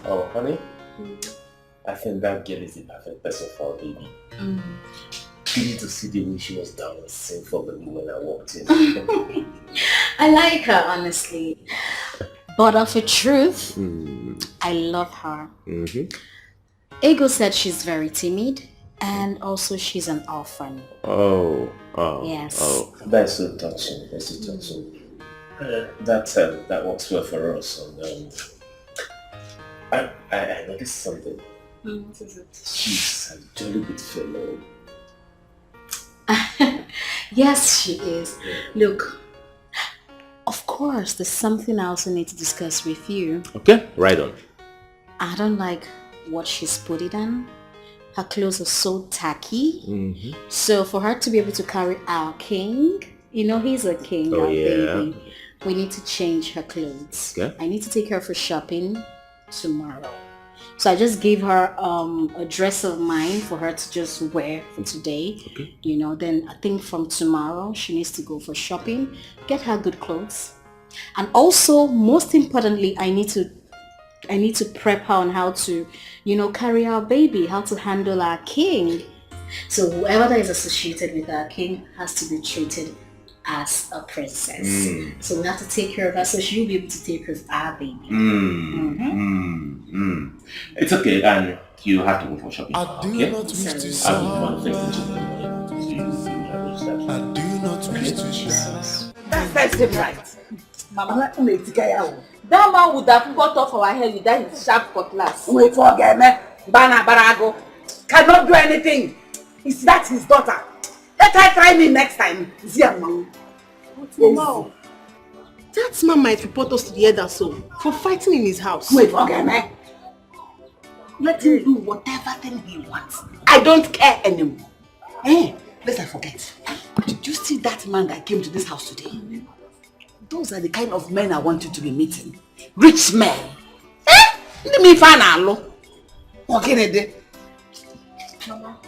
Oh, honey, I think that girl is the perfect person for a baby. You need to see the way she was dancing for me when I walked in. I like her, honestly. But of a truth, I love her. Ego said she's very timid and also she's an orphan. Oh, yes. Oh, that's so touching. That's so touching. That works well for us. And I noticed something. What is it? She's a jolly good fellow. Yes, she is. Look, of course, there's something I also need to discuss with you. Okay, right on. I don't like what she's put it on. Her clothes are so tacky. Mm-hmm. So for her to be able to carry our king, you know he's a king, Oh, our yeah. baby. We need to change her clothes. Okay. I need to take her for shopping tomorrow. So I just gave her a dress of mine for her to just wear for today. Okay. You know, then I think from tomorrow she needs to go for shopping, get her good clothes. And also, most importantly, I need to prep her on how to, you know, carry our baby, how to handle our king. So whoever that is associated with our king has to be treated as a princess. So we have to take care of her so she'll be able to take care of our baby. It's okay, and you have to go for shopping. I do Okay? not wish to I want to thank you. I do not wish to shout. That's him right. Mama, that man would have got off our head with that his sharp cutlass. Wait for me. Bana Barago cannot do anything. Is that his daughter? Let her try me next time. Mama, that man might report us to the elder soul for fighting in his house. Wait for me. Let him do whatever thing he wants. I don't care anymore. Hey, lest I forget. Did you see that man that came to this house today? Those are the kind of men I want you to be meeting. Rich men. Let me find out. Okay, Mama,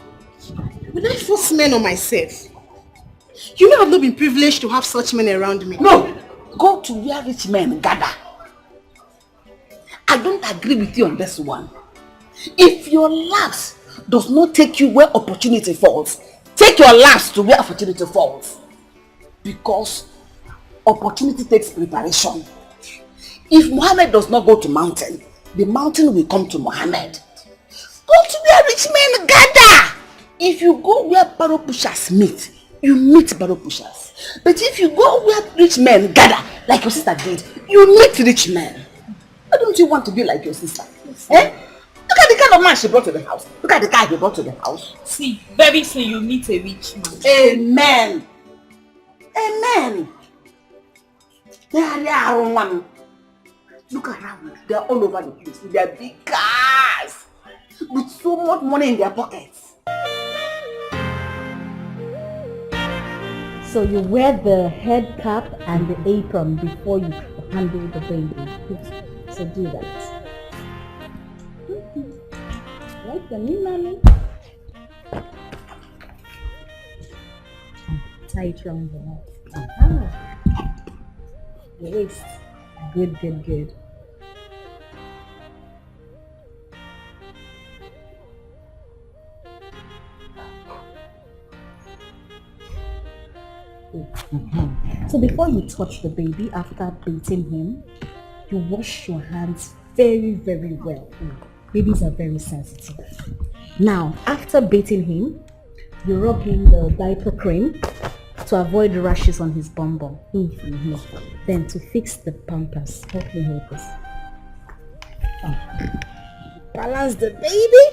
will I force men on myself? You know I've not been privileged to have such men around me. No, go to where rich men gather. I don't agree with you on this one. If your laughs does not take you where opportunity falls, take your laughs to where opportunity falls. Because opportunity takes preparation. If Muhammad does not go to mountain, the mountain will come to Muhammad. Go to where rich men gather. If you go where barrow pushers meet, you meet barrow pushers. But if you go where rich men gather, like your sister did, you meet rich men. Why don't you want to be like your sister? Look at the kind of man she brought to the house. Look at the guy he brought to the house. See, very soon you meet a rich man. Amen. Amen. Look around. They're all over the place with their big cars. With so much money in their pockets. So you wear the head cap and the apron before you handle the baby. So do that. Like the new mommy. Tie it around the neck. The waist. Good, good, good. So before you touch the baby after bathing him, you wash your hands very, very well. Babies are very sensitive. Now, after bathing him, you rub in the diaper cream to avoid rashes on his bum bum. Then to fix the pampers, help me hold this. Balance the baby.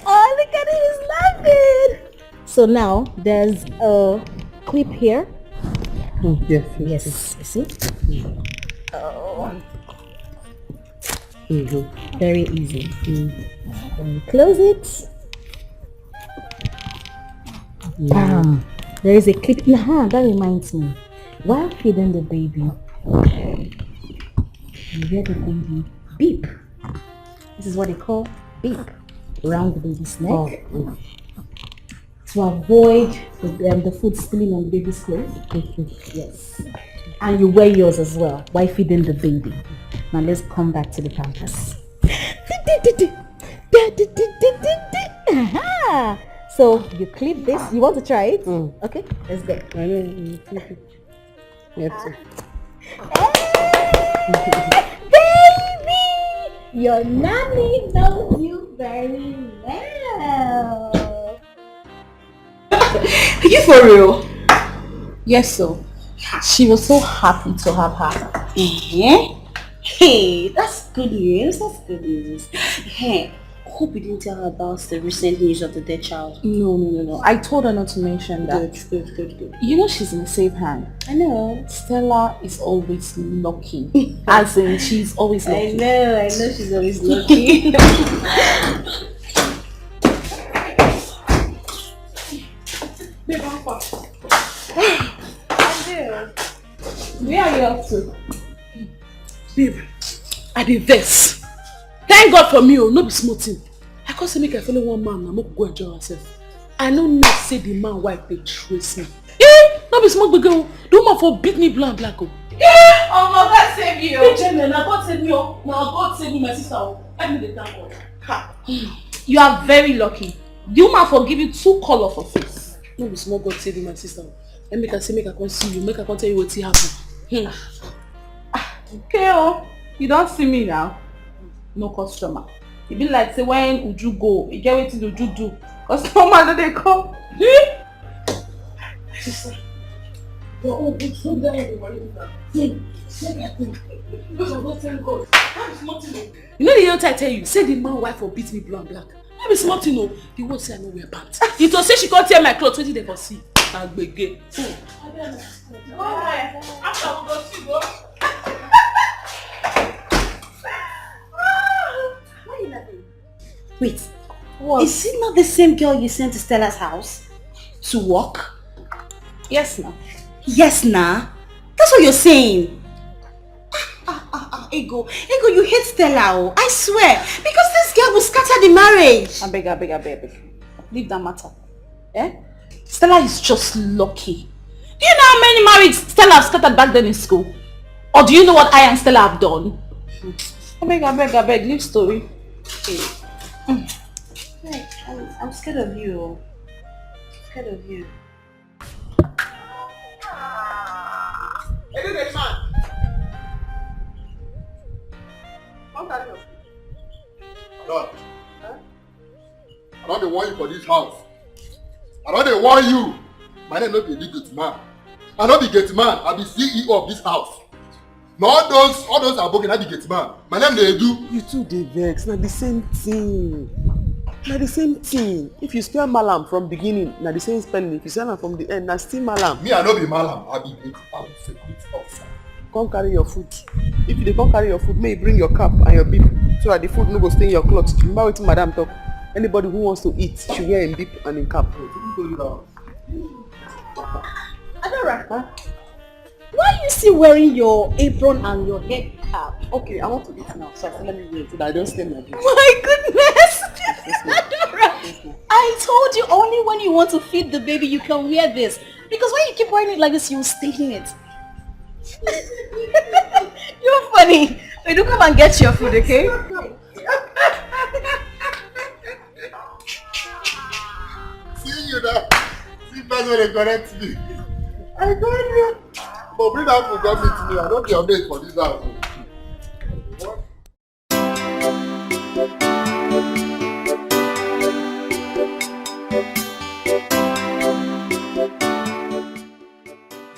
Oh, look at it, he's laughing. So now there's a clip here. Yes. Yes, you see? Oh. Very easy. Then you close it. Bam! There is a clip. That reminds me. While feeding the baby, you hear the baby beep. This is what they call beep around the baby's neck. To avoid the food spilling on the baby's clothes. Yes. And you wear yours as well while feeding the baby. Now let's come back to the pampers. So you clip this. You want to try it? Okay, let's go. Baby! Your mommy knows you very well. Are you for real? Yes, so. She was so happy to have her. Hey, that's good news. That's good news. Hey, hope you didn't tell her about the recent news of the dead child. No. I told her not to mention that. Good. You know she's in a safe hand. I know. Stella is always lucky. As in, she's always lucky. I know she's always lucky. Babe, I'm fast. Where are you off to? Babe, I did this. Thank God for me, no be smoking. I can't say make I follow one man, I'm not go enjoy myself. I know not say the man wife they trace me. No be smoke girl. The woman for beat me black. Oh my God save you. Now God save me. Now God save me, my sister. I need the thank God. You are very lucky. The woman for give you 2 color for face. No be small God save me, my sister. And make I say make I come see you, make I come tell you what happened. Okay, you don't see me now. No customer. It be like say when Uju go, you get wetin Uju do. Customer no dey come. Sister. Oh, it's so down the You know the other time I tell you, say the man wife for beat me blue and black. No be small thing, no. The word say I no wear pants. He told say she can't tear my clothes, wetin they for see. Agbege. After we go see go. Why are you laughing? Wait. What? Is it not the same girl you sent to Stella's house? To work? Yes, nah. Yes, nah. That's what you're saying. Ego, you hate Stella, I swear. Because this girl will scatter the marriage. I beg. Leave that matter. Stella is just lucky. Do you know how many marriages Stella have scattered back then in school? Or do you know what I and Stella have done? I beg, leave story. Hey, I'm scared of you. Scared of you. Hey, man. Lord, I don't want you for this house. I don't want you. My name not be gate man. I not be gate man. I be CEO of this house. Now all those are broken. I be gate man. My name they do. You two dey vex. Not the same thing. Not the same thing. If you spell malam from beginning, not the same spelling. If you spell from the end, that's still malam. Me, I not be malam. I be gate officer. Come carry your food. If you don't carry your food, may you bring your cup and your beep so that the food no go stay in your clothes. Remember what madam talk. Anybody who wants to eat should wear a beep and in cap. Adora, huh? Why are you still wearing your apron and your head cap? Okay, I want to eat now, so let me wear it so that I don't stain my dress. My goodness! Adora, I told you only when you want to feed the baby you can wear this. Because when you keep wearing it like this, you'll stain it. You're funny. Wait, do come and get your food, okay? See you now. See that's when they correct me. I got you. But bring that food, come meet me. I don't be update for this house.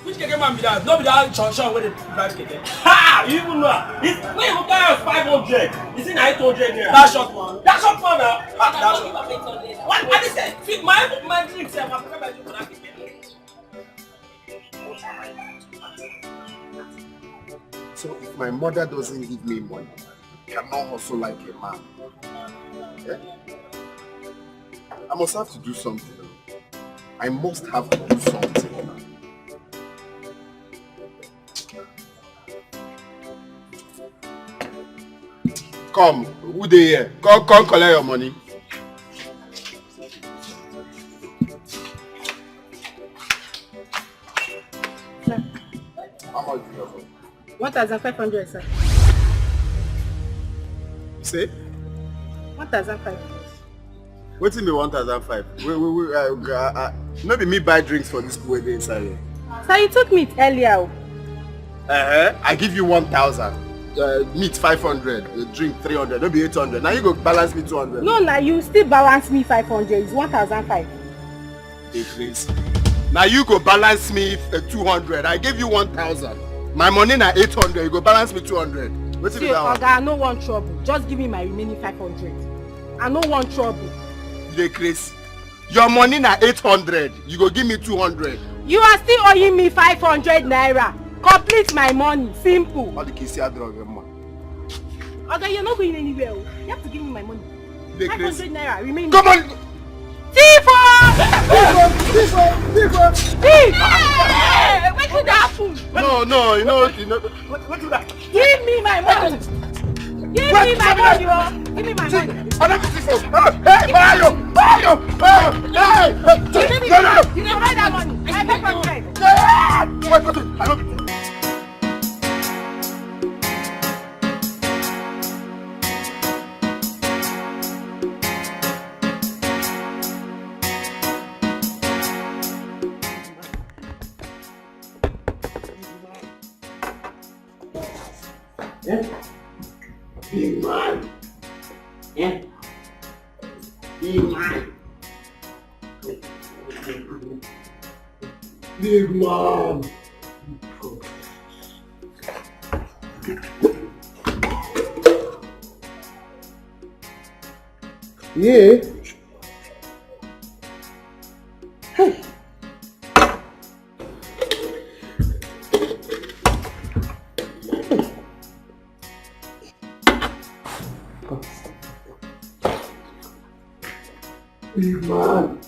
Which keke man be that? No be that chon where they drive keke. Ha! You even know. This when you buy us 500, is it 800 naira? That short one. That short one now. That short one. What? I just said, feed my drink. Say, my papa drink for that keke. So if my mother doesn't give me money, I cannot hustle like a man. Yeah? I must have to do something. I must have to do something. Come, who they here? Come collect your money. How much do you have? 1,500, sir. You say? 1,500. What's in me 1,500? Not be me buy drinks for this way inside here. Sir, you took meat earlier. I give you 1,000. Meat 500, drink 300, don't be 800. Now you go balance me 200. No, now you still balance me 500. It's 1,500. Hey, please. Now you go balance me 200. I gave you 1,000. My money now 800. You go balance me 200. What's it See, about? Oga, no one trouble. Just give me my remaining 500. I no want trouble. You crazy. Your money na 800. You go give me 200. You are still owing me 500 naira. Complete my money. Simple. All the kids are drug, man. Okay, you're not going anywhere. You have to give me my money. 500 naira. Remain. Come on. Thief! Thief! What did that happen? No, you know. What did that? Give me my money. Give me my money. Give me my money. Hey, Mario! Hey! You can buy that money. I beg for friend. I don't. Big man. Yeah. Big man. Big man. Yeah. Hey. Big man.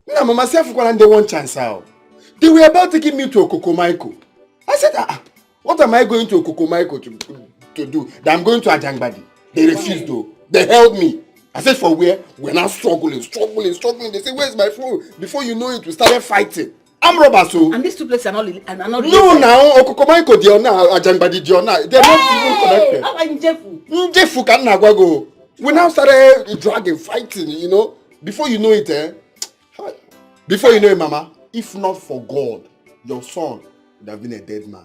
Now, Mama, see if they one chance out. They were about to give me to Okokomaiko. I said, what am I going to Okokomaiko to do? That I'm going to Ajangbadi. They refused though. They held me. I said, for where? We're now struggling. They say, where's my phone? Before you know it, we started fighting. I'm robbers, so. And these two places are not No, now, Okokomaiko, Diona, Ajangbadi, Diona. They're not even connected. How are you, Jefu? Jefu can't go. We now started dragging, fighting, you know. Before you know it, Before you know it, Mama, if not for God, your son would have been a dead man.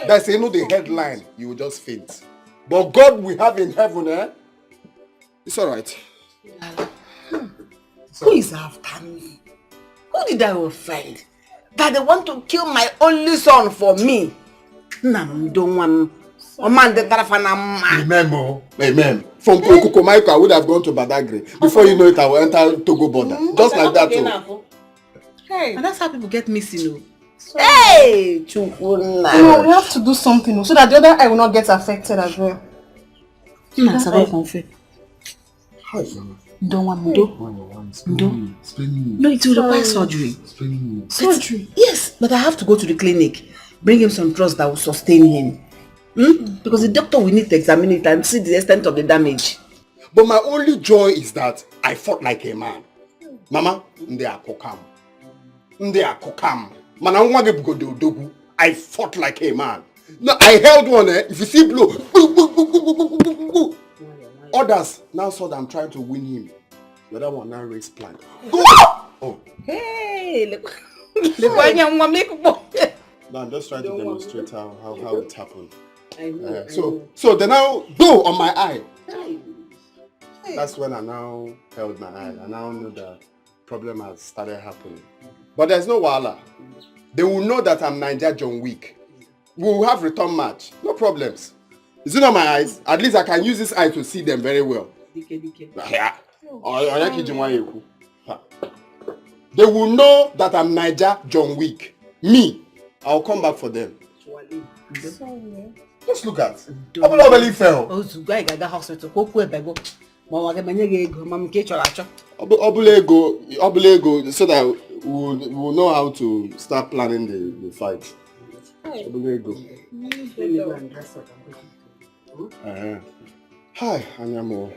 That's, you know, the headline, you will just faint. But God we have in heaven, it's alright. Who is after me? Who did I offend? That they want to kill my only son for me? Remember, from Kokomaiko, I would have gone to Badagry. Before you know it, I will enter Togo border. Just like that too. Hey. And that's how people get missing. Hey! No, we have to do something so that the other eye will not get affected as well. No, it will require surgery. Surgery? Yes, but I have to go to the clinic. Bring him some drugs that will sustain him. Because the doctor will need to examine it and see the extent of the damage. But my only joy is that I fought like a man. Mama, they are kokam. I fought like a man. No, I held one. If you see blow, others now saw that I'm trying to win him. The other one now raised plan. Oh. Hey, look. No, I'm just trying to demonstrate how it happened. So they now go on my eye. That's when I now held my eye. I now know that problem has started happening. But there's no wahala. They will know that I'm Niger John Wick. We will have return match. No problems. Is it not my eyes? At least I can use this eye to see them very well. Yeah. They will know that I'm Niger John Wick. Me. I'll come back for them. Just look at. Obele fell. Obele, so that we'll know how to start planning the fight. Hi, Anyamo.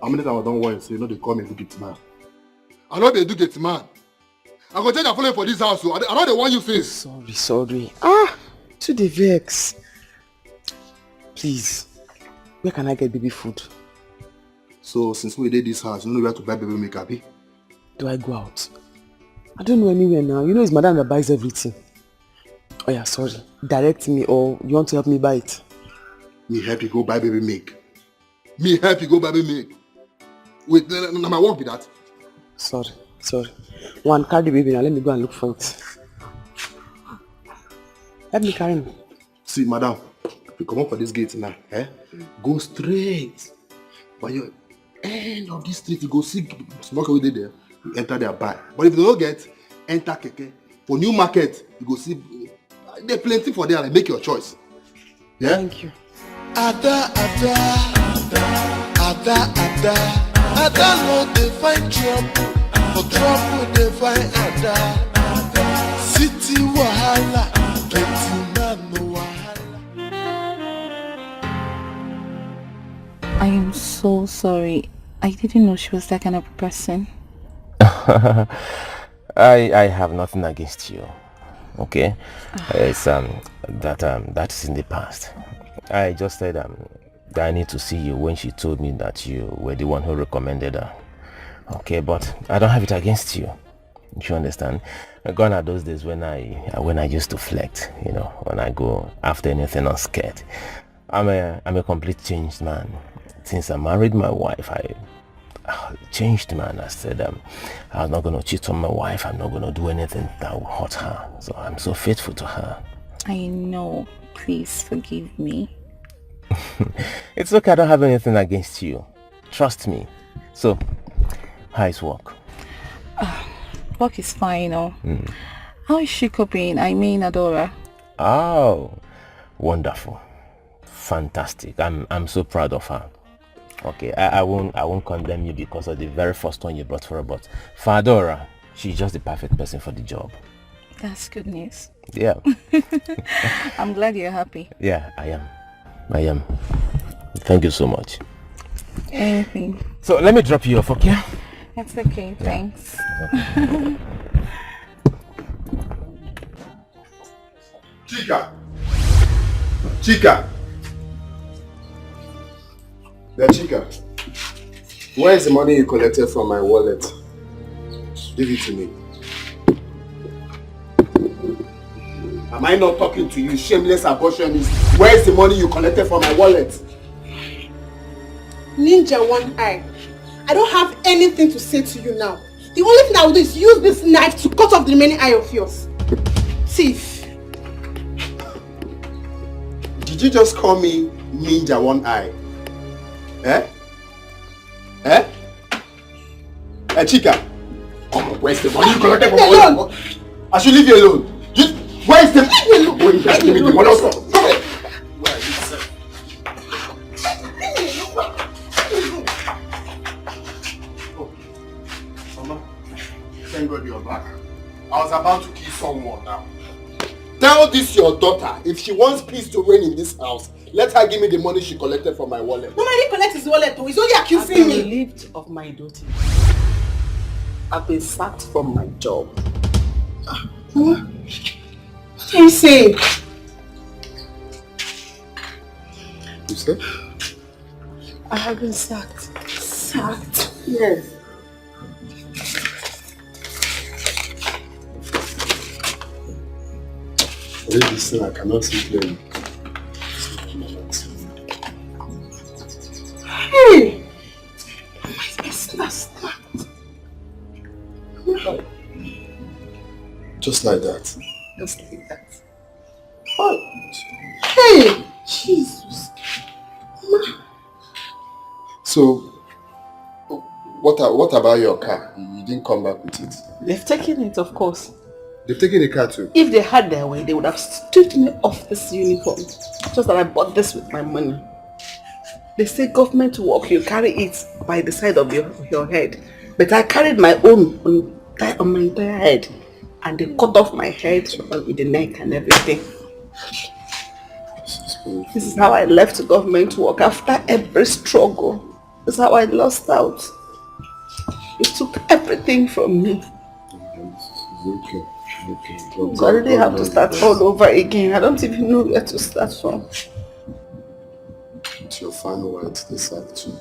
How many times I don't want to say, you know they call me educate man. I know they educate man. I go take a follow for this house, so I know they want you face. Sorry. to the vex. Please, where can I get baby food? So since we did this house, you know where to buy baby milk, abi? Do I go out? I don't know anywhere now. You know it's madam that buys everything. Oh yeah, sorry. Direct me, or you want to help me buy it? Me help you go buy baby milk. Me help you go buy baby milk. Wait, now my work be that. Sorry. One, carry the baby now. Let me go and look for it. Help me carry me. See, madam, if you come up for this gate now, go straight. By your end of this street, you go see small car wey there. You enter there, buy. But if you don't get, enter keke. For new market, you go see. There plenty for there. Like, make your choice. Yeah. Thank you. Ada, no they find trouble. For trouble they find Ada. City wahala, plenty man no wahala. I am so sorry. I didn't know she was that kind of person. I have nothing against you. Okay? It's that is in the past. I just said that I need to see you when she told me that you were the one who recommended her. Okay, but I don't have it against you. You understand? Gone are those days when I used to flex, you know, when I go after anything unscared. I'm a complete changed man. Since I married my wife, I changed, man. I said I'm not going to cheat on my wife. I'm not going to do anything that will hurt her. So I'm so faithful to her. I know. Please forgive me. It's okay. I don't have anything against you. Trust me. So, how is work? Work is fine, How is she coping? I mean, Adora. Oh, wonderful. Fantastic. I'm so proud of her. Okay, I won't condemn you because of the very first one you brought for her, but for Adora, she's just the perfect person for the job. That's good news. Yeah. I'm glad you're happy. Yeah, I am. Thank you so much. Anything. So let me drop you off, okay? That's okay, thanks. Chica! Yeah, Chica. Where is the money you collected from my wallet? Give it to me. Am I not talking to you, shameless abortionist? Where is the money you collected from my wallet? Ninja One Eye, I don't have anything to say to you now. The only thing I will do is use this knife to cut off the remaining eye of yours. Thief. Did you just call me Ninja One Eye? Hey, Chica. Come on, where's the money you collected from my wallet? I should leave you alone. Where is the money? Where is the money? Mama, thank God you're back. I was about to kill someone now. Tell this your daughter, if she wants peace to reign in this house, let her give me the money she collected from my wallet. Nobody collects his wallet though. He's only accusing me. Relieved of my duty. I've been sacked from my job. What are you saying? You said? I have been sacked. Sacked? Yes. Read this thing, I cannot see clearly. Hey! My business. Just like that. Just like that. Oh. Hey! Jesus. So, what about your car? You didn't come back with it. They've taken it, of course. They've taken the car too? If they had their way, they would have stripped me off this uniform. Just that I bought this with my money. They say government work, you carry it by the side of your head. But I carried my own on my entire head. And they cut off my head with the neck and everything. This is how I left government work after every struggle. This is how I lost out. It took everything from me. Okay. Okay. So I really have to start all over again. I don't even know where to start from. It's your final words, they said too.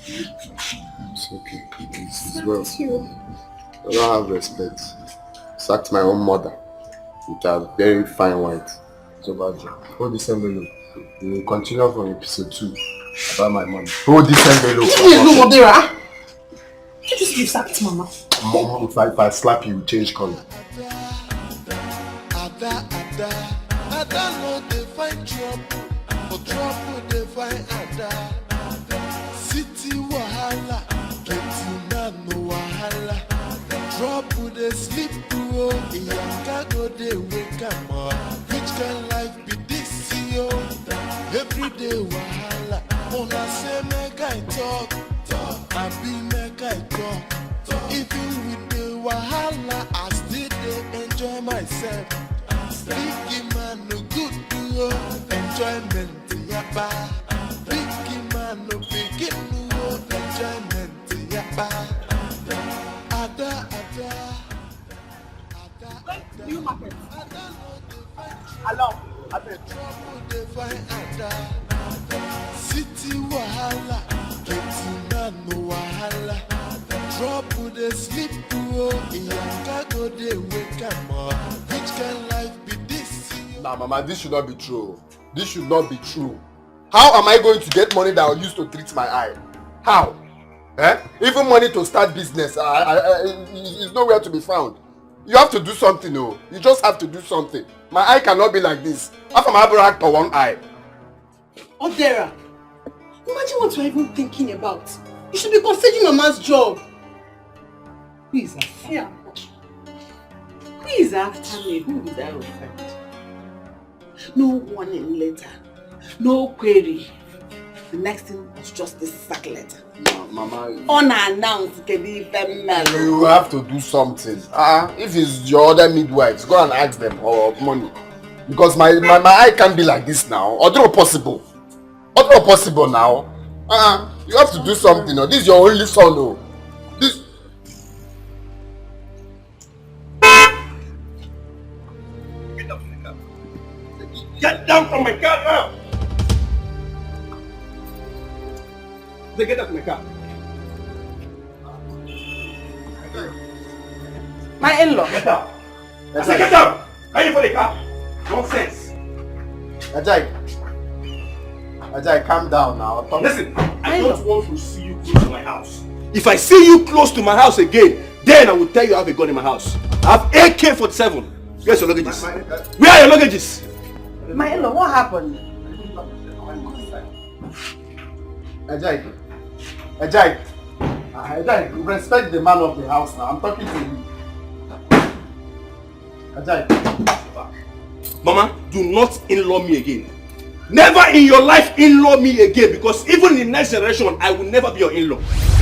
It's okay. It's well. I don't have respect. Sacked my own mother with a very fine wife. So bad. Hold this envelope. We will continue from episode 2 about my money. Hold this envelope. No, Odera. You just give sacked Mama. Mom, if I slap you, change color. Ada no dey find trouble, for trouble dey find Ada. City wahala, plenty man no wahala. Trouble dey sleep through, Iyanga go dey wake am up. Which kind life be this yo? Everyday wahala, una say make I talk, I be make I talk. Even with the wahala, I still dey enjoy myself. Big man no good to enjoyment yaba. Big man no begin no enjoyment yaba. Ada. New market. Along. Trouble dey find Ada. City wahala, plenty man no wahala. Trouble dey sleep through, Iyanga go dey wake am up. Which kind life be this? Nah, Mama, this should not be true. This should not be true. How am I going to get money that I'll use to treat my eye? How? Even money to start business, is nowhere to be found. You have to do something, oh. You just have to do something. My eye cannot be like this. How am I able to act for one eye? Odera, imagine what you're even thinking about. You should be considering Mama's job. Who is after me? Who is after me? Who is that friend? No warning letter, no query. The next thing was just this sack letter. No, Mama. Unannounced, you have to do something. If it's your other midwives, go and ask them for money. Because my eye can't be like this now. Although possible. Although possible now. You have to do something. This is your only son. Oh. This. Get down from my car now! They get out of my car. My in-law. Get out! I said get out! Are you for the car? Nonsense! Ajay, calm down now. Listen, I don't want to see you close to my house. If I see you close to my house again, then I will tell you I have a gun in my house. I have AK-47. Where's your luggages? Where are your luggages? My in-law, what happened? Ajay, respect the man of the house now. I'm talking to you. Ajay. Mama, do not in-law me again. Never in your life in-law me again, because even in the next generation, I will never be your in-law.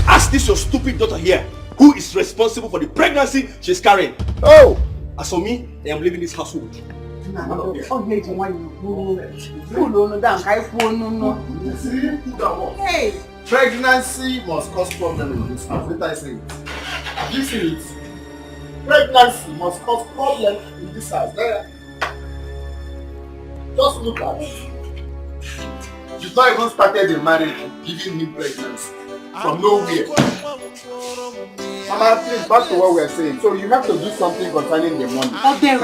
Ask this your stupid daughter here, who is responsible for the pregnancy she's carrying. Oh! As for me, I am leaving this household. Hey! Pregnancy must cause problem in this house. Let I say it. Have you seen it? Pregnancy must cause problem in this house. There. Just look at it. You've not even started the marriage giving him pregnancy. From nowhere. Mama, please, back to what we are saying. So you have to do something concerning the money. To treat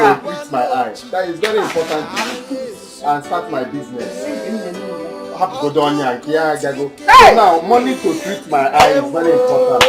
my eye. That is very important to me. And start my business. I have to go down here and go. Hey! Now, money to treat my eye is very important.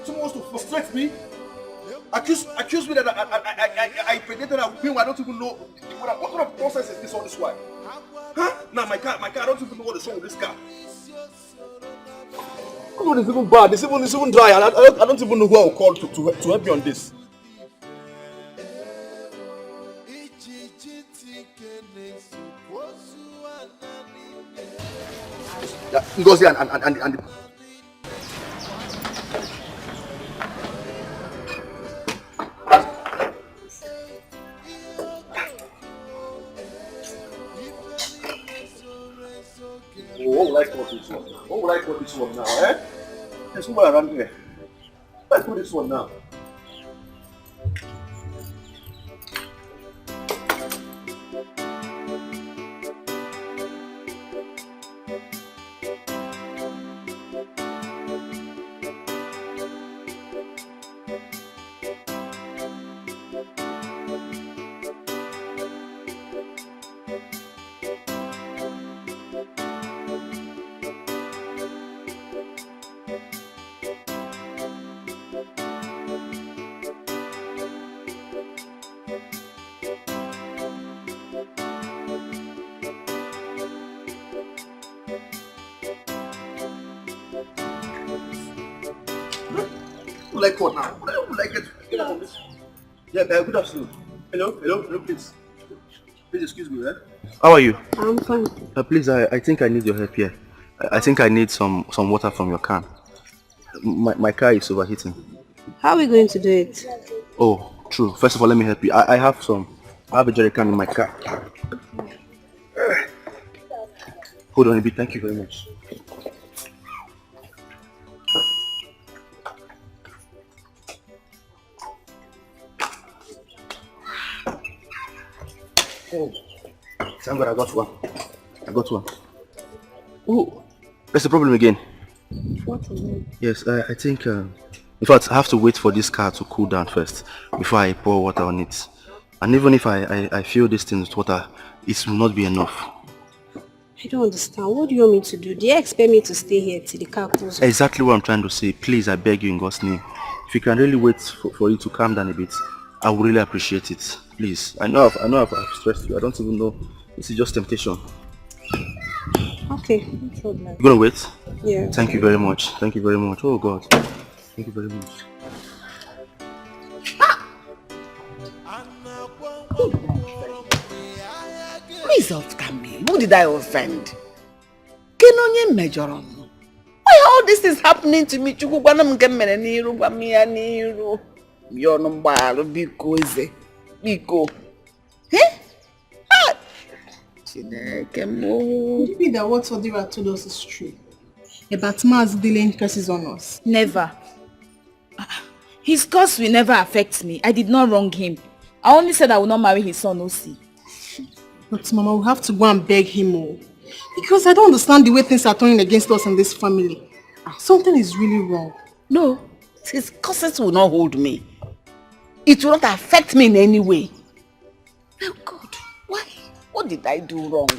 Someone wants to frustrate me. Accuse me that I impregnated a woman. I don't even know what sort of process is this all this while. Huh? Now my car, I don't even know what is wrong with this car. Come on, it's even bad. It's even dry. I don't even know who I will call to help me on this. Yeah, Ngozi and what would I call this one? What would I call this one now, eh? There's somewhere around here. What would I call this one now? Like what now? Like get up on this. Yeah, good afternoon. Hello, please. Please excuse me, eh? How are you? I'm fine. Please, I think I need your help here. I think I need some water from your can. My car is overheating. How are we going to do it? Oh, true. First of all, let me help you. I have a jerry can in my car. Hold on a bit. Thank you very much. Oh, thank God I got one. Oh, that's the problem again. What again? Yes, I think, in fact, I have to wait for this car to cool down first before I pour water on it. And even if I fill this thing with water, it will not be enough. I don't understand. What do you want me to do? Do you expect me to stay here till the car cools? Exactly what I'm trying to say. Please, I beg you in God's name. If you can really wait for it to calm down a bit, I would really appreciate it. Please. I know I've stressed you. I don't even know. This is just temptation. Okay, no problem. You gonna wait? Yeah. Thank you very much. Thank you very much. Oh God. Thank you very much. Result can be. Who did I offend? Kenonye mejoron. Why are all these things happening to me? Chukwana mkemene niru, bamia niru. Yono mbalo, biko eze. Biko. Eh? Ah! Could it be that what Odira told us is true? About Mars dealing curses on us? Never. His curse will never affect me. I did not wrong him. I only said I will not marry his son, Osi. But Mama, we have to go and beg him more. Because I don't understand the way things are turning against us in this family. Something is really wrong. No, his curses will not hold me. It will not affect me in any way. Oh God, why? What did I do wrong?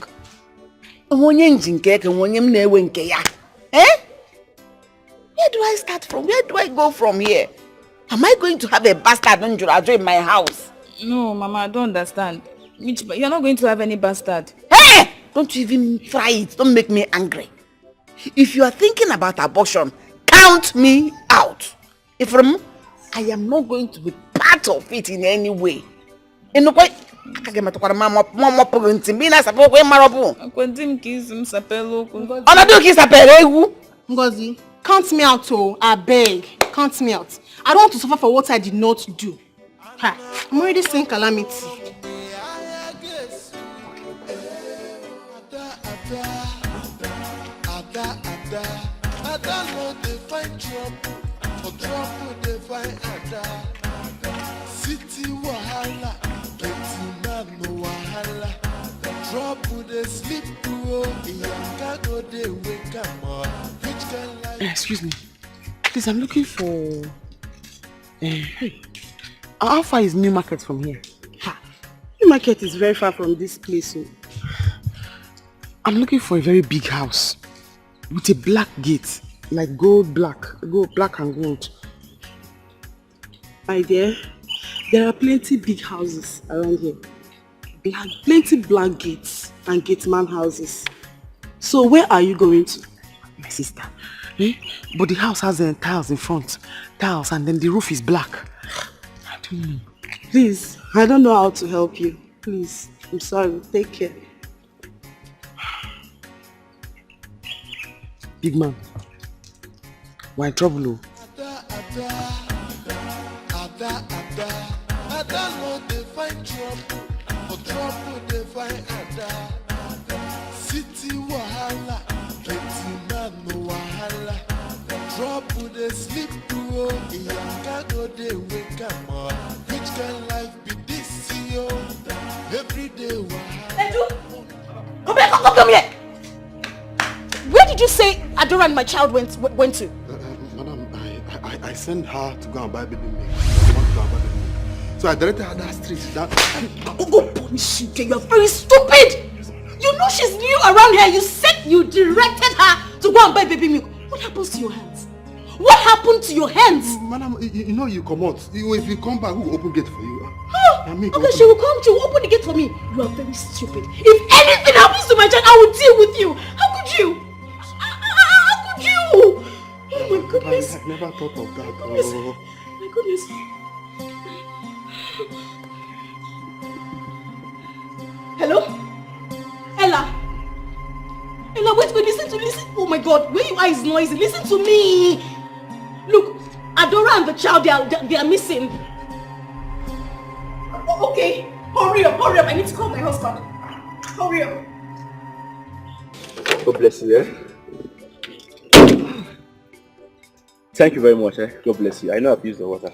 Eh? Where do I start from? Where do I go from here? Am I going to have a bastard in my house? No, Mama, I don't understand. You're not going to have any bastard. Hey! Don't you even try it. Don't make me angry. If you are thinking about abortion, count me out. I am not going to be part of it in any way. Ngozi, count me out, oh, I beg. Count me out. I don't want to suffer for what I did not do. Ha, I'm already seeing calamity. City wahala, man no wahala. Trouble they sleep go they wake up. Excuse me. Please, I'm looking for... How far is New Market from here? New Market is very far from this place. So I'm looking for a very big house with a black gate, like black and gold. My dear, there are plenty big houses around here. Plenty black gates and gate man houses. So where are you going to? My sister. But the house has tiles in front. Tiles, and then the roof is black. I don't know. Please, I don't know how to help you. Please, I'm sorry. Take care. Big man, we're in trouble. Ada no dey find trouble, for trouble dey find Ada. City wahala, getting man no wahala. Trouble dey sleep through, Iyanga go dey wake am up. Which kind life be this, yo? Every day wahala. Edu! Come here! Where did you say Adora and my child went to? Madam, I sent her to go and buy baby milk. So I directed her that street. Go punish you, you are very stupid! You know she's new around here. You said you directed her to go and buy baby milk. What happens to your hands? What happened to your hands? Madam, you know you come out. If you come back, who will open gate for you? Okay, she will come, she will open the gate for me. You are very stupid. If anything happens to my child, I will deal with you. How could you? How could you? Oh my goodness. I never thought of that. Oh. My goodness. Hello? Ella, wait, listen. Oh my God, where you are is noisy. Listen to me. Look, Adora and the child, they are missing. Okay, hurry up. I need to call my husband. Hurry up. God bless you, eh? Thank you very much, eh? God bless you. I know I've used the water.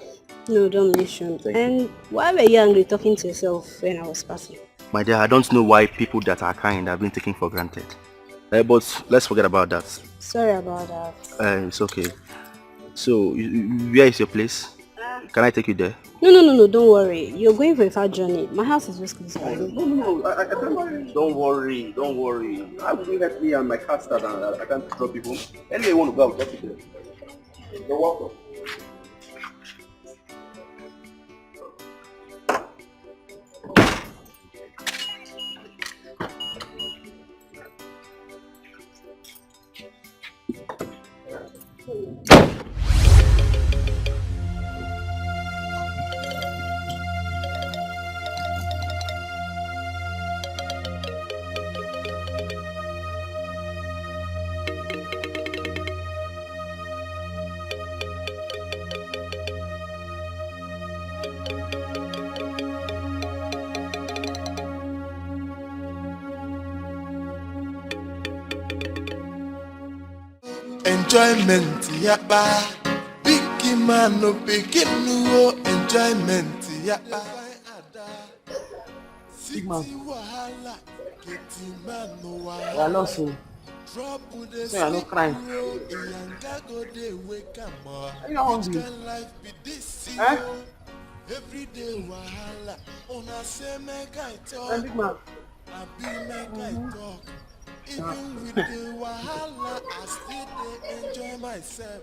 No, don't mention. And why were you angry talking to yourself when I was passing? My dear, I don't know why people that are kind have been taken for granted. But let's forget about that. Sorry about that. It's okay. So, where is your place? Can I take you there? No, don't worry. You're going for a far journey. My house is just close by. No, don't worry. I will let me and my car start and I can't drop you home. Anyway, you want to go, I'll drop you there. You're welcome. Enjoyment, yapa. Big man, no picking no enjoyment, yapa. Big man. You are not so. So you are not crying. Are you not hungry? Eh? Every day wahala, una say make I talk. Big man. I be make I talk. Even with the wahala, I still dey enjoy myself.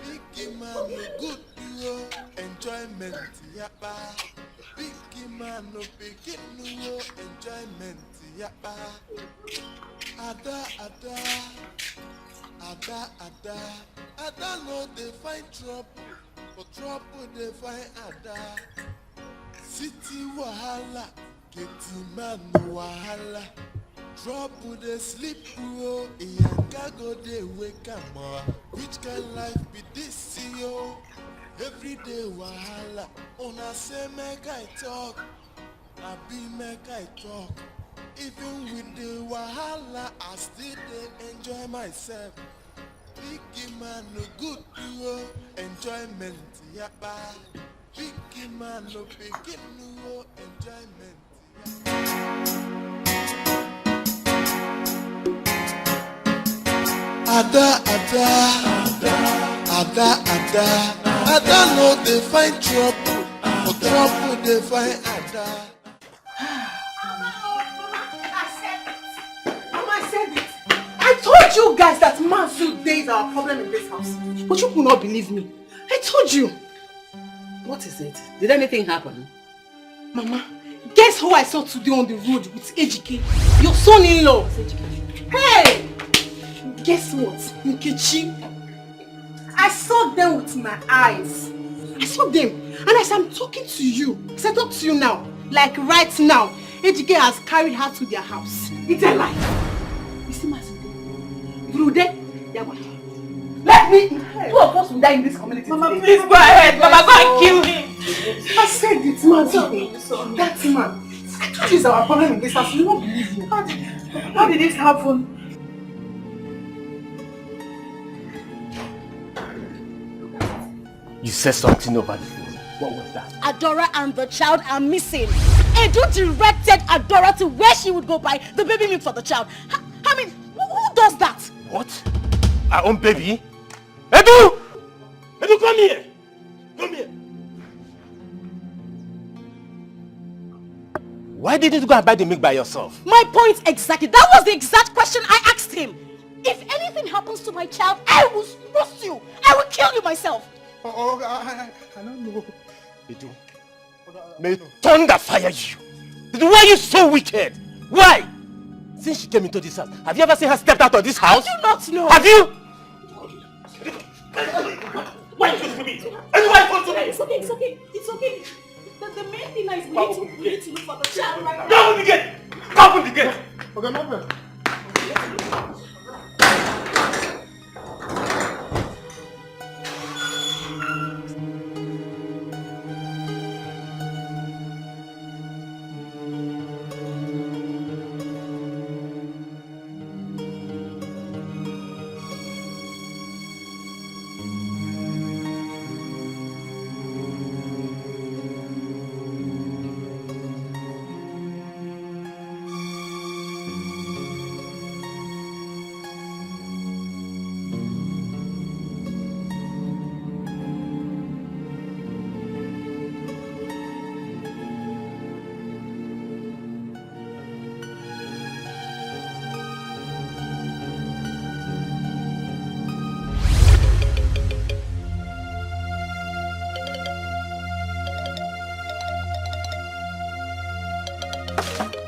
Big man, no good yo, enjoyment yapa. Big man, no pikin no enjoyment yapa. Ada no dey find trouble, but trouble dey find Ada. City wahala, getting man no wahala. Trouble dey sleep bro, Iyanga go dey wake am up. Which kind life be this yo? Every day wahala, una say make I talk, I be make I talk. Even with the wahala, I still dey enjoy myself. Big man no good yo, enjoyment yapa. Big man no pikin no enjoyment. Ada no dey find trouble, For trouble they find Ada. Mama said it. I told you guys that manhood day is our problem in this house. But you could not believe me. I told you. What is it? Did anything happen? Mama, guess who I saw today on the road with Ejike? Your son-in-law. Hey! Guess what? Nkechi. I saw them with my eyes. I saw them. And as I'm talking to you, as I talk to you now, like right now, Ejike has carried her to their house. It's a lie. You see my son? Let me. Two of us will die in this community. Mama, today. Please go ahead. Mama, go and kill him. I said it, man. That man. I told you it's our problem in this house. You won't believe me. How did this happen? You said something over the phone. What was that? Adora and the child are missing. Edu directed Adora to where she would go buy the baby milk for the child. I mean, who does that? What? Our own baby? Edu! Edu, come here! Come here! Why didn't you go and buy the milk by yourself? My point exactly. That was the exact question I asked him. If anything happens to my child, I will roast you. I will kill you myself. I don't know. Edu, may thunder fire you. Why are you so wicked? Why? Since she came into this house, have you ever seen her step out of this house? I do not know. Have you? Why are you supposed to me? It's okay, it's okay, it's okay. The main thing is we need to look for the child right now. Open the gate! Open the gate! Okay, no problem.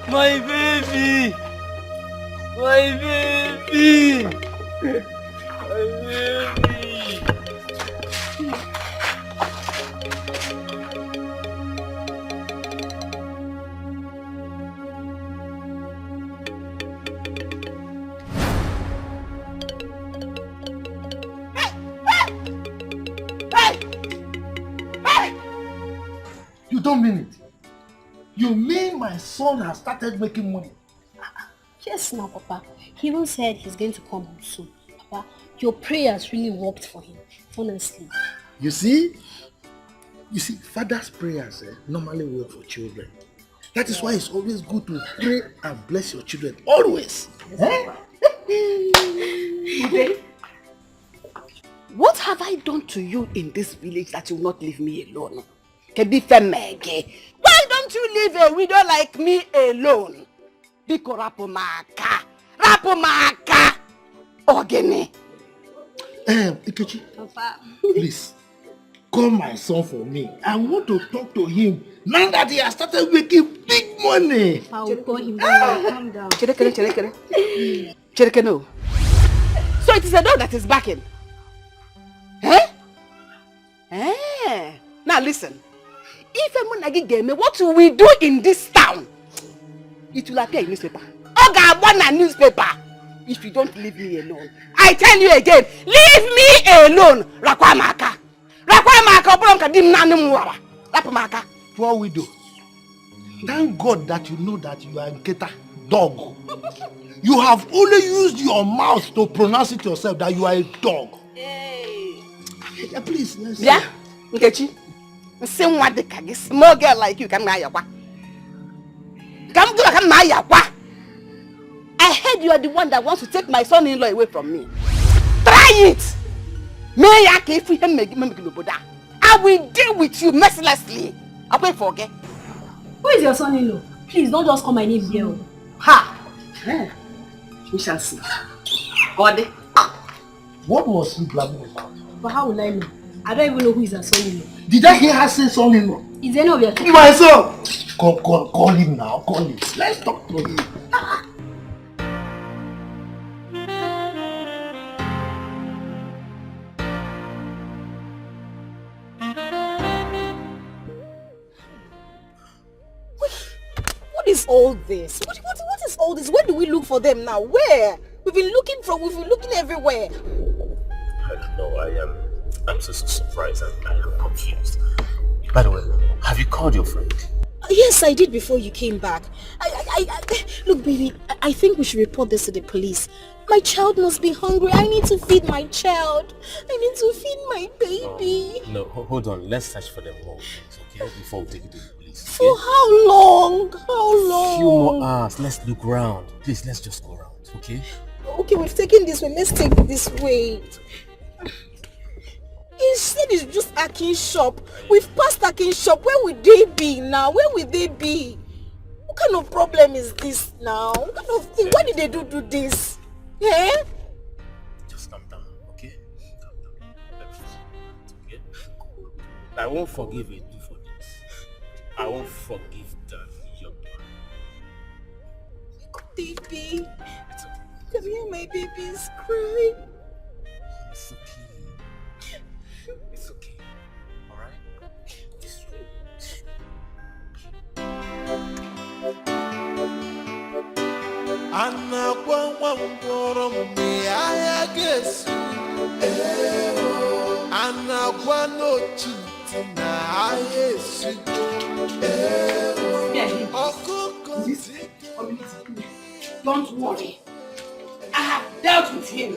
My baby! My baby! My baby! You don't mean it. You mean my son has started making money? Yes, now, Papa. He even said he's going to come home soon. Papa, your prayers really worked for him, honestly. You see, father's prayers normally work for children. That is why it's always good to pray and bless your children. Always. What have I done to you in this village that you will not leave me alone? Why don't you leave a widow like me alone? Biko rapumaka, Ogene. Ikechi, Papa. please, call my son for me. I want to talk to him now that he has started making big money. I will call him down. Calm down. Chereke, no. So it is a dog that is barking. Now listen. If a monagi game, what will we do in this town? It will appear in newspaper. Oga want a newspaper. If you don't leave me alone. I tell you again, leave me alone. Rakwamaka. Obronka dim nanu muwara. Rapamaka. Poor widow. Thank God that you know that you are a Nketa dog. You have only used your mouth to pronounce it yourself that you are a dog. Hey. Please, let's Yeah, Nkechi. Same what the small girl like you come now. Come now. I heard you are the one that wants to take my son-in-law away from me. Try it. I will deal with you mercilessly. I wait for okay. Who is your son-in-law? Please don't just call my name here. Ha! We shall see. God. What was he blabbing about? But how will I know? I don't even know who is her son-in-law. Did I hear her say son-in-law? Is any of your kids? My son! Call him now. Call him. Let's talk to him. What is all this? What is all this? Where do we look for them now? Where? We've been looking everywhere. I don't know, I'm so surprised and I am confused. By the way, have you called your friend? Yes, I did before you came back. Look, baby, I think we should report this to the police. My child must be hungry. I need to feed my child. I need to feed my baby. No, hold on. Let's search for them more, okay? Before we take it to the police. Okay? For how long? How long? A few more hours. Let's look around. Please, let's just go around, okay? Okay, we've taken this way. Let's take this way. He said it's just Akin's shop. We've passed Akin's shop. Where would they be now? Where would they be? What kind of problem is this now? What kind of thing? Why did they do this? Yeah? Just calm down, okay? Calm down. Okay? I won't forgive you for this. I won't forgive that young man. Baby. Can you hear my baby's crying? It's okay. It's okay. Alright? It's Anna Guanguoro me I guess. Anna Guano Chintina I guess. Don't worry. I have dealt with him.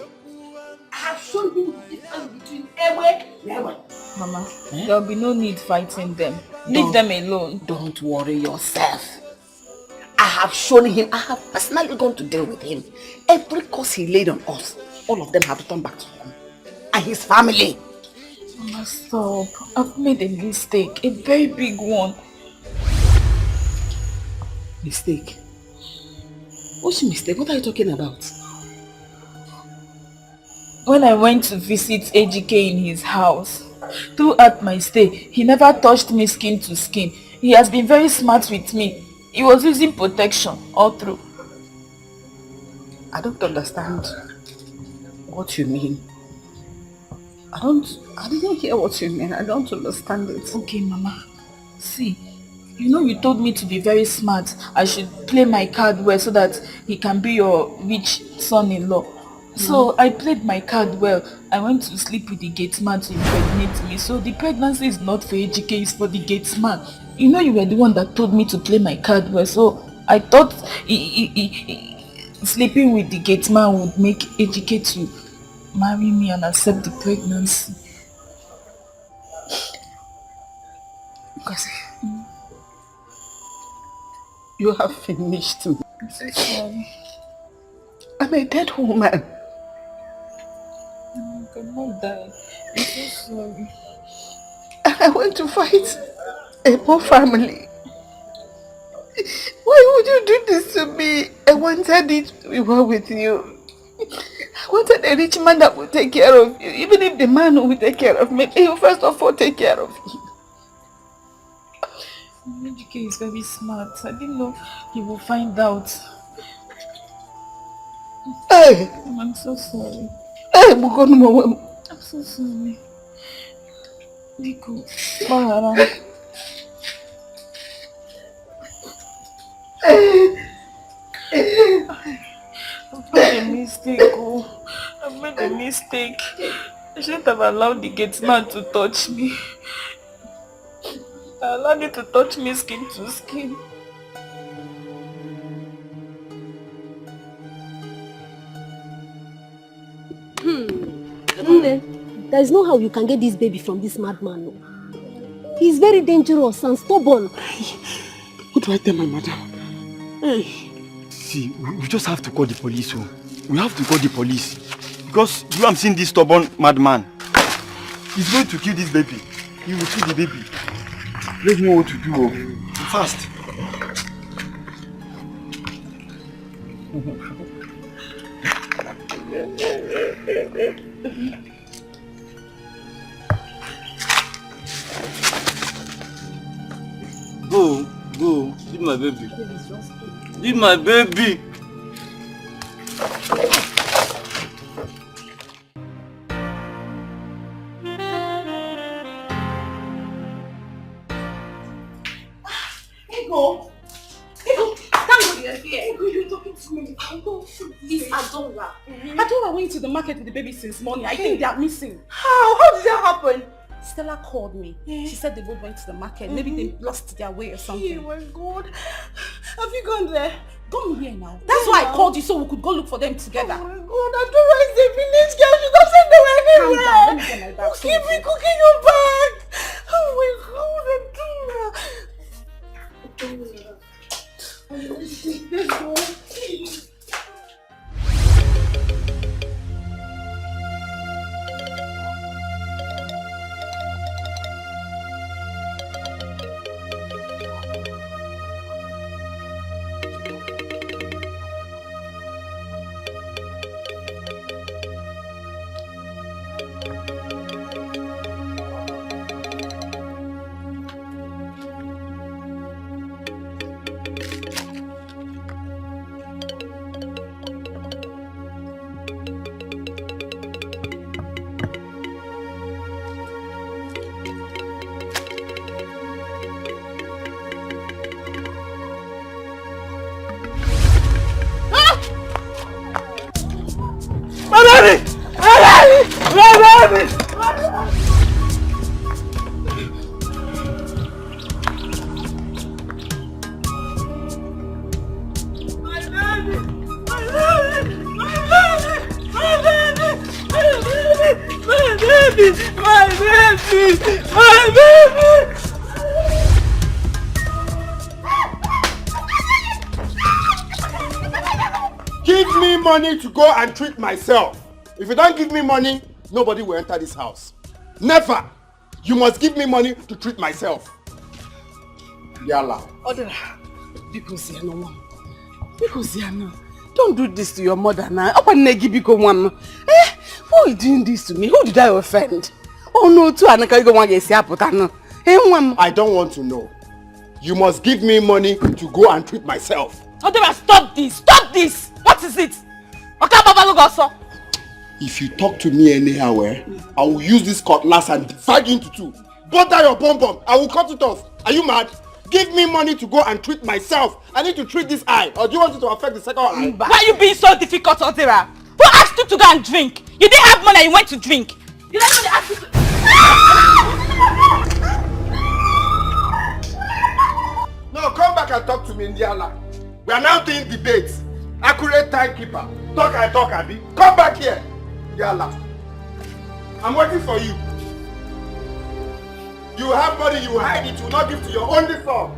I have shown him the difference between Ewe and Ewe. Mama, there'll be no need fighting them. Leave them alone. Don't worry yourself. I have shown him, I have personally gone to deal with him. Every curse he laid on us, all of them have returned back to him. And his family. Mama, stop. I've made a mistake. A very big one. Mistake? What's your mistake? What are you talking about? When I went to visit AGK in his house, throughout my stay, he never touched me skin to skin. He has been very smart with me. He was using protection all through. I don't understand what you mean. I didn't hear what you mean. I don't understand it. Okay, Mama. See, you know you told me to be very smart. I should play my card well so that he can be your rich son-in-law. So I played my card well. I went to sleep with the gate man to impregnate me. So the pregnancy is not for AGK, it's for the gate man. You know you were the one that told me to play my card well. So I thought sleeping with the gate man would make AGK to marry me and accept the pregnancy. Because you have finished me. I'm so sorry. I'm a dead woman. I cannot die. I'm so sorry. I went to fight a poor family. Why would you do this to me? I wanted it to be well with you. I wanted a rich man that would take care of you. Even if the man who will take care of me, he will first of all take care of you. AGK is very smart. I didn't know he will find out. Hey! I'm so sorry. Hey, I'm so sorry. Nico, Bahara. I've made a mistake. I've made a mistake. I shouldn't have allowed the gate man to touch me. I allowed you to touch me skin to skin. There is no how you can get this baby from this madman. No. He's very dangerous and stubborn. What do I tell my madam? Hey. See, we just have to call the police. Oh. We have to call the police. Because you have seen this stubborn madman. He's going to kill this baby. He will kill the baby. Let me know what to do. Fast. Go. Leave my baby. Leave my baby. Ego, thank God you're here. Ego, you're talking to me. It's Adora. Adora went to the market with the baby since morning. I think they are missing. How did that happen? Stella called me. She said they both went to the market. Maybe they lost their way or something. Oh my God. Have you gone there? Gone here now. That's why I called you so we could go look for them together. Oh my God, Adora is a village girl. She doesn't know anywhere. Calm down. Let me get my bag. Keep me cooking your bag. Oh my God, Adora. Let's go. Give me money to go and treat myself. If you don't give me money, nobody will enter this house. Never! You must give me money to treat myself. Yalla. Odera, because don't do this to your mother now. Why are you doing this to me? Who did I offend? Oh no, I don't want to know. You must give me money to go and treat myself. Odera, stop this! Stop this! What is it? If you talk to me anyhow, I will use this cutlass and divide you into two. Butter your pom-pom, I will cut it off. Are you mad? Give me money to go and treat myself. I need to treat this eye. Or do you want it to affect the second eye? Why are you being so difficult, Odera? Who asked you to go and drink? You didn't have money and you went to drink. You didn't even ask you to... No, come back and talk to me, Indiana. We are now doing debates. Accurate timekeeper. Talk, Abi. Come back here. Yalla. I'm waiting for you. You have money, you hide it, you will not give to your only son.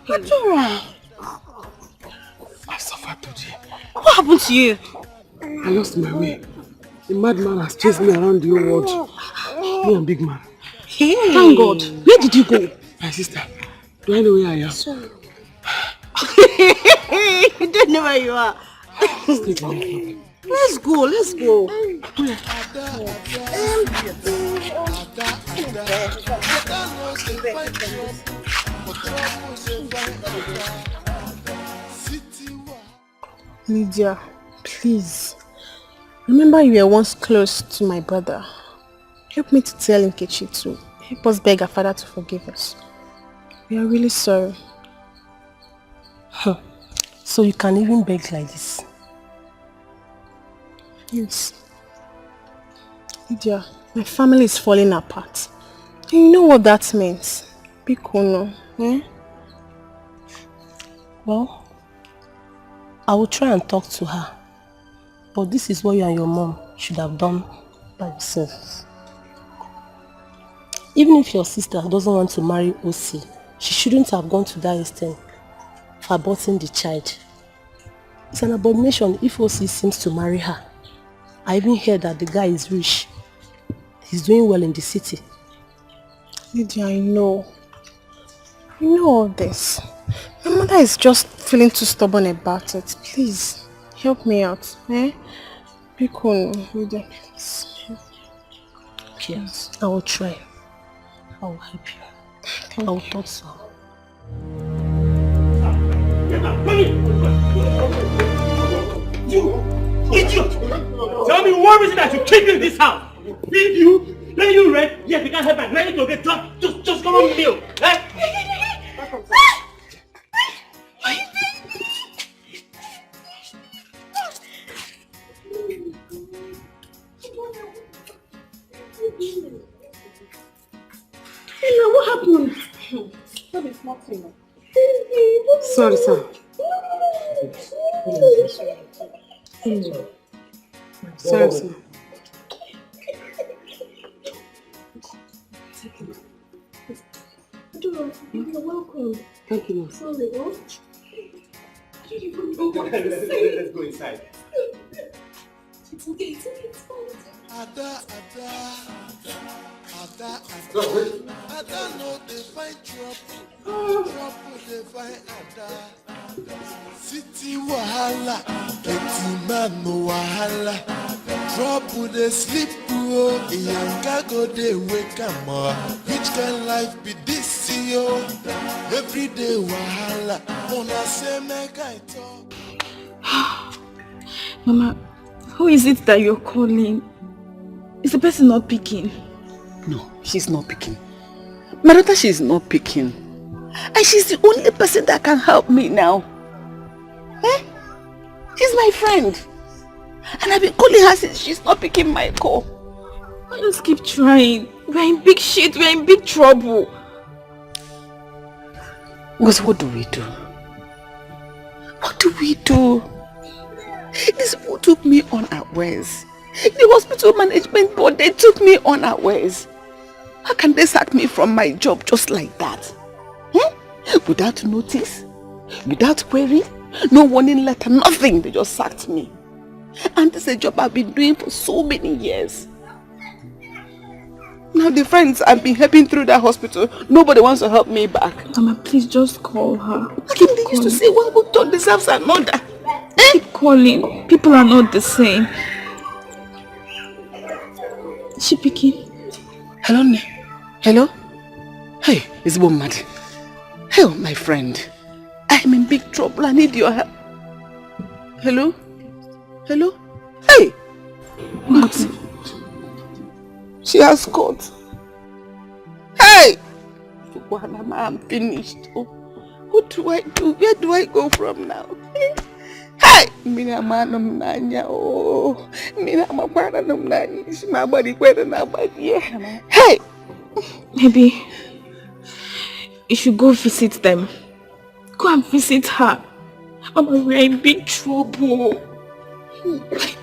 What's wrong? I suffered today. What happened to you? I lost my way. The madman has chased me around the whole world. Me and big man. Hey. Thank God. Where did you go? My sister, do I know where I am? Sorry. You don't know where you are. Let's go, let's go. Lydia, please. Remember you were once close to my brother. help me to tell Nkechi to help us beg our father to forgive us. We are really sorry. So you can even beg like this? Yes. Lydia, my family is falling apart. And you know what that means? Bikono, eh? Well, I will try and talk to her. But this is what you and your mom should have done by yourselves. Even if your sister doesn't want to marry OC, she shouldn't have gone to that extent for aborting the child. It's an abomination if OC seems to marry her. I even heard that the guy is rich. He's doing well in the city. Lydia, I know. You know all this. My mother is just feeling too stubborn about it. Please, help me out. Eh? Bikono, Lydia, please. Yes, I will try. I will help you. I will talk to her. You idiot! Tell me what reason that you keep in this house? Feed you? Pay you rent? Yes, we can't help my rent to get done. Just come on meal. Eh? Hey, what happened? That is nothing. Sorry, sir. Sorry, sir. You're welcome. Thank you, Sorry, what? Let's go inside. It's okay, it's okay, it's fine. Ada no dey find trouble, trouble dey find Ada. City wahala, plenty man no wahala. Trouble dey sleep oh, Iyanka go dey wake am up. Which kind life be this yo? Every day wahala, una say make I talk. Mama, who is it that you're calling? Is the person not picking? No, she's not picking. My daughter, she's not picking. And she's the only person that can help me now. Eh? She's my friend. And I've been calling her since she's not picking my call. I just keep trying. We're in big shit, we're in big trouble. Because what do we do? What do we do? These people took me unawares. The hospital management board, they took me unawares. How can they sack me from my job just like that? Without notice, without query, no warning letter, nothing. They just sacked me. And this is a job I've been doing for so many years. Now the friends I've been helping through that hospital, nobody wants to help me back. Mama, please just call her. Like they used to say, one good dog deserves another. Keep calling. People are not the same. Is she picking? Hello, hello? Hey, it's mad. Hey, my friend. I'm in big trouble. I need your help. Hello? Hello? Hey! What? She has caught. Hey! I'm finished. Oh, what do I do? Where do I go from now? Hey! Mina manum nanya. Oh, mina mapara num nanya. Is my body better now, but yeah. Hey! Maybe you should go visit them. Go and visit her. Mama, we're in big trouble.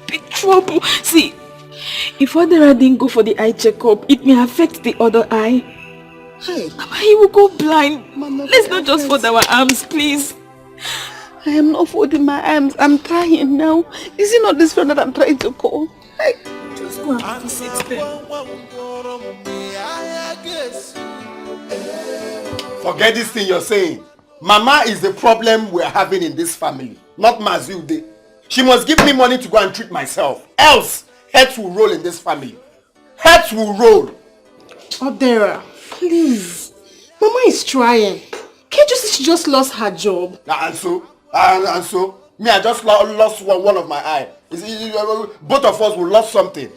Big trouble. See, if Adara didn't go for the eye checkup, it may affect the other eye. Hey. Mama, he will go blind. Mama, let's not just fold our arms, please. I am not folding my arms. I'm trying now. Is it not this friend that I'm trying to call? Hey. Just go and visit them. Forget this thing you're saying. Mama is the problem we're having in this family, not Mazilde. She must give me money to go and treat myself. Else, heads will roll in this family. Heads will roll. Adara, please. Mama is trying. Can't you see she just lost her job? And so? Me, I just lost one of my eye. Both of us will lose something.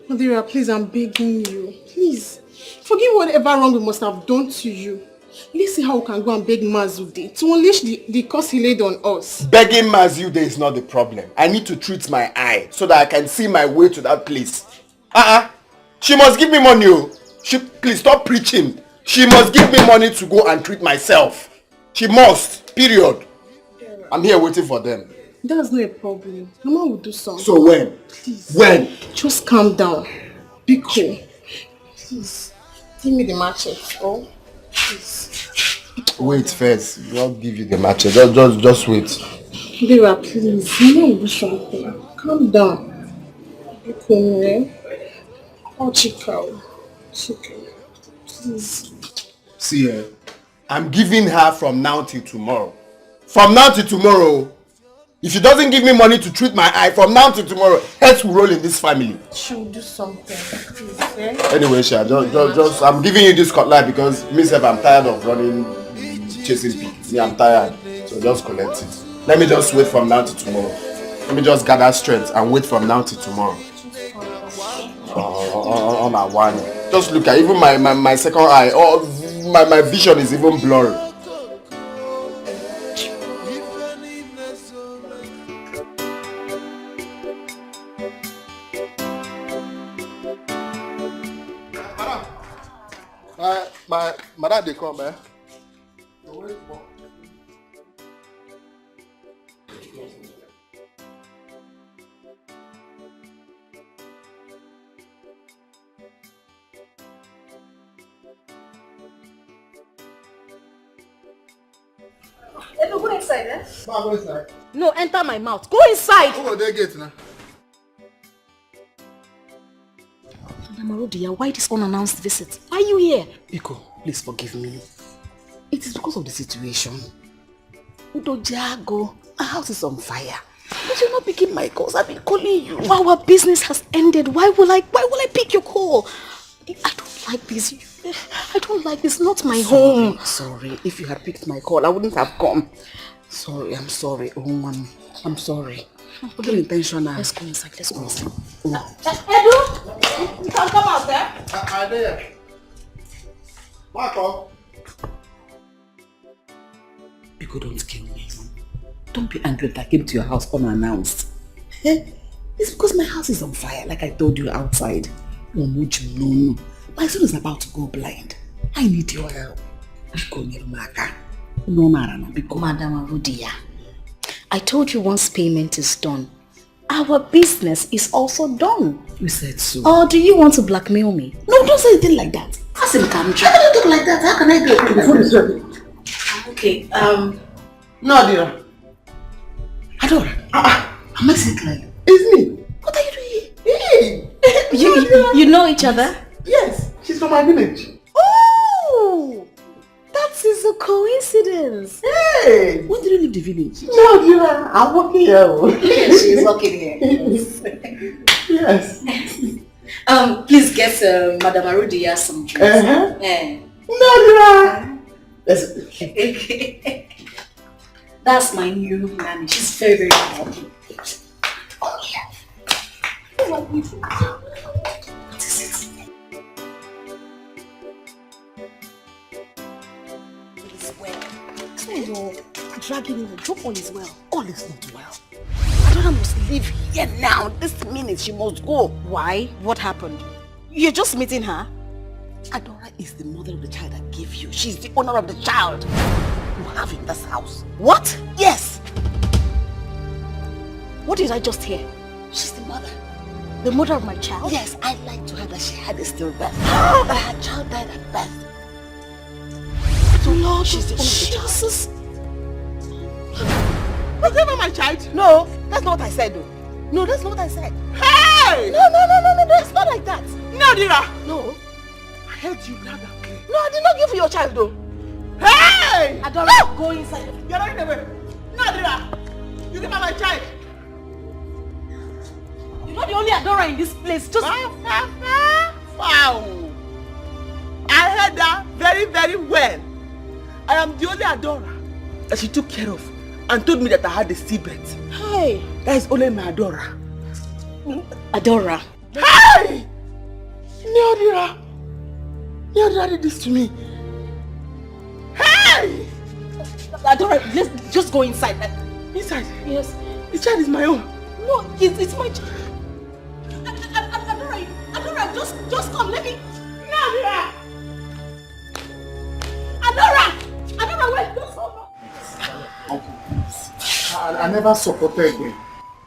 Adira, please, I'm begging you. Please, forgive whatever wrong we must have done to you. Let's see how we can go and beg Mazude to unleash the curse he laid on us. Begging Mazude is not the problem. I need to treat my eye so that I can see my way to that place. She must give me money. Please stop preaching. She must give me money to go and treat myself. She must. Period. I'm here waiting for them. That's not a problem. Mama will do something. So when? Please. When? Just calm down. Be cool. Please. Give me the machete. Oh, please. Wait first. I'll give you the machete. Just wait. Vera, please. Mama will do something. Calm down. Be cool, man. Oh, Chica. Please. See, I'm giving her from now till tomorrow. From now till tomorrow. If she doesn't give me money to treat my eye, from now till tomorrow, heads will roll in this family. She will do something. Please, eh? Anyway, Sha, just I'm giving you this cutlass because myself, I'm tired of running, chasing pigs. Yeah, I'm tired. So just collect it. Let me just wait from now till tomorrow. Let me just gather strength and wait from now till tomorrow. On our one. Just look at even my second eye. Oh, my vision is even blurry. My dad, they come, eh? Go inside, eh? Go inside. No, enter my mouth. Go inside! Oh, they get now. Marudia, why this unannounced visit? Why are you here? Biko, please forgive me. It is because of the situation. Udojago, my house is on fire. But you're not picking my calls. I've been calling you. Our business has ended. Why will I pick your call? I don't like this. I don't like this. Not my home. Sorry. If you had picked my call, I wouldn't have come. Sorry, I'm sorry. Oh, man. I'm sorry. Okay. Intentional. Let's go inside. Let's go inside. No. Edu, you can come out there. I'm there. Marco. Biko, don't kill me. Don't be angry that I came to your house unannounced. It's because my house is on fire, like I told you outside. No. My son is about to go blind. I need your help. Madam Arudia, I told you once payment is done, our business is also done. You said so. Or do you want to blackmail me? No, don't say anything like that. How can you talk like that? How can I do it? The phone is ready. Okay, No, Adira. Adora. Am I sick like? It's me. What are you doing here? You know each other? Yes, she's from my village. Oh! That is a coincidence. Hey! When did you leave the village? No, Adira. I'm working here. She's working here. Yes. Please get Madam Arudia some drinks. No, Adira. Okay. That's my new nanny. She's very, very happy. Oh, yeah. What is it? So you're dragging in the drop all is well. All is not well. Adora must leave here now. This minute she must go. Why? What happened? You're just meeting her? Adora is the mother of the child I gave you. She's the owner of the child you have in this house. What? Yes. What did I just hear? She's the mother. The mother of my child? Yes, I lied to her that she had a stillbirth. But her child died at birth. So Lord, she's the owner of the child. Was that not my child? No, that's not what I said though. No, that's not what I said. Hey! No, it's not like that. No, Adira. No. I heard you loud and clear. No, I did not give you your child though. Hey! Adora, go inside. You're running away. No, Adira. You give her my child. You're not the only Adora in this place. Just... Wow. I heard that very, very well. I am the only Adora that she took care of and told me that I had a stillbirth. Hey. That is only my Adora. Adora. Hey! Leonard did this to me. Hey! Adora, let's just go inside. Inside? Yes. The child is my own. No, it's my child. Adora, just come, let me. Adora, wait, just hold on. I never supported them.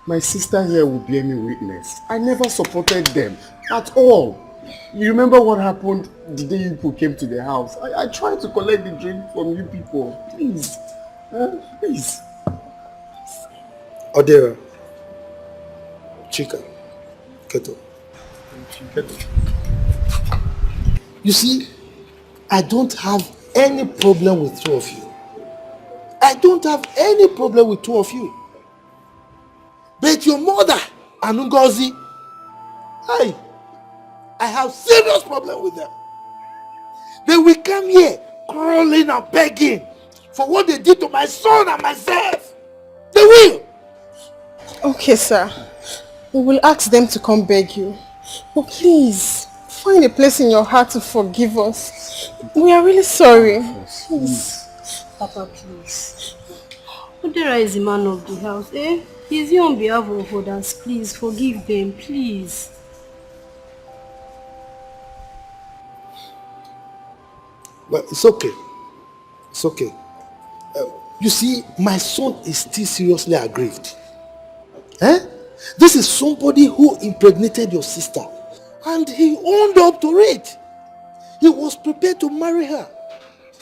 My sister here will bear me witness. I never supported them at all. You remember what happened the day you people came to the house? I tried to collect the drink from you people. Please. Please. Odera. Chica. Keto. You see, I don't have any problem with two of you. I don't have any problem with two of you. But your mother, Anungozi, I have serious problem with them. They will come here crawling and begging for what they did to my son and myself. They will. Okay, sir. We will ask them to come beg you. But please, find a place in your heart to forgive us. We are really sorry. Please. Papa, please. Odera is the man of the house, eh? He's here on behalf of others. Please, forgive them, please. But it's okay. It's okay. You see, my son is still seriously aggrieved. This is somebody who impregnated your sister. And he owned up to it. He was prepared to marry her.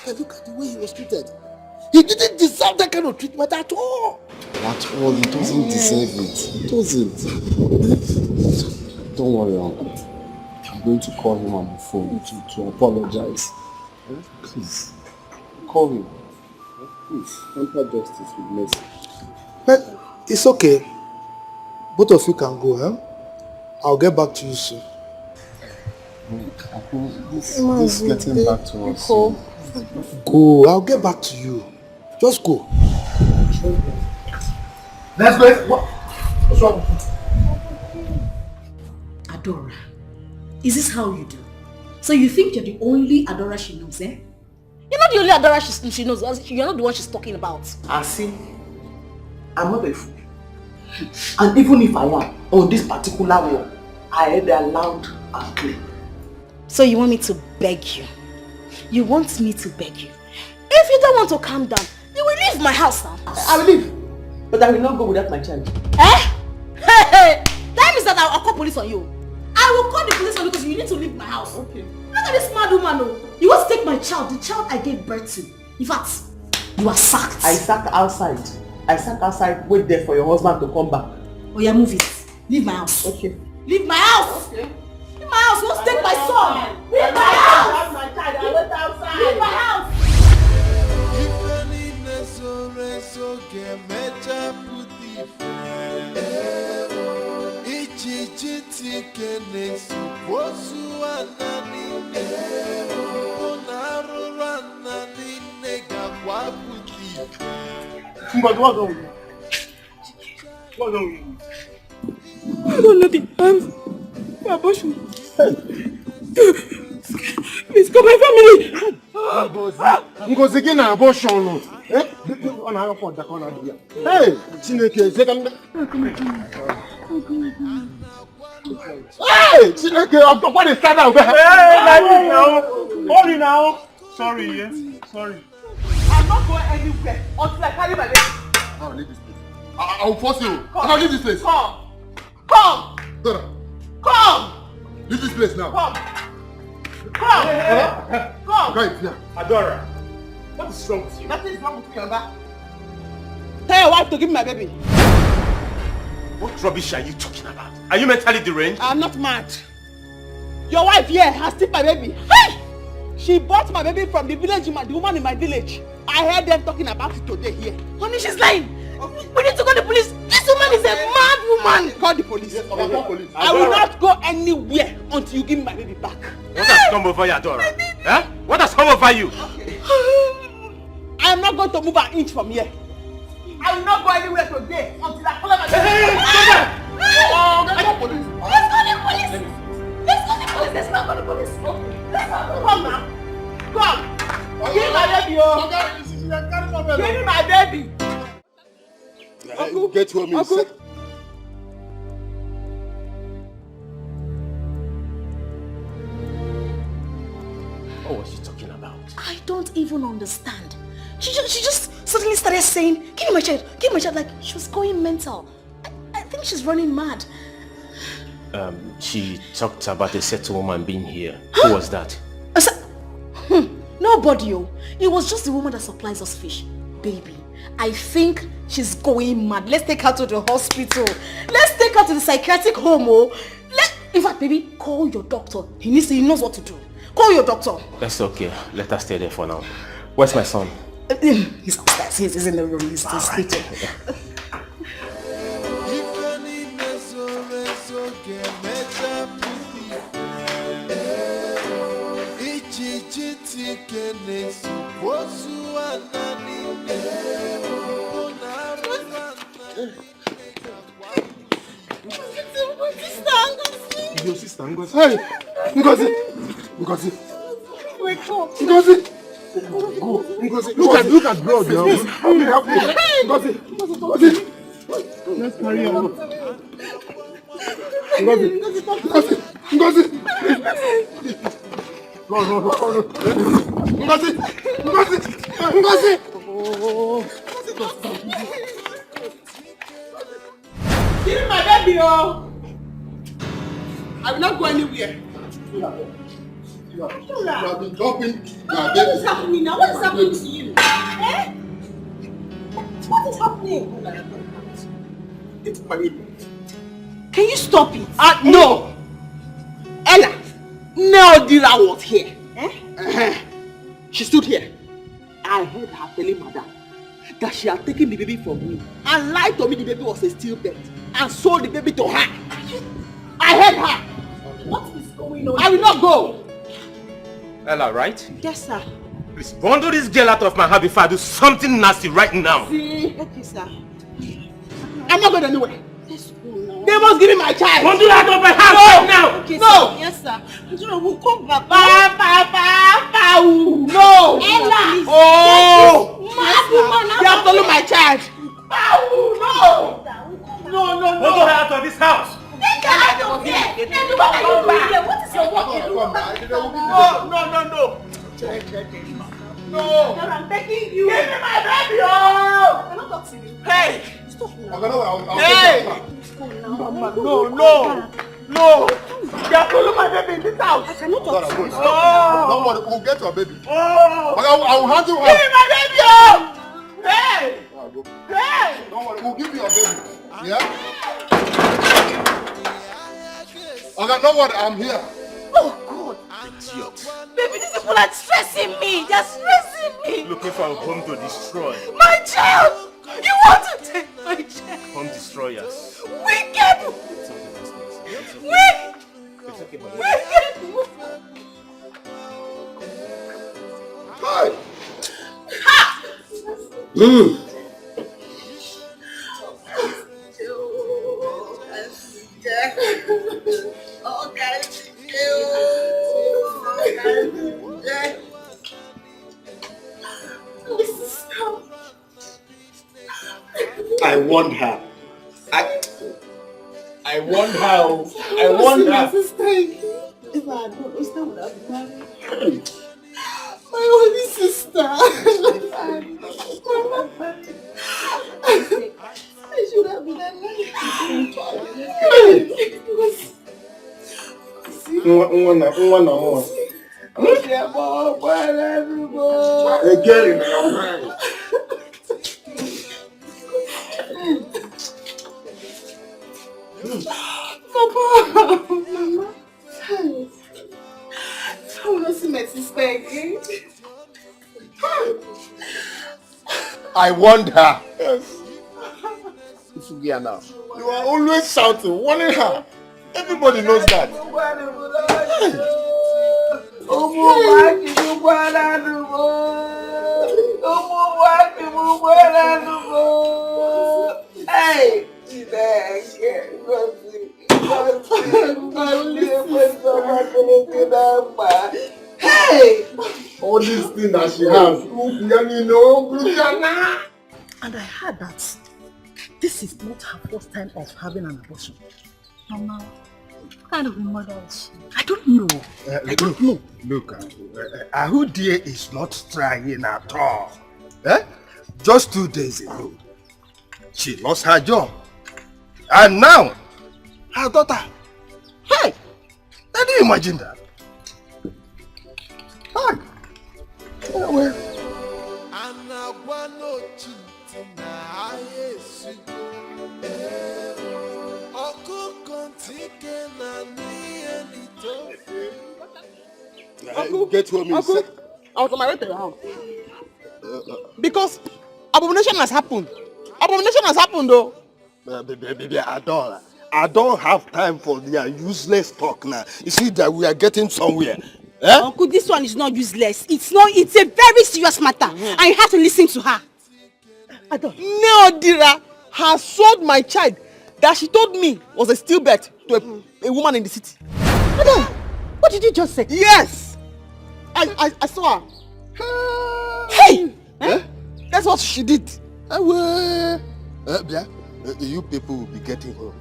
And look at the way he was treated. He didn't deserve that kind of treatment at all. At all, he doesn't deserve it. He doesn't. Don't worry, Uncle. I'm going to call him on the phone to apologize. Please, call him. Please, temper justice with mercy. But it's okay. Both of you can go, I'll get back to you soon. I think this is getting back to us. Go, I'll get back to you. Just go. Let's go. What's wrong? Adora, is this how you do? So you think you're the only Adora she knows, eh? You're not the only Adora she knows. You're not the one she's talking about. I see. I'm not a fool. And even if I am, on this particular one, I heard her loud and clear. So you want me to beg you? You want me to beg you? If you don't want to calm down, you will leave my house now. I will leave. But I will not go without my child. Eh? Hey! That means that I'll call police on you. I will call the police on you because you need to leave my house. Okay. Look at this mad woman. You want to take my child, the child I gave birth to. In fact, you are sacked. I sat outside. Wait there for your husband to come back. Oh yeah, move it. Leave my house. Okay. Leave my house. Okay. Leave my house. You want to take my son. Leave my house. My child. I went outside. Leave my house. What's wrong with you? What's wrong with you? I don't know the plans for abortion. Please call my family. Ngozi gị na abortion. Hey, Chineke, hey, Chineke, what is that now? Hey, sorry now. Sorry, yes. Sorry. I'm not going anywhere until I carry my baby. I'll leave this place. I'll force you. I'll leave this place. Come. Dora. Come. Leave this place now. Come. Guys, yeah. Adora, what is wrong with you? Nothing is wrong with me, Oga. Tell your wife to give me my baby. What rubbish are you talking about? Are you mentally deranged? I'm not mad. Your wife here has taken my baby. Hey! She bought my baby from the village, the woman in my village. I heard them talking about it today here. Honey, she's lying. We need to call the police. This woman is a mad woman. Call the police. Yes, call the police. I will not go anywhere until you give me my baby back. What has come over you, Adora? Huh? What has come over you? Okay. I am not going to move an inch from here. I will not go anywhere today until I call my baby. Let's call the police. Let's call the police. Let's call the police. There's not going get home in sec. What was she talking about? I don't even understand. She just suddenly started saying, give me my child, like she was going mental. I think she's running mad. She talked about a certain woman being here. Who was that? Nobody. It was just the woman that supplies us fish. Baby, I think she's going mad. Let's take her to the hospital. Let's take her to the psychiatric home. In fact, baby, call your doctor. He knows what to do. Call your doctor. That's okay. Let her stay there for now. Where's my son? He's upstairs. He's in the room. He's sleeping. Your sister, Ngozi. Hey, Ngozi. Wake up. Ngozi. Go, Ngozi. Look at blood, yo. Help me. Ngozi. Let's carry on. Ngozi. No. Ngozi. Give me my baby, oh. I will not go anywhere. You have been dropping my What baby. is happening now? What is happening to you? Eh? What is happening? It's my baby. Can you stop it? No! Ella, Neodira was here. She stood here. I heard her telling madam that she had taken the baby from me and lied to me the baby was a stillbirth and sold the baby to her. I heard her. What is going on? I will not go. Ella, right? Yes, sir. Please bundle this girl out of my house before I do something nasty right now. See? Okay, sir. I'm not going anywhere. They must give me my child. Bundle her out of my house right now. Okay, no. Sir. Yes, sir. We'll come back. No. Ella. Oh. You have to look my child. No. Bundle her out of this house. Take her out of here. And what are you doing here? What is your work? No. No. I'm begging you. Give me my baby. Oh. I'm not talking to you. Hey. Stop now. Hey. No. You have to look my baby in this house. I cannot talk to you. Don't worry, we'll get your baby. Oh. But I will handle her. Give me my baby. Oh. Hey. Don't worry, we'll give you your baby. Yeah? Okay, don't worry, I'm here. Oh God. Idiot. Baby, these people are stressing me. They're stressing me. Looking for a home to destroy. My child! You want to take my child? Home destroyers. Wicked! Wicked! Hi! Ha! I want her. I want her. If I don't understand what I've done. My only sister. I should have been Again in your mind. Mama. I want to see my sister again. I want her. Yes. You are always shouting, warning her. Everybody knows that. Hey! Hey! All these things that she has. And I heard that this is not her first time of having an abortion. Mama, what kind of a mother is she? I don't know. I don't know. Look, Arudia is not trying at all. Just 2 days ago, she lost her job. And now, her daughter. Hey! Can you imagine that? Hi. Well. Uncle, get home. Uncle, I was on my way to the house. Because abomination has happened. Abomination has happened though. Baby, I don't have time for their useless talk now. You see that we are getting somewhere. Uncle, this one is not useless. It's a very serious matter. And you have to listen to her. Neodira has sold my child that she told me was a stillbirth to a woman in the city. Madam, what did you just say? Yes! I saw her. Hey! That's what she did. You people will be getting home.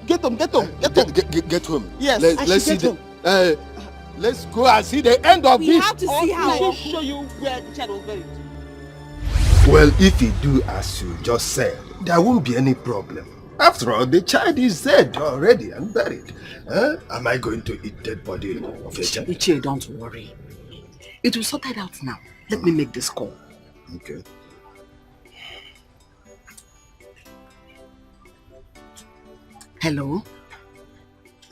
Get home. Get home. Yes, let's see the. Let's go and see the end of this. We have to see how. I will show you where the child was buried. Well, if you do as you just said, there won't be any problem. After all, the child is dead already and buried. Am I going to eat dead body of a child? Ichie, don't worry. It will sort it out now. Let me make this call. Okay. Hello?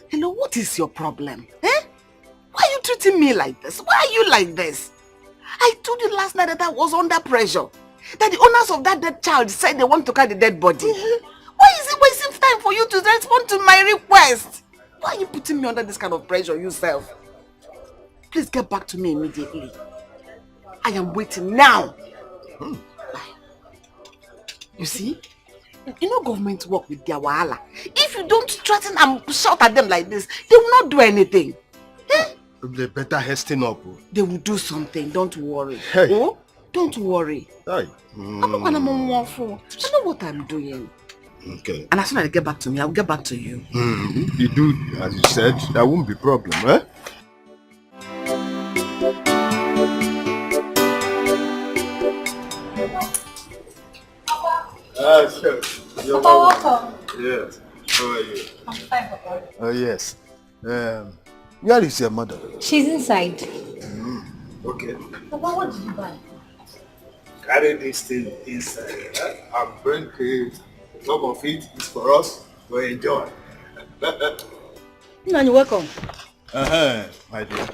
Hello, what is your problem? Why are you treating me like this? Why are you like this? I told you last night that I was under pressure. That the owners of that dead child said they want to carry the dead body. Why is it wasting time for you to respond to my request? Why are you putting me under this kind of pressure yourself? Please get back to me immediately. I am waiting now. You see? You know government work with their wahala. If you don't threaten and shout at them like this, they will not do anything. They better hasten up. They will do something, don't worry. Hey. Oh, don't worry. Hey. I know what I'm doing. Okay. And as soon as I get back to me, I'll get back to you. You do, as you said, there won't be problem, Sure. You're welcome. Yes. How are you? I'm fine, Papa. Oh, yes. Where is your mother? She's inside. Okay. Papa, what did you buy? Carry this thing inside and bring it. Some of it is for us to enjoy. You're welcome. My dear.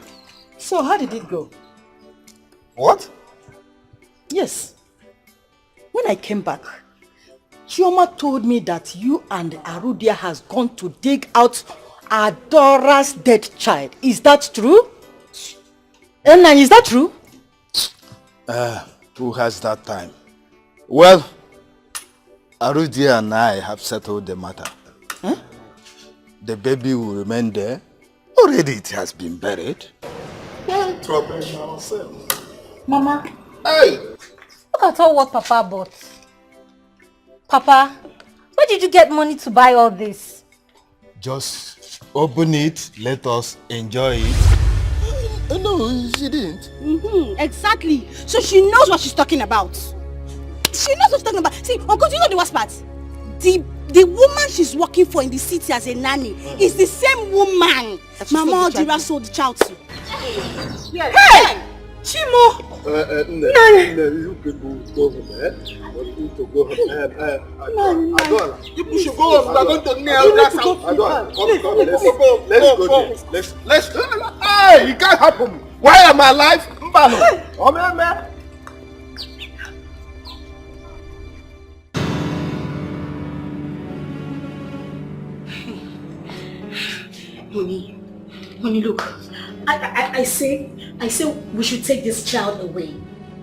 So, how did it go? What? Yes. When I came back, Chioma told me that you and Arudia has gone to dig out Adora's dead child. Is that true? And is that true? Who has that time? Well, Arudia and I have settled the matter. The baby will remain there. Already it has been buried. Why trouble ourselves? Mama. Hey! Look at all what Papa bought. Papa, where did you get money to buy all this? Just open it, let us enjoy it. No, she didn't. Exactly. So she knows what she's talking about. She knows what she's talking about. See, Uncle, do you know the worst part? The woman she's working for in the city as a nanny is the same woman Mama Odira sold the child to. Hey! Chimo! You people go home, You need to go home. Adora, you should go home. We are going to nail that house. Adora, come. Let's go. Hey, it can't happen. Why am I alive? Mbano. Honey, look. I say we should take this child away.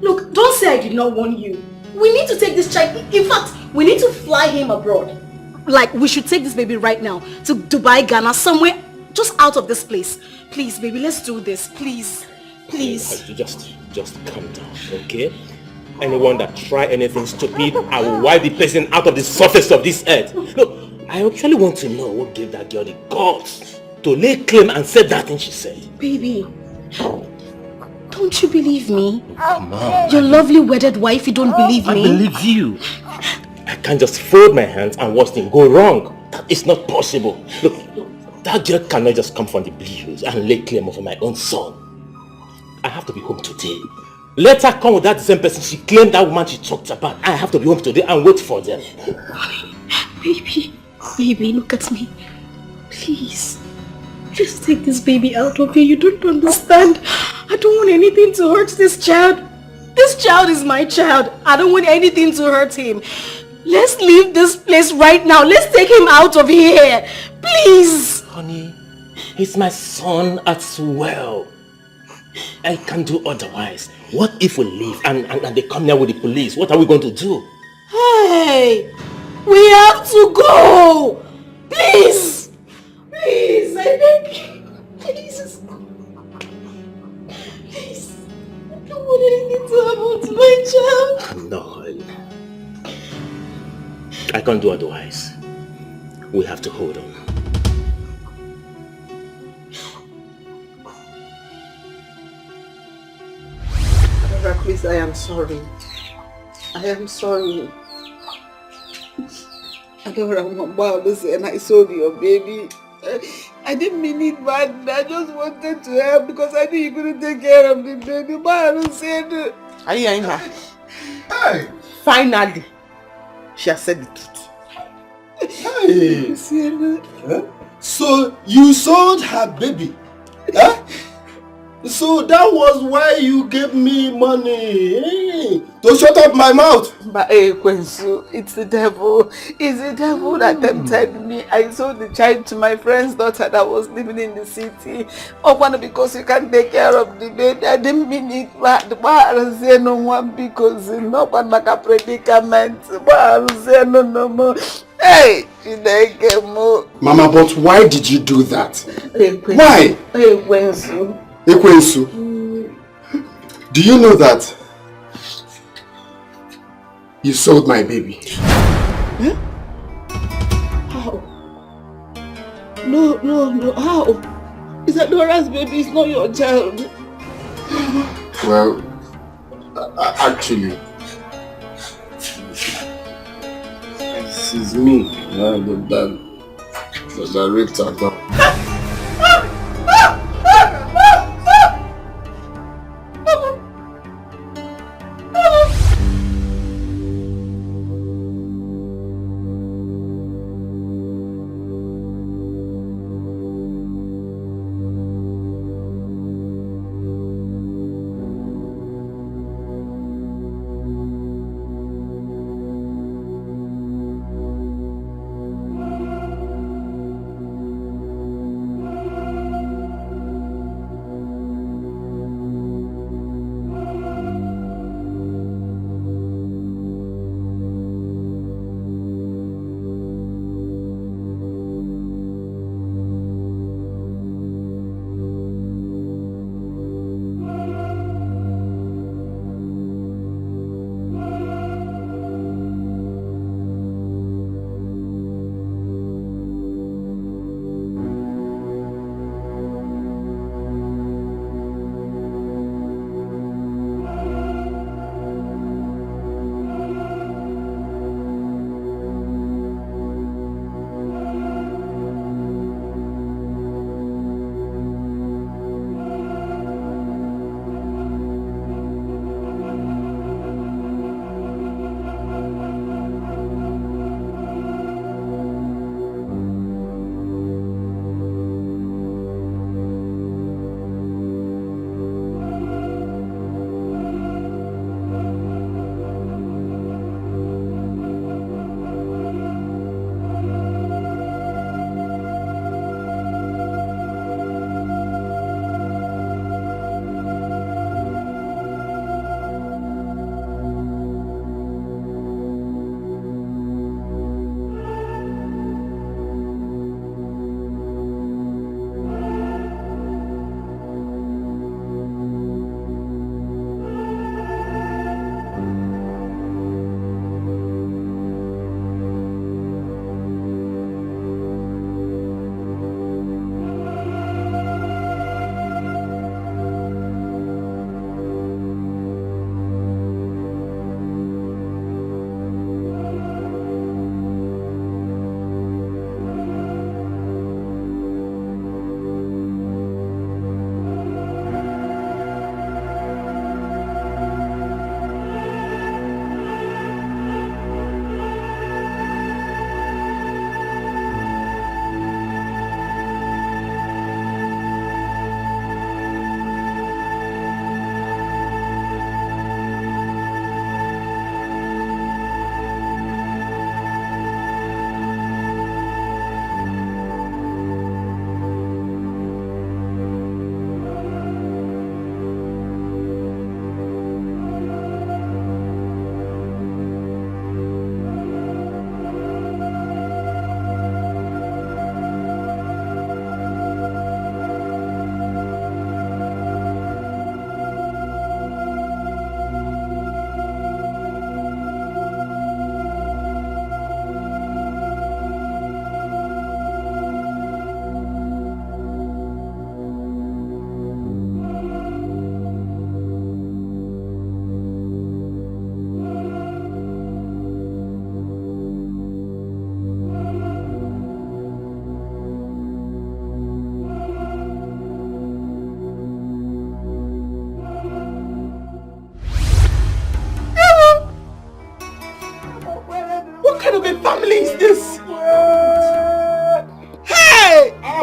Look, don't say I did not warn you. We need to take this child. In fact, we need to fly him abroad. Like, we should take this baby right now to Dubai, Ghana, somewhere just out of this place. Please, baby, let's do this. Please. Please. Just calm down, okay? Anyone that try anything stupid, I will wipe the person out of the surface of this earth. Look, I actually want to know what gave that girl the guts to lay claim and say that thing she said. Baby, don't you believe me? Come on. Your lovely wedded wife, you don't believe me? I believe you. I can't just fold my hands and watch things go wrong. That is not possible. Look, that girl cannot just come from the blues and lay claim over my own son. I have to be home today. Let her come with that same person she claimed that woman she talked about. I have to be home today and wait for them. Baby, look at me. Please. Just take this baby out of here. You don't understand. I don't want anything to hurt this child. This child is my child. I don't want anything to hurt him. Let's leave this place right now. Let's take him out of here. Please. Honey, he's my son as well. I can't do otherwise. What if we leave and they come here with the police? What are we going to do? Hey, we have to go. Please. Please, I beg you. Please. Please. I don't want anything to happen to my child. No, I can't do otherwise. We have to hold on. Please, I am sorry. I am sorry. And I saw your baby. I didn't mean it bad. I just wanted to help because I knew you couldn't take care of the baby. But I don't say it. Ayima. Hey! Finally, she has said the truth. Hey! So you sold her baby? Huh? So that was why you gave me money to shut up my mouth. But Kwensu, it's the devil. It's the devil that tempted me. I sold the child to my friend's daughter that was living in the city. Oh, because you can't take care of the baby. I didn't mean it. No one because no one like a predicament. No more. Hey, Mama, but why did you do that? Why? Ekwensu, do you know that you sold my baby? Huh? How? No, how? Is that Dora's baby? It's not your child. Well, actually, it's me. The raped her down.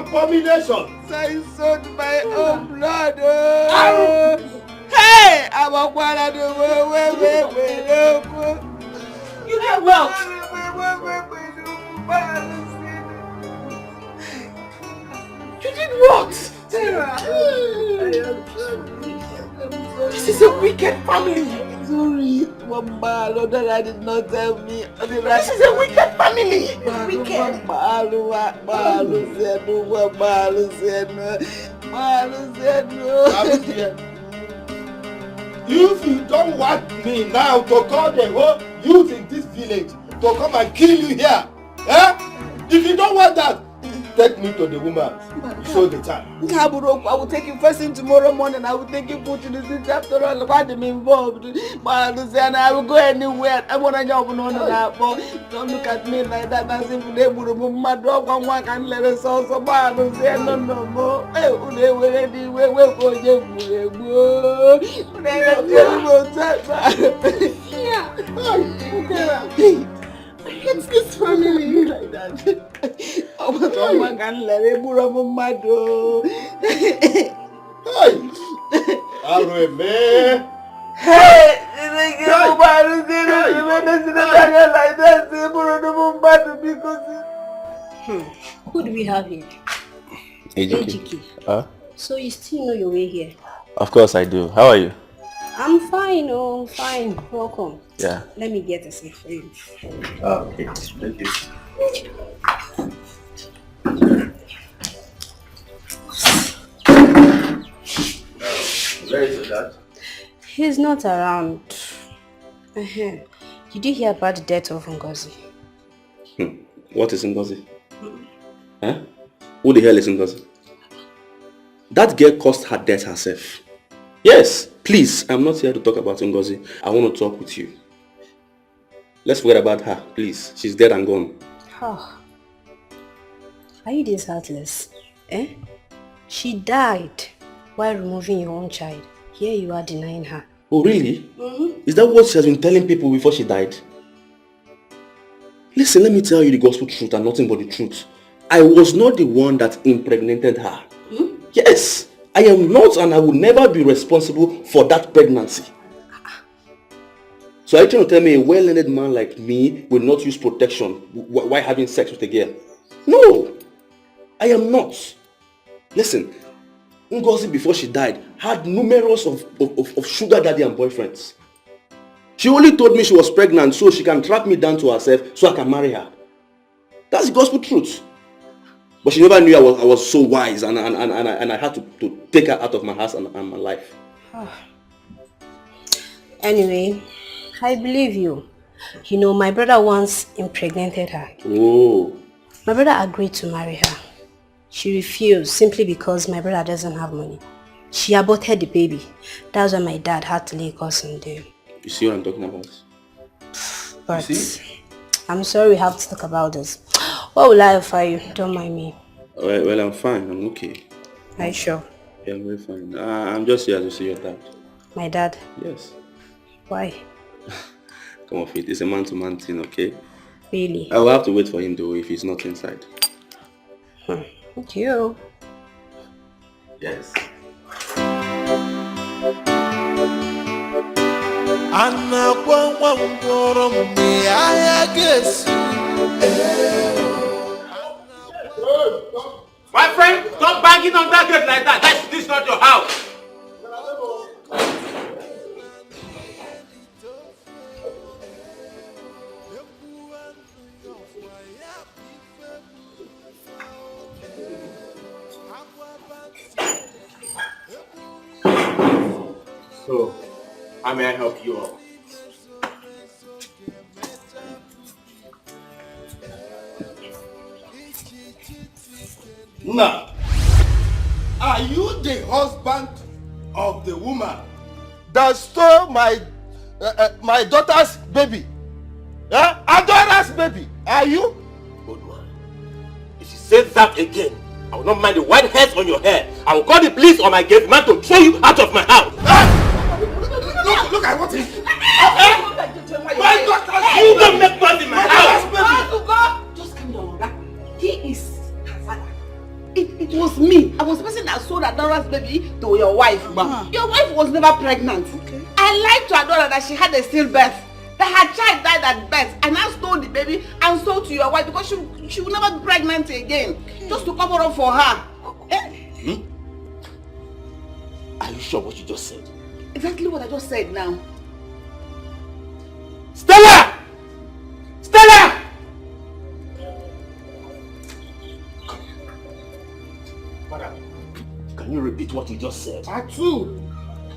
abomination. So he sold my own blood. Oh. Hey, I'm a quarter to You did what? You did what? Sarah. This is a wicked family. Sorry, Mama, that I did not tell me. This is a wicked family. Wicked. If you don't want me now to call the whole youth in this village to come and kill you here, if you don't want that, take me to the woman. Show the time. I will take you first thing tomorrow morning. I will take you put to the city after all. What am involved? But I will go anywhere. I want to jump on that. Don't look at me like that. As if they would remove my dog and one can let us also. But no more. They will ready. Where go you? I hate this family like that. Oh, someone can let it move on my door. Hey! Who do we have here? Ejiki. So you still know your way here? Of course I do. How are you? I'm fine, oh, fine. Welcome. Yeah. Let me get a seat for you. Okay, thank you. Where is your dad? He's not around. Did you hear about the death of Ngozi? What is Ngozi? Huh? Who the hell is Ngozi? That girl caused her death herself. Yes, please, I'm not here to talk about Ngozi. I want to talk with you. Let's forget about her, please. She's dead and gone. Oh. Are you this heartless? She died while removing your own child. Here you are denying her. Oh, really? Is that what she has been telling people before she died? Listen, let me tell you the gospel truth and nothing but the truth. I was not the one that impregnated her. Yes, I am not, and I will never be responsible for that pregnancy. So are you trying to tell me a well-learned man like me will not use protection while having sex with a girl? No, I am not. Listen, Ngozi before she died had numerous of sugar daddy and boyfriends. She only told me she was pregnant so she can track me down to herself so I can marry her. That's the gospel truth. But she never knew I was so wise and I had to take her out of my house and my life. Anyway, I believe you. You know, my brother once impregnated her. Oh. My brother agreed to marry her. She refused simply because my brother doesn't have money. She aborted the baby. That's why my dad had to lay curse on them. You see what I'm talking about? But I'm sorry we have to talk about this. What will I offer you? Don't mind me. Well, I'm fine. I'm okay. Are you sure? Yeah, I'm very fine. I'm just here to see your dad. My dad? Yes. Why? Come off it. It's a man-to-man thing, okay? Really? I will have to wait for him though if he's not inside. Thank you. Yes. My friend, stop banging on that gate like that. This is not your house. So, how may I help you all? Now, are you the husband of the woman that stole my daughter's baby? Adora's baby? Are you? Good one. If you say that again, I will not mind the white hairs on your hair. I will call the police or my gate man to throw you out of my house. Look at what he... My daughter, you don't make noise in my house. Just calm down, Oga. He is her father. It was me. I was the person that sold Adora's baby to your wife. Your wife was never pregnant. Okay. I lied to Adora that she had a stillbirth. That her child died at birth. And I stole the baby and sold to your wife because she will never be pregnant again. Okay. Just to cover up for her. Are you sure what you just said? Exactly what I just said now. Stella! Stella! Madam, can you repeat what you just said? Atu!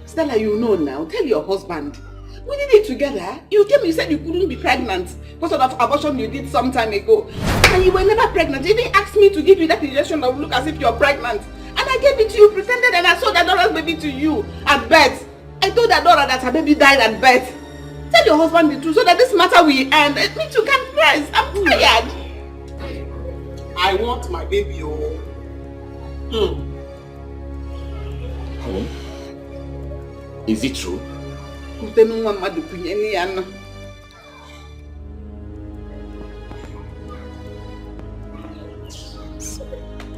Stella, you know now. Tell your husband. We did it together. You came, you said you couldn't be pregnant because of the abortion you did some time ago. And you were never pregnant. You didn't ask me to give you that injection that would look as if you're pregnant. And I gave it to you, pretended, and I sold Adora's baby to you at birth. I told Adora that her baby died at birth. Tell your husband the truth so that this matter will end. Me too can press. I'm tired. I want my baby, oh. Is it true?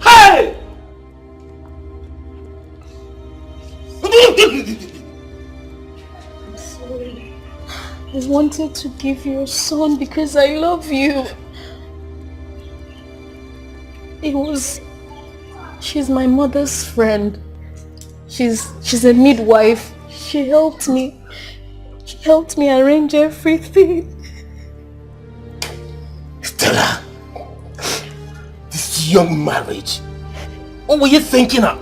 Hey! I'm sorry. I wanted to give you a son because I love you. She's my mother's friend. She's a midwife. She helped me arrange everything. Stella, this young marriage. What were you thinking of?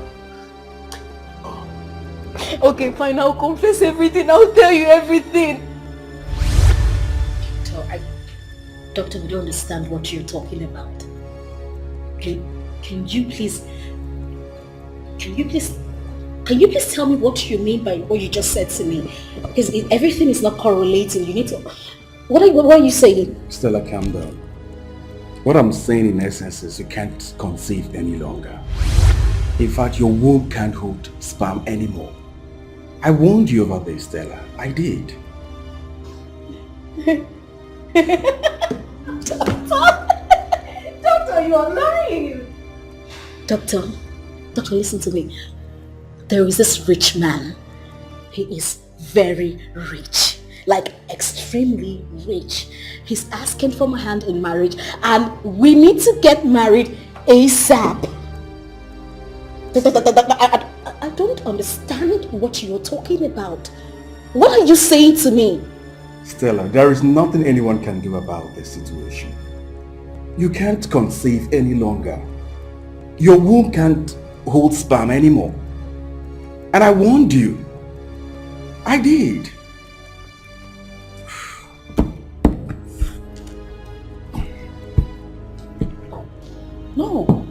Okay, fine, I'll confess everything. I'll tell you everything. Doctor, we don't understand what you're talking about. Can you please tell me what you mean by what you just said to me? Because everything is not correlating. You need to... What are you saying? Stella, calm down. What I'm saying in essence is you can't conceive any longer. In fact, your womb can't hold sperm anymore. I warned you about this, Stella. I did. Doctor, you are lying. Doctor, listen to me. There is this rich man. He is very rich. Like extremely rich. He's asking for my hand in marriage and we need to get married ASAP. I don't understand what you're talking about. What are you saying to me? Stella, there is nothing anyone can do about this situation. You can't conceive any longer. Your womb can't hold sperm anymore. And I warned you. I did. No.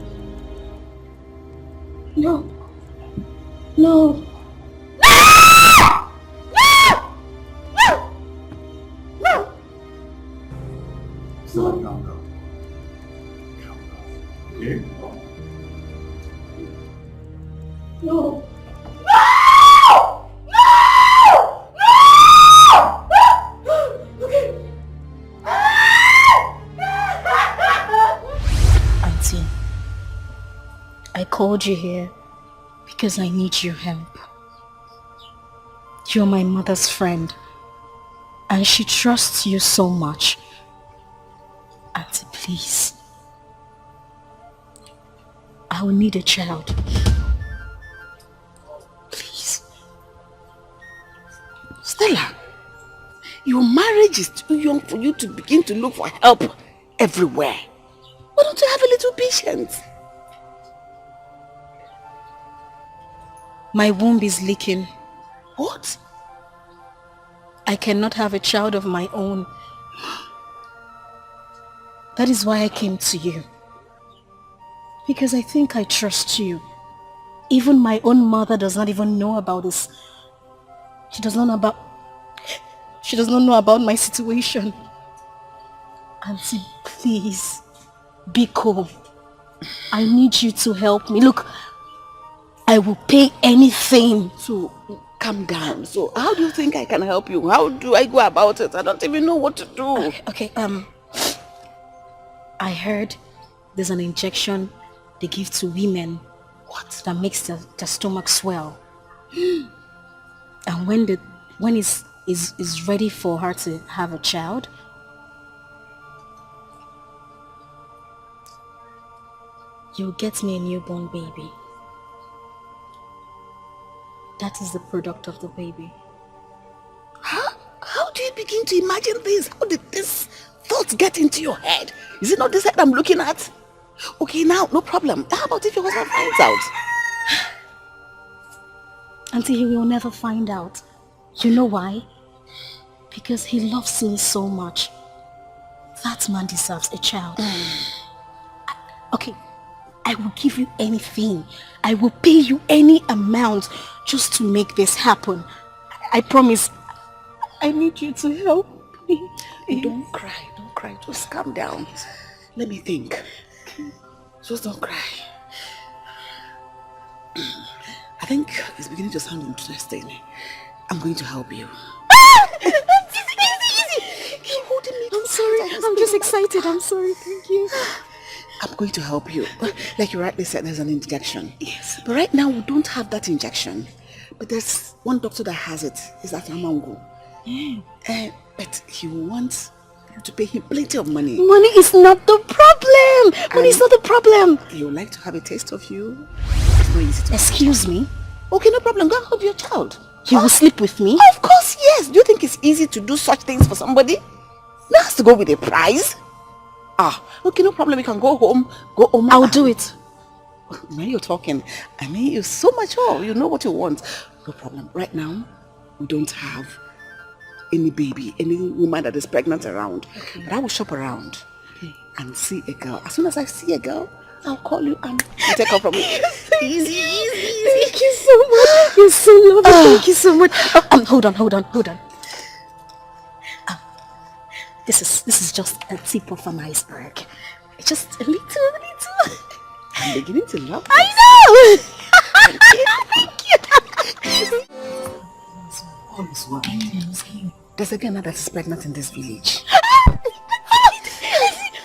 No. No. Stella, calm down. Okay? No. Auntie, I called you here because I need your help. You're my mother's friend and she trusts you so much. Auntie, please. I will need a child. Please. Stella, your marriage is too young for you to begin to look for help everywhere. Why don't you have a little patience? My womb is leaking. What? I cannot have a child of my own. That is why I came to you. Because I think I trust you. Even my own mother does not even know about this. She does not know about my situation. Auntie, please, be cool. I need you to help me. Look, I will pay anything. So, calm down. So, how do you think I can help you? How do I go about it? I don't even know what to do. Okay, I heard there's an injection they give to women What? That makes the stomach swell. And when is ready for her to have a child, you'll get me a newborn baby. That is the product of the baby. How do you begin to imagine this? How did this thought get into your head? Is it not this head I'm looking at? Okay, now, no problem. How about if your husband finds out? Auntie, he will never find out. You know why? Because he loves me so much. That man deserves a child. Okay, I will give you anything. I will pay you any amount just to make this happen. I promise. I need you to help me. Don't cry. Just calm down. Let me think. Just don't cry. I think it's beginning to sound interesting. I'm going to help you. Easy. Keep holding me. I'm sorry. I'm just excited. I'm sorry. Thank you. I'm going to help you. Like you rightly said, there's an injection. Yes. But right now, we don't have that injection. But there's one doctor that has it. It's at Amango. But he wants you to pay him plenty of money. Money is not the problem. Money is not the problem. He would like to have a taste of you. It's not easy to Excuse me? Okay, no problem. Go and hold your child. He will sleep with me? Of course, yes. Do you think it's easy to do such things for somebody? That has to go with a prize. Okay, no problem. You can go home. I'll do it. When you're talking, I mean, you're so mature. You know what you want. No problem. Right now, we don't have any baby, any woman that is pregnant around. Okay. But I will shop around and see a girl. As soon as I see a girl, I'll call you and you take her from me. Easy. Thank you so much. You're so lovely. Thank you so much. Hold on. This is just a tip of an iceberg. Just a little. I'm beginning to love this. I know. Thank you. All is well. There's a girl now that is pregnant in this village.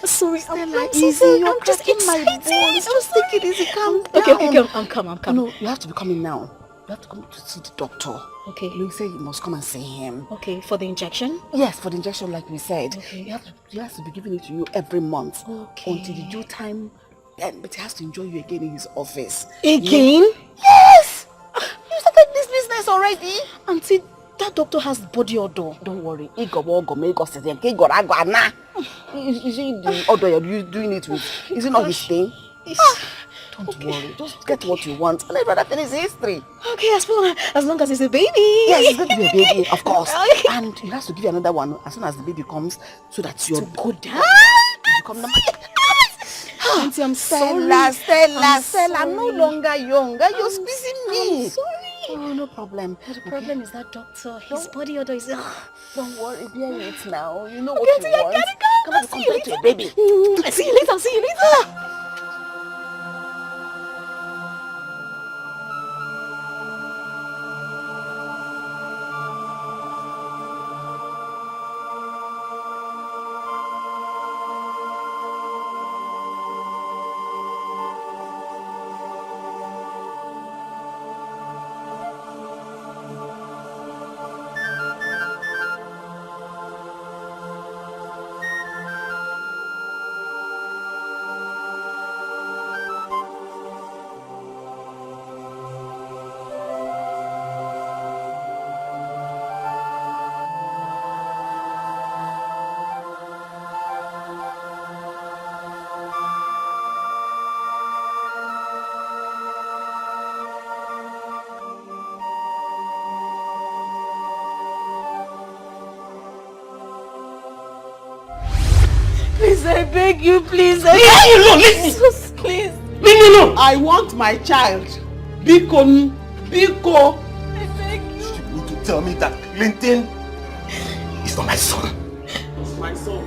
Sorry, I'm easy. You're just in my bones. Just take it easy. Calm down. Okay, I'm calm. No, you have to be coming now. You have to come to see the doctor. Okay. Louis said you must come and see him. Okay, for the injection? Yes, for the injection, like we said. Okay. He has to be giving it to you every month. Okay. Until the due time. But he has to enjoy you again in his office. Again? Yes! You started this business already. Auntie, that doctor has body odor. Don't worry. Is it the odor you're doing it with? Is it not his thing? Don't worry. Just get what you want. And I'd rather finish history. Okay, as long as it's a baby. Yes, it's going to be a baby, of course. And he has to give you another one as soon as the baby comes, so that you're good. You become number. Auntie, I'm sorry. Stella, I'm no longer younger. You're squeezing me. I'm sorry. Oh, no problem. The problem is that doctor. His body odor is... Don't worry, bear it now. You know what you want. Come on, compared to a baby. See you later. Please, I beg you, please. Leave me alone, leave me! Please. Leave me alone! I want my child. Biko. I beg you. You need to tell me that Clinton is not my son. It's my son.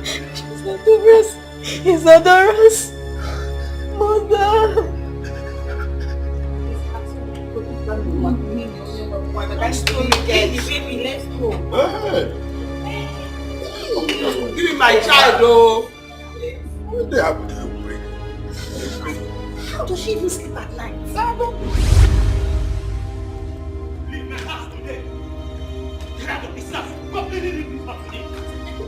She's adorous. He's adorous. Mother. Let's go. Give me my child, oh. What they have to do? How does she even sleep at night? Leave my house today. Get out of this house. Completely leave this house today.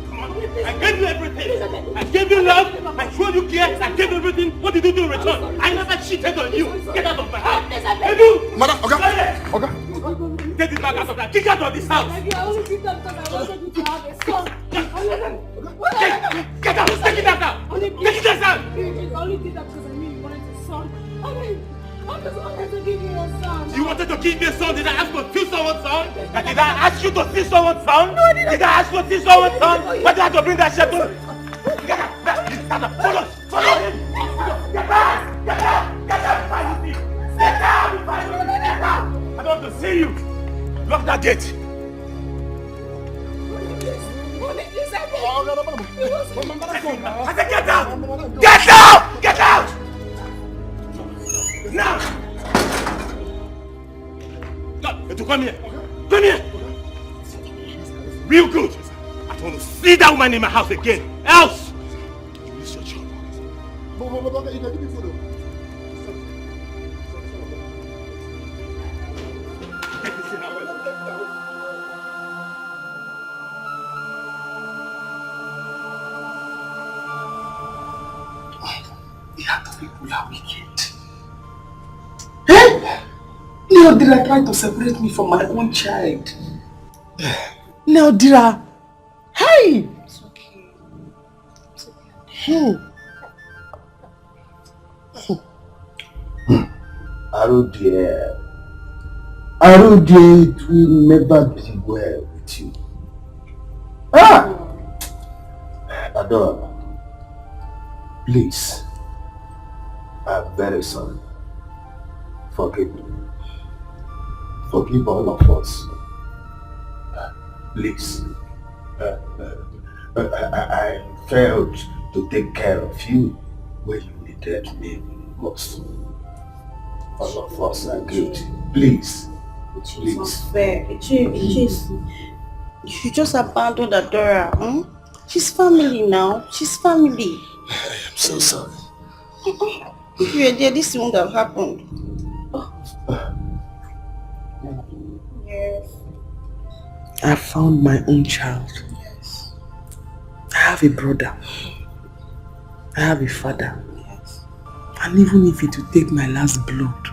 Come on. I gave you everything. I gave you love. I showed you care. I gave you everything. What did you do in return? I never cheated on you. Get out of my house. Hey, you! Madam, okay. Take this bag out of that. Kick out of this house. I only did that because I wanted you to have a son. Get out! Take it out now! Take it out! I only did that because I knew you wanted a son. I just wanted to give you a son. You wanted to give me a son? Did I ask to steal someone's son? Did I ask you to steal someone's son? No, did I ask you to steal someone's son? Why did I have to bring that shit to? Get out! Follow him! Get out! Get out! Get out! Get out! I don't want to see you! Lock that gate! I said get out! Get out! Get out! Now! Come here! Come here! Real good! I don't want to see that woman in my house again! Else! You miss your job. The other people are wicked. Hey! Leodira tried to separate me from my own child. Leodira! Hey! It's okay. It's okay. Aru dear. Aru dear, it will never be well with you. Ah! Adora, please. I'm very sorry. Forgive me. Forgive all of us. Please. I failed to take care of you when you needed me most. All of us are guilty. Please. Please. It's not fair. You just abandoned Adora. Hmm? She's family now. She's family. I am so sorry. If you were there, this wouldn't have happened. Yes. I found my own child. Yes. I have a brother. I have a father. Yes. And even if it will take my last blood,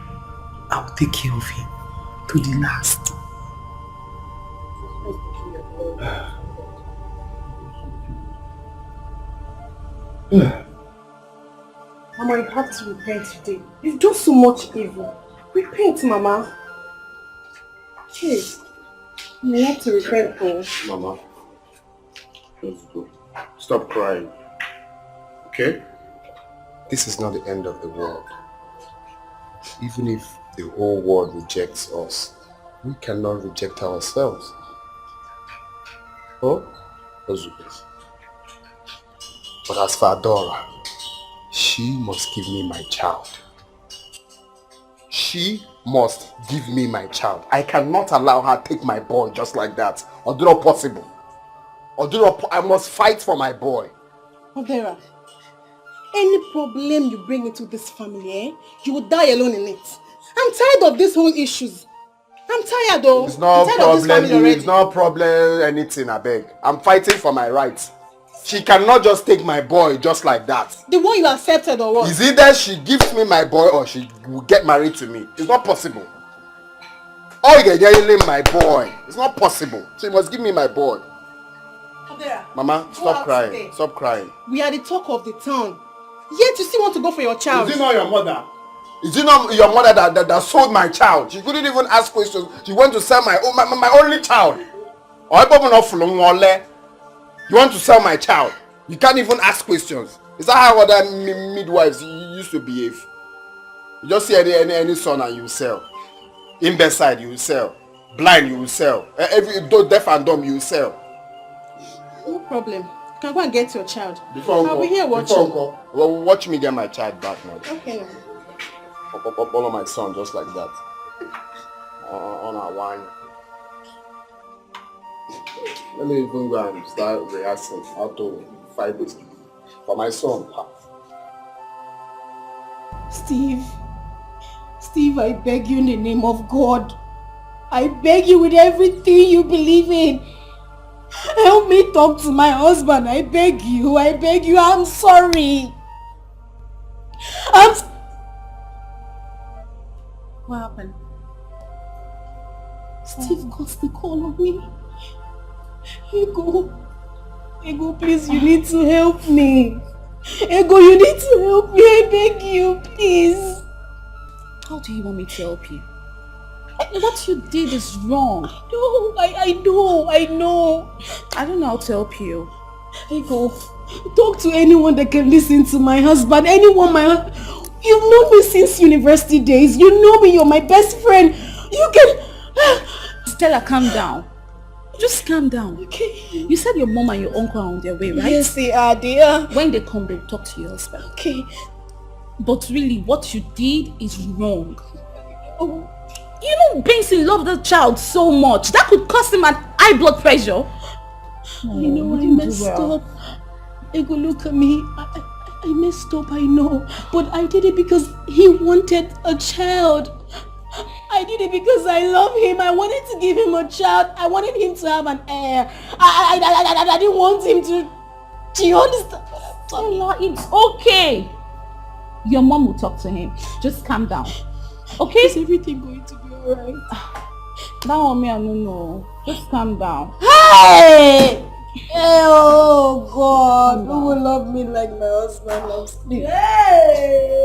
I will take care of him to the last. Mama, you have to repent today. You've done so much evil. Repent, Mama. Hey, you have to repent, oh. Mama, just go. Stop crying. Okay? This is not the end of the world. Even if the whole world rejects us, we cannot reject ourselves. Oh? Ozubis. But as for Adora, she must give me my child. She must give me my child. I cannot allow her to take my boy just like that. Or do not possible. I must fight for my boy. Odera, any problem you bring into this family, you will die alone in it. I'm tired of these whole issues. I'm tired though. It's no problem. It's no problem anything, I beg. I'm fighting for my rights. She cannot just take my boy just like that. The one you accepted or what? Is either she gives me my boy or she will get married to me. It's not possible. Oh, you're yelling my boy. It's not possible. She must give me my boy. Odera, Mama, stop crying. Stop crying. We are the talk of the town. Yet you still want to go for your child. Is it not your mother? Is it not your mother that sold my child? She couldn't even ask questions. She went to sell my only child. You want to sell my child? You can't even ask questions. Is that how other midwives used to behave? You just see any son and you sell. Imbecile, you sell. Blind, you sell. Deaf and dumb, you sell. No problem. You can go and get your child. I'll be here watching. Well, watch me get my child back now. Okay. All of my son just like that. On our wine. Let me even go and start rehearsing how to fight this for my son. Steve, I beg you in the name of God. I beg you with everything you believe in. Help me talk to my husband. I beg you. I'm sorry. What happened? Steve got the call on me. Ego, please, you need to help me. Ego, you need to help me. I beg you, please. How do you want me to help you? What you did is wrong. No, I know. I don't know how to help you. Ego, talk to anyone that can listen to my husband. You've known me since university days. You know me. You're my best friend. You can... Stella, calm down. Just calm down. Okay. You said your mom and your uncle are on their way, right? Yes, they are, dear. When they come, they'll talk to your husband. Okay. But really, what you did is wrong. Oh. You know Benson loved the child so much. That could cause him an high blood pressure. I know I messed up. Ego, look at me. I messed up, I know. But I did it because he wanted a child. I did it because I love him. I wanted to give him a child. I wanted him to have an heir. I didn't want him to... Do you understand? Stella, it's okay. Your mom will talk to him. Just calm down. Okay? Is everything going to be alright? That one me, I don't know. Just calm down. Hey! Oh God, who will love me like my husband loves me? Hey!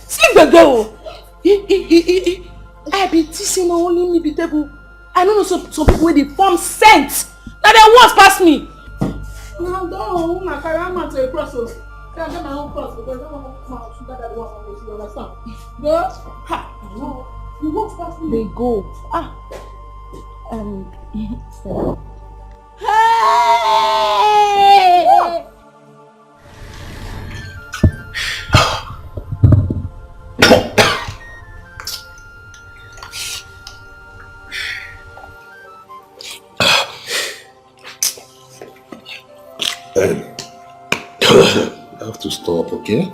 See the girl! I be teasing only me be table. I don't know some people where they form scent. Now they once pass me. Now don't my carama to a cross. I get my own cross because I don't want to sugar that one from you understand? But no, you won't pass me. They go. Hey! You have to stop, okay?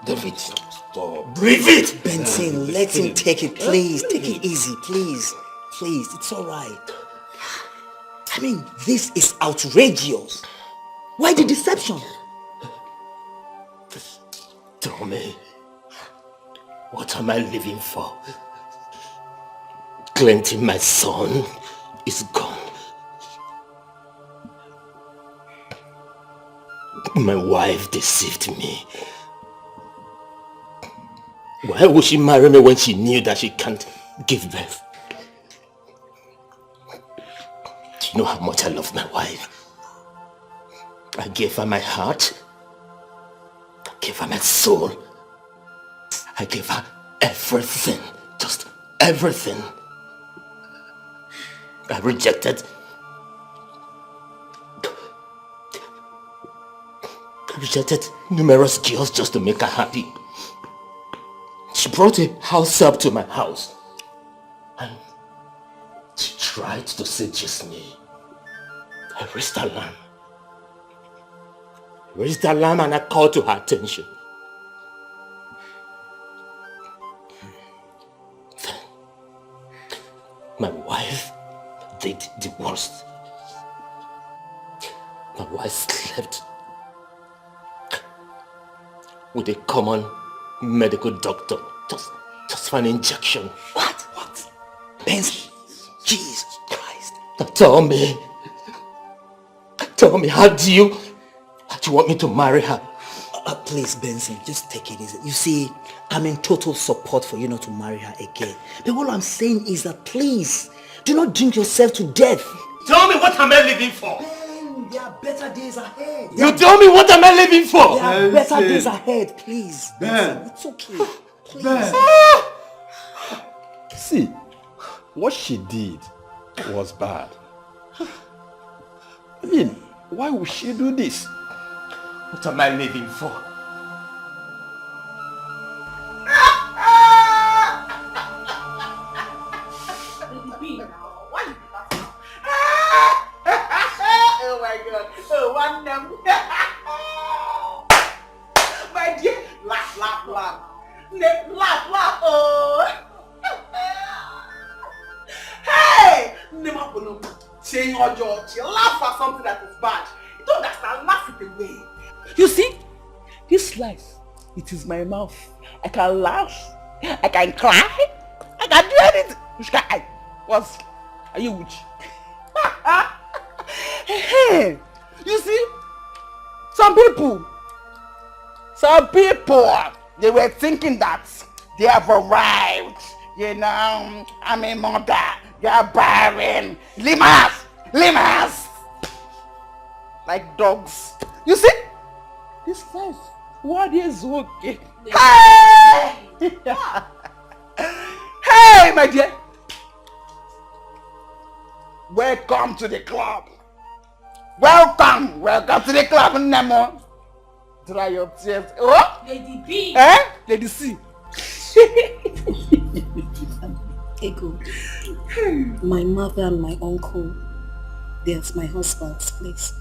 David, stop. Breathe it! Benson, let him take it, please. Take it easy, please. Please, it's alright. I mean, this is outrageous. Why the deception? Tell me, what am I living for? Clinton, my son, is gone. My wife deceived me. Why would she marry me when she knew that she can't give birth? Do you know how much I love my wife? I gave her my heart. I gave her my soul. I gave her everything. Just everything. I rejected numerous girls just to make her happy. She brought a house up to my house and she tried to seduce me. I raised alarm. And I called to her attention. Then my wife did the worst. My wife slept with a common medical doctor just for an injection. What? Benson, Jesus Christ. Now tell me, how do you want me to marry her? Please, Benson, just take it easy. You see, I'm in total support for you not to marry her again. But what I'm saying is that please, do not drink yourself to death. Tell me, what am I living for? There are better days ahead. You tell me, what am I living for? There are better days ahead, please. Ben. It's okay. Please. Ben. See, what she did was bad. I mean, why would she do this? What am I living for? Oh my God. Oh, one number. bad. Laugh, oh. Hey! Never gonna change your George. Laugh at something that is bad. You don't understand, laugh it away. You see, this life, it is my mouth. I can laugh, I can cry, I can do anything. What? Are you witch? Hey, you see, some people, they were thinking that they have arrived. You know, I'm a mother, you're barren. Lemurs. Like dogs. You see, this life, what is okay? Hey! Hey, my dear. Welcome to the club. Welcome to the club, Nemo. Dry your tears. Oh? Lady B. Eh? Lady C. Ego, my mother and my uncle, they're at my husband's place.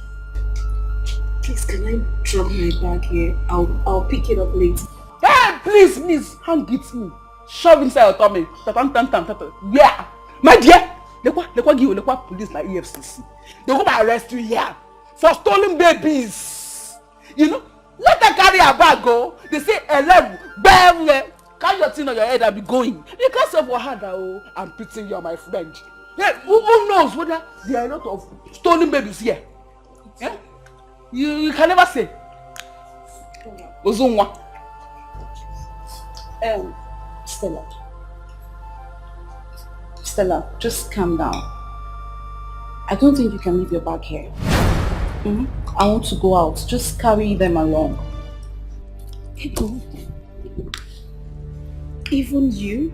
Please, can I drop my bag here? I'll pick it up later. Hey, please, miss, hand it me. Shove inside your tummy. Yeah. My dear, Lekwa police my EFCC. They go arrest you here for stolen babies. You know, let them carry a bag go. They say 11, bam, carry your thing on your head and be going. Because of Wahada, I'm pitying you are my friend. Yeah, who knows whether there are a lot of stolen babies here? Yeah? You can never say. Ozunwa. Stella, just calm down. I don't think you can leave your bag here. I want to go out. Just carry them along. Even you?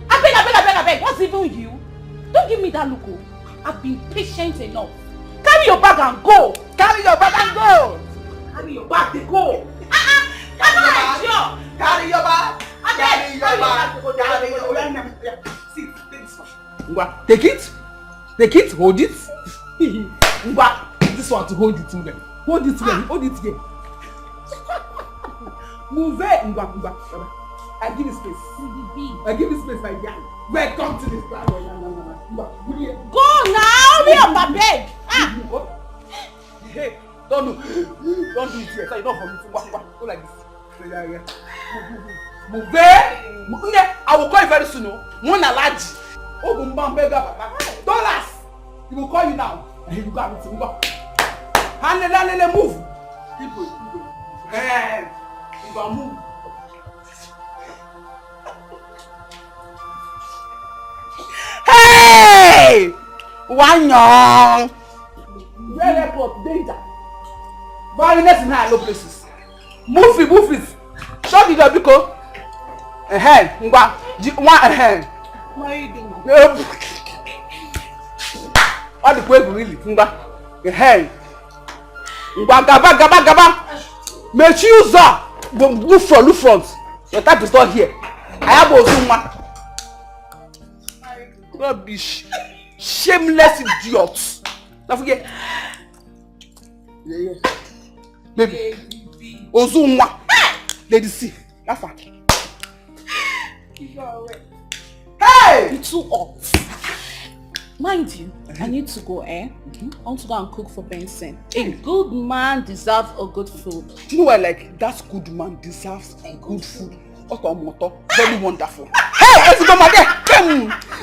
I beg. What's even you? Don't give me that look. I've been patient enough. Carry your bag and go. Carry your bag and go. Carry your bag and go. Carry your bag. See, take this one. Take it, hold it. This one to hold it. Hold it here. Move it. I give you space, my dear. Welcome to this class. Go now, me on my bed. Hey, don't do it here. So you don't for me to go like this. Move it. I will call you very soon. Mona Laji. $. He will call you now. And he will go and move. Hand move. People. Hey, you can move. Hey! One young. Red airport, danger. Violence in high low places. Move it. Shut the door, Biko. One. What are you doing? All the way really. Gaba. Make you look front. Your type is not here. I have Ozuma. Rubbish. Shameless idiots. Don't forget. Yeah. Baby. Ozuma. Lady C. Laugh. Hey! You're too hot. Mind you, I need to go, I want to go and cook for Benson. A good man deserves a good food. Do you know what, like, that good man deserves a good food. Very wonderful. Hey, let's go, my dear.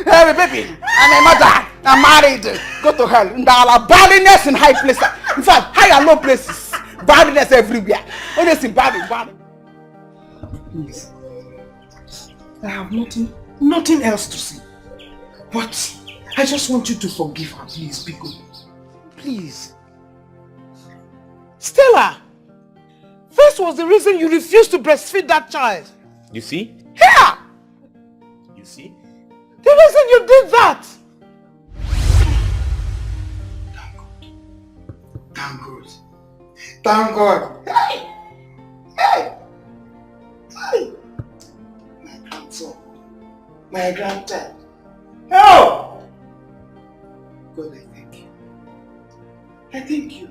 Hey, baby. I'm a mother. I'm married. Go to hell. There are badness in high places. In fact, high and low places. Badness everywhere. Always in bad. Please. I have nothing else to say. But I just want you to forgive her, please, be good. Please. Stella, this was the reason you refused to breastfeed that child. You see? Here! You see? The reason you did that. Thank God. Hey! My grandson. My grandchild. Oh! God, I thank you. I thank you.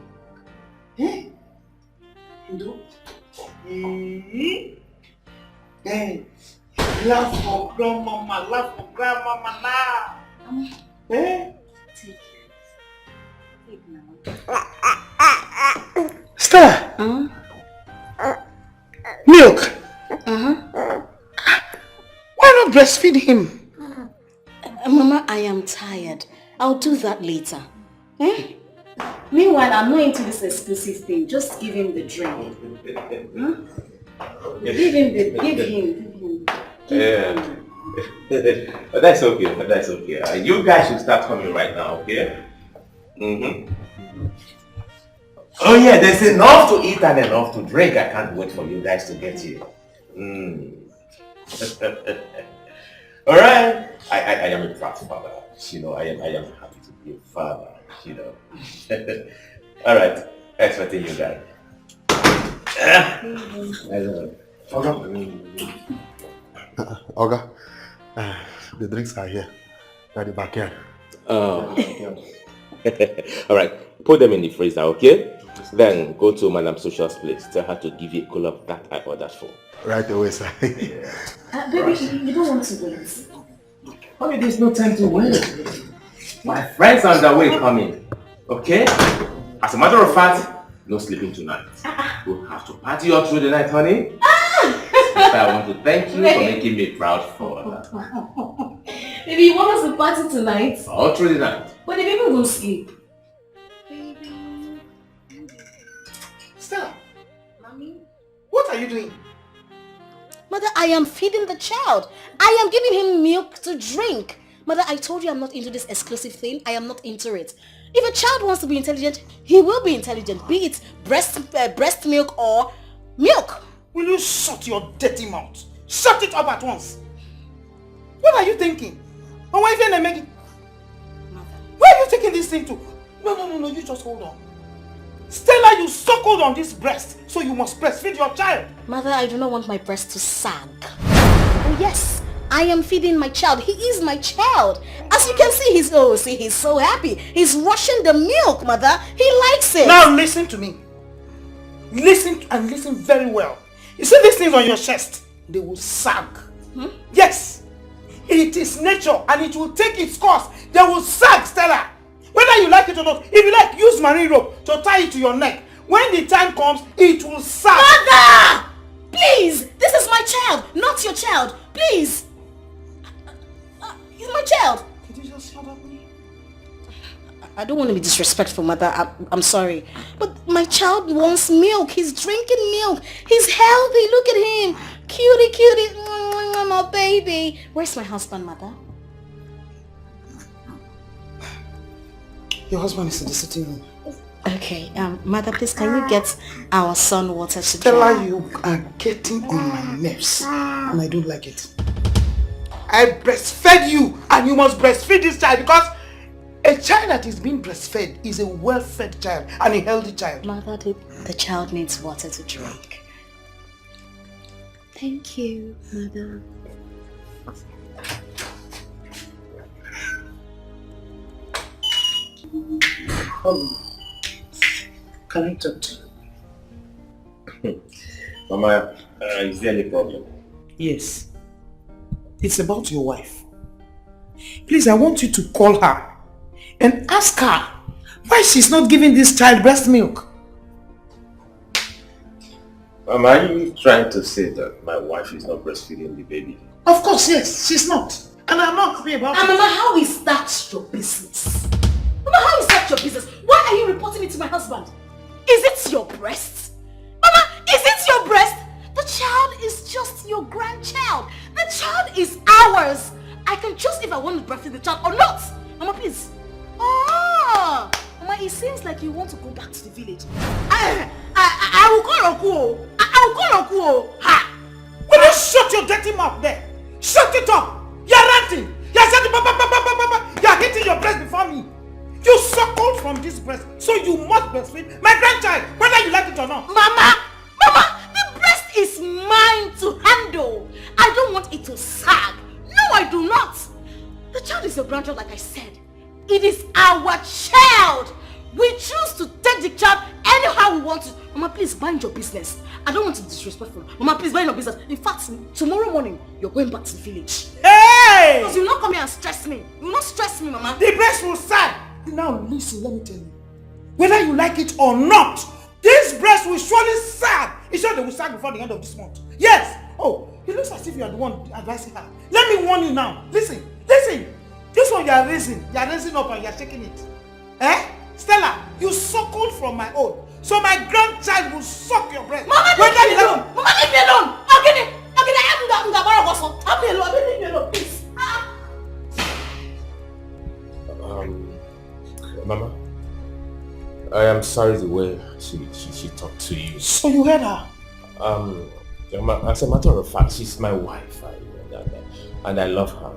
Eh? You know? Hey, laugh for grandmama, laugh for grandmama now. Eh? Stella! Milk! Why not breastfeed him? Mama, I am tired. I'll do that later. Eh? Meanwhile, I'm not into this exclusive thing. Just give him the drink. Give him. Yeah. But that's okay, that's okay. You guys should start coming right now, okay? Oh yeah, there's enough to eat and enough to drink. I can't wait for you guys to get here. Alright. I am a proud father. You know, I am happy to be a father, you know. Alright, expecting you guys. Oga, the drinks are here. They're at the backyard. Alright, put them in the freezer, okay? Then go to Madam Social's place. Tell her to give you a cooler that I ordered for. Right away, sir. Baby, you don't want to wait. Honey, there's no time to wait. My friends are on their way coming. Okay? As a matter of fact, no sleeping tonight. We'll have to party all through the night, honey. I want to thank you for making me proud father. Baby, you want us to party tonight? All through the night. But the baby won't sleep. Stella! Mommy? What are you doing? Mother, I am feeding the child. I am giving him milk to drink. Mother, I told you I'm not into this exclusive thing. I am not into it. If a child wants to be intelligent, he will be intelligent. Be it breast milk or milk. Will you shut your dirty mouth? Shut it up at once. What are you thinking? Where are you taking this thing to? No, you just hold on. Stella, you suckled on this breast, so you must breastfeed your child. Mother, I do not want my breast to sag. Oh yes, I am feeding my child. He is my child. As you can see, he's so happy. He's rushing the milk, Mother. He likes it. Now listen to me. Listen very well. You see these things on your chest? They will sag. Yes. It is nature and it will take its course. They will sag, Stella. Whether you like it or not, if you like, use marine rope to tie it to your neck. When the time comes, it will sag. Mother! Please! This is my child, not your child. Please! He's my child. Could you just shut up, please? I don't want to be disrespectful, Mother. I'm sorry. But my child wants milk. He's drinking milk. He's healthy. Look at him. Cutie. My baby. Where's my husband, Mother? Your husband is in the sitting room. Okay, Mother, please can you get our son water to Stella, drink? you are getting on my nerves and I don't like it. I breastfed you and you must breastfeed this child because a child that is being breastfed is a well-fed child and a healthy child. Mother, the child needs water to drink. Thank you, Mother. Can I talk to you? Mama, is there any problem? Yes. It's about your wife. Please, I want you to call her and ask her why she's not giving this child breast milk. Mama, are you trying to say that my wife is not breastfeeding the baby? Of course, yes, she's not. And I'm not happy about it. Mama, how is that your business? Mama, how is that your business? Why are you reporting it to my husband? Is it your breast? Mama, is it your breast? The child is just your grandchild. The child is ours. I can choose if I want to breastfeed the child or not. Mama, please. Oh, Mama, it seems like you want to go back to the village. I will call Oku. I will call Oku. Ha! Will you shut your dirty mouth there? Shut it up. You're ranting. You're hitting your breast before me. You suckled from this breast, so you must breastfeed my grandchild, whether you like it or not. Mama, the breast is mine to handle. I don't want it to sag. No, I do not. The child is your grandchild, like I said. It is our child. We choose to take the child anyhow we want to. Mama, please mind your business. I don't want to be disrespectful. Mama, please mind your business. In fact, tomorrow morning, you're going back to the village. Hey! Because you will not come here and stress me. You will not stress me, Mama. The breast will sag. Now listen, let me tell you. Whether you like it or not, this breast will surely sag. It's sure they will sag before the end of this month. Yes! Oh, it looks as if you are the one advising her. Let me warn you now. Listen, listen. This one you are raising up and you are shaking it. Eh? Stella, you suckled from my own. So my grandchild will suck your breast. Mama, leave me alone. Mama, leave me alone. Okay, leave me alone, please. Mama, I am sorry the way she talked to you. So you heard her? As a matter of fact, she's my wife, and I love her.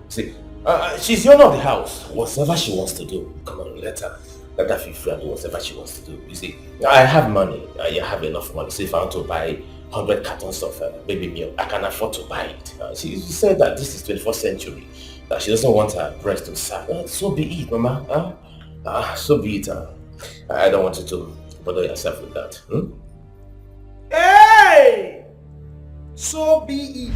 See, she's the owner of the house. Whatever she wants to do, come on, let her feel free and do whatever she wants to do. You see, I have money. I have enough money. So if I want to buy 100 cartons of baby milk, I can afford to buy it. She said that this is 21st century, that she doesn't want her breast to sag. So be it, Mama. So be it. I don't want you to bother yourself with that. Hey! So be it.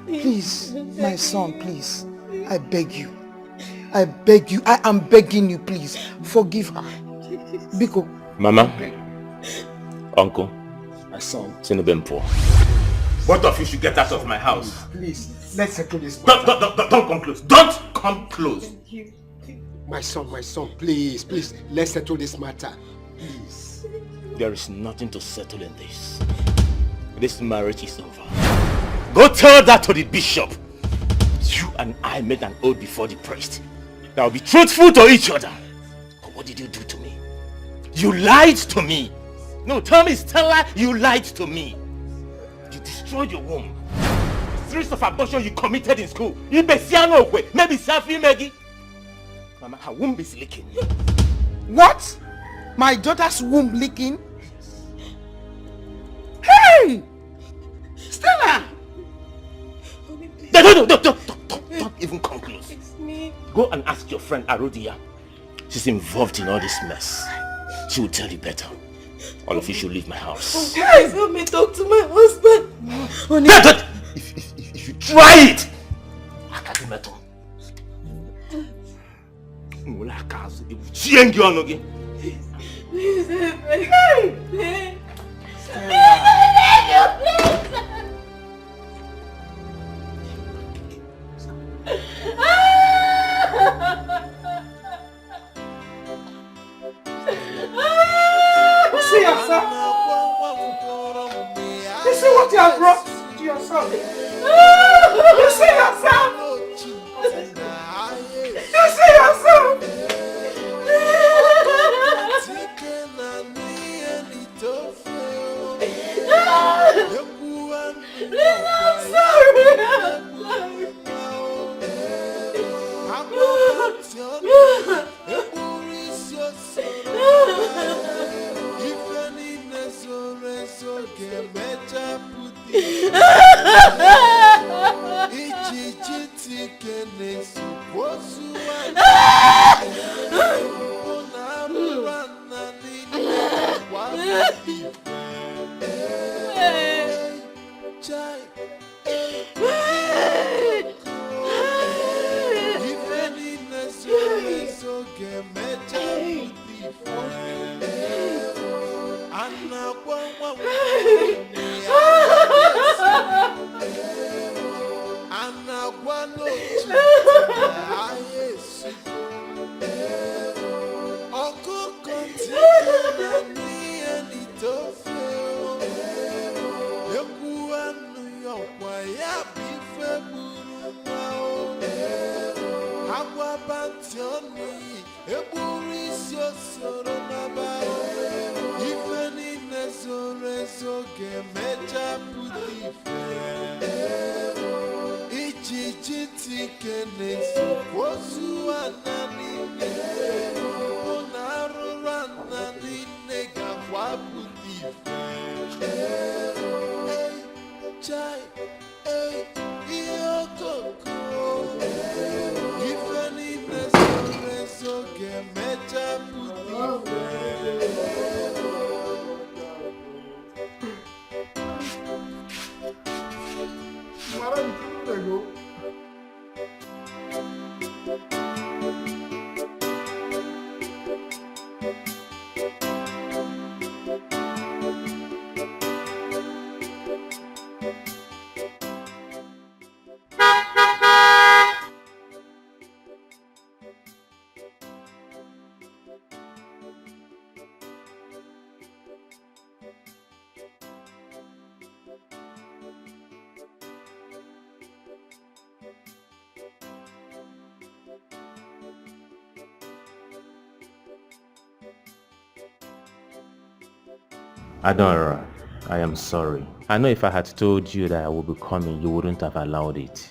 Please, my son, please. I beg you. I beg you. I am begging you, please. Forgive her. Biko. Mama, Uncle, my son. Sinubempo. Both of you should get out of my house. Please, let's settle this. Don't come close. Don't come close. My son, please, let's settle this matter. Please. There is nothing to settle in this. This marriage is over. Go tell that to the bishop. You and I made an oath before the priest that will be truthful to each other. But what did you do to me? You lied to me. No, tell me, Stella, you lied to me. You destroyed your womb. The series of abortion you committed in school. Maybe Safi Maggie. Mama, her womb is leaking. What? My daughter's womb leaking? Hey! Stella! Don't even come close. It's me. Go and ask your friend Arodia. She's involved in all this mess. She will tell you better. All of you should leave my house. Please help me talk to my husband. If you try it, Please help me. See yourself. You see what you have brought to yourself. You see yourself. You see yourself. Please, I'm sorry. Adora, I am sorry. I know if I had told you that I would be coming, you wouldn't have allowed it.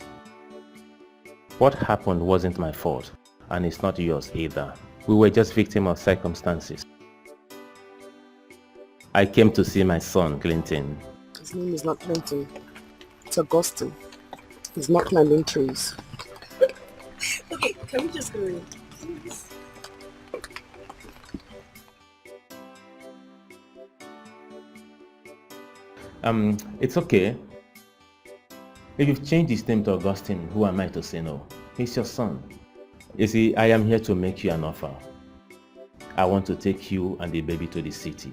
What happened wasn't my fault, and it's not yours either. We were just victims of circumstances. I came to see my son, Clinton. His name is not Clinton. It's Augustine. He's not climbing trees. Okay, can we just go in? Please. It's okay. If you've changed his name to Augustine, who am I to say no? He's your son. You see, I am here to make you an offer. I want to take you and the baby to the city.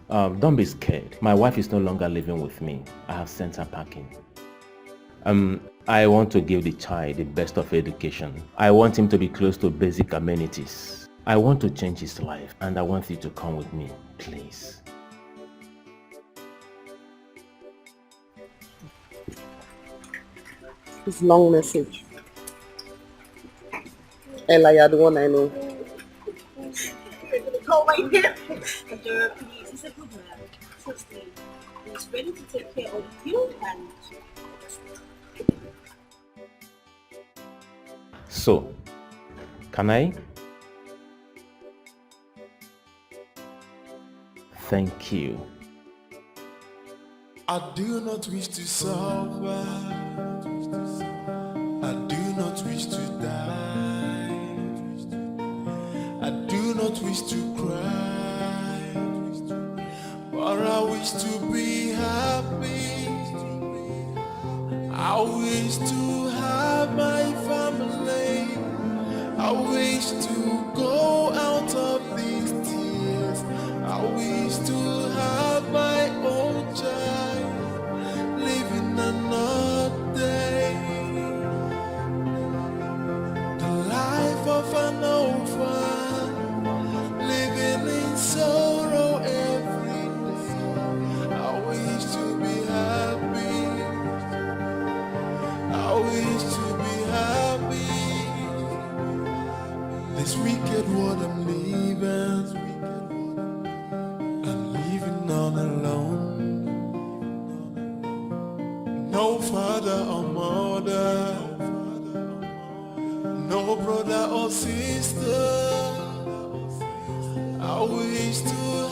Don't be scared. My wife is no longer living with me. I have sent her packing. I want to give the child the best of education. I want him to be close to basic amenities. I want to change his life, and I want you to come with me, please. It's a long message. Ella, you're the one I know. Oh my God. Adora, please. He's a good man. Trust me. He's ready to take care of you and So, can I? Thank you. I do not wish to suffer. I do not wish to die. I do not wish to cry. But I wish to be happy. I wish to have my family. I wish to go out of these tears. I wish to have my own child, living another day. The life of an orphan, living in sorrow every day. I wish to be happy. I wish to be happy. This wicked world I'm living, I'm living all alone. No father or mother, no brother or sister. I wish to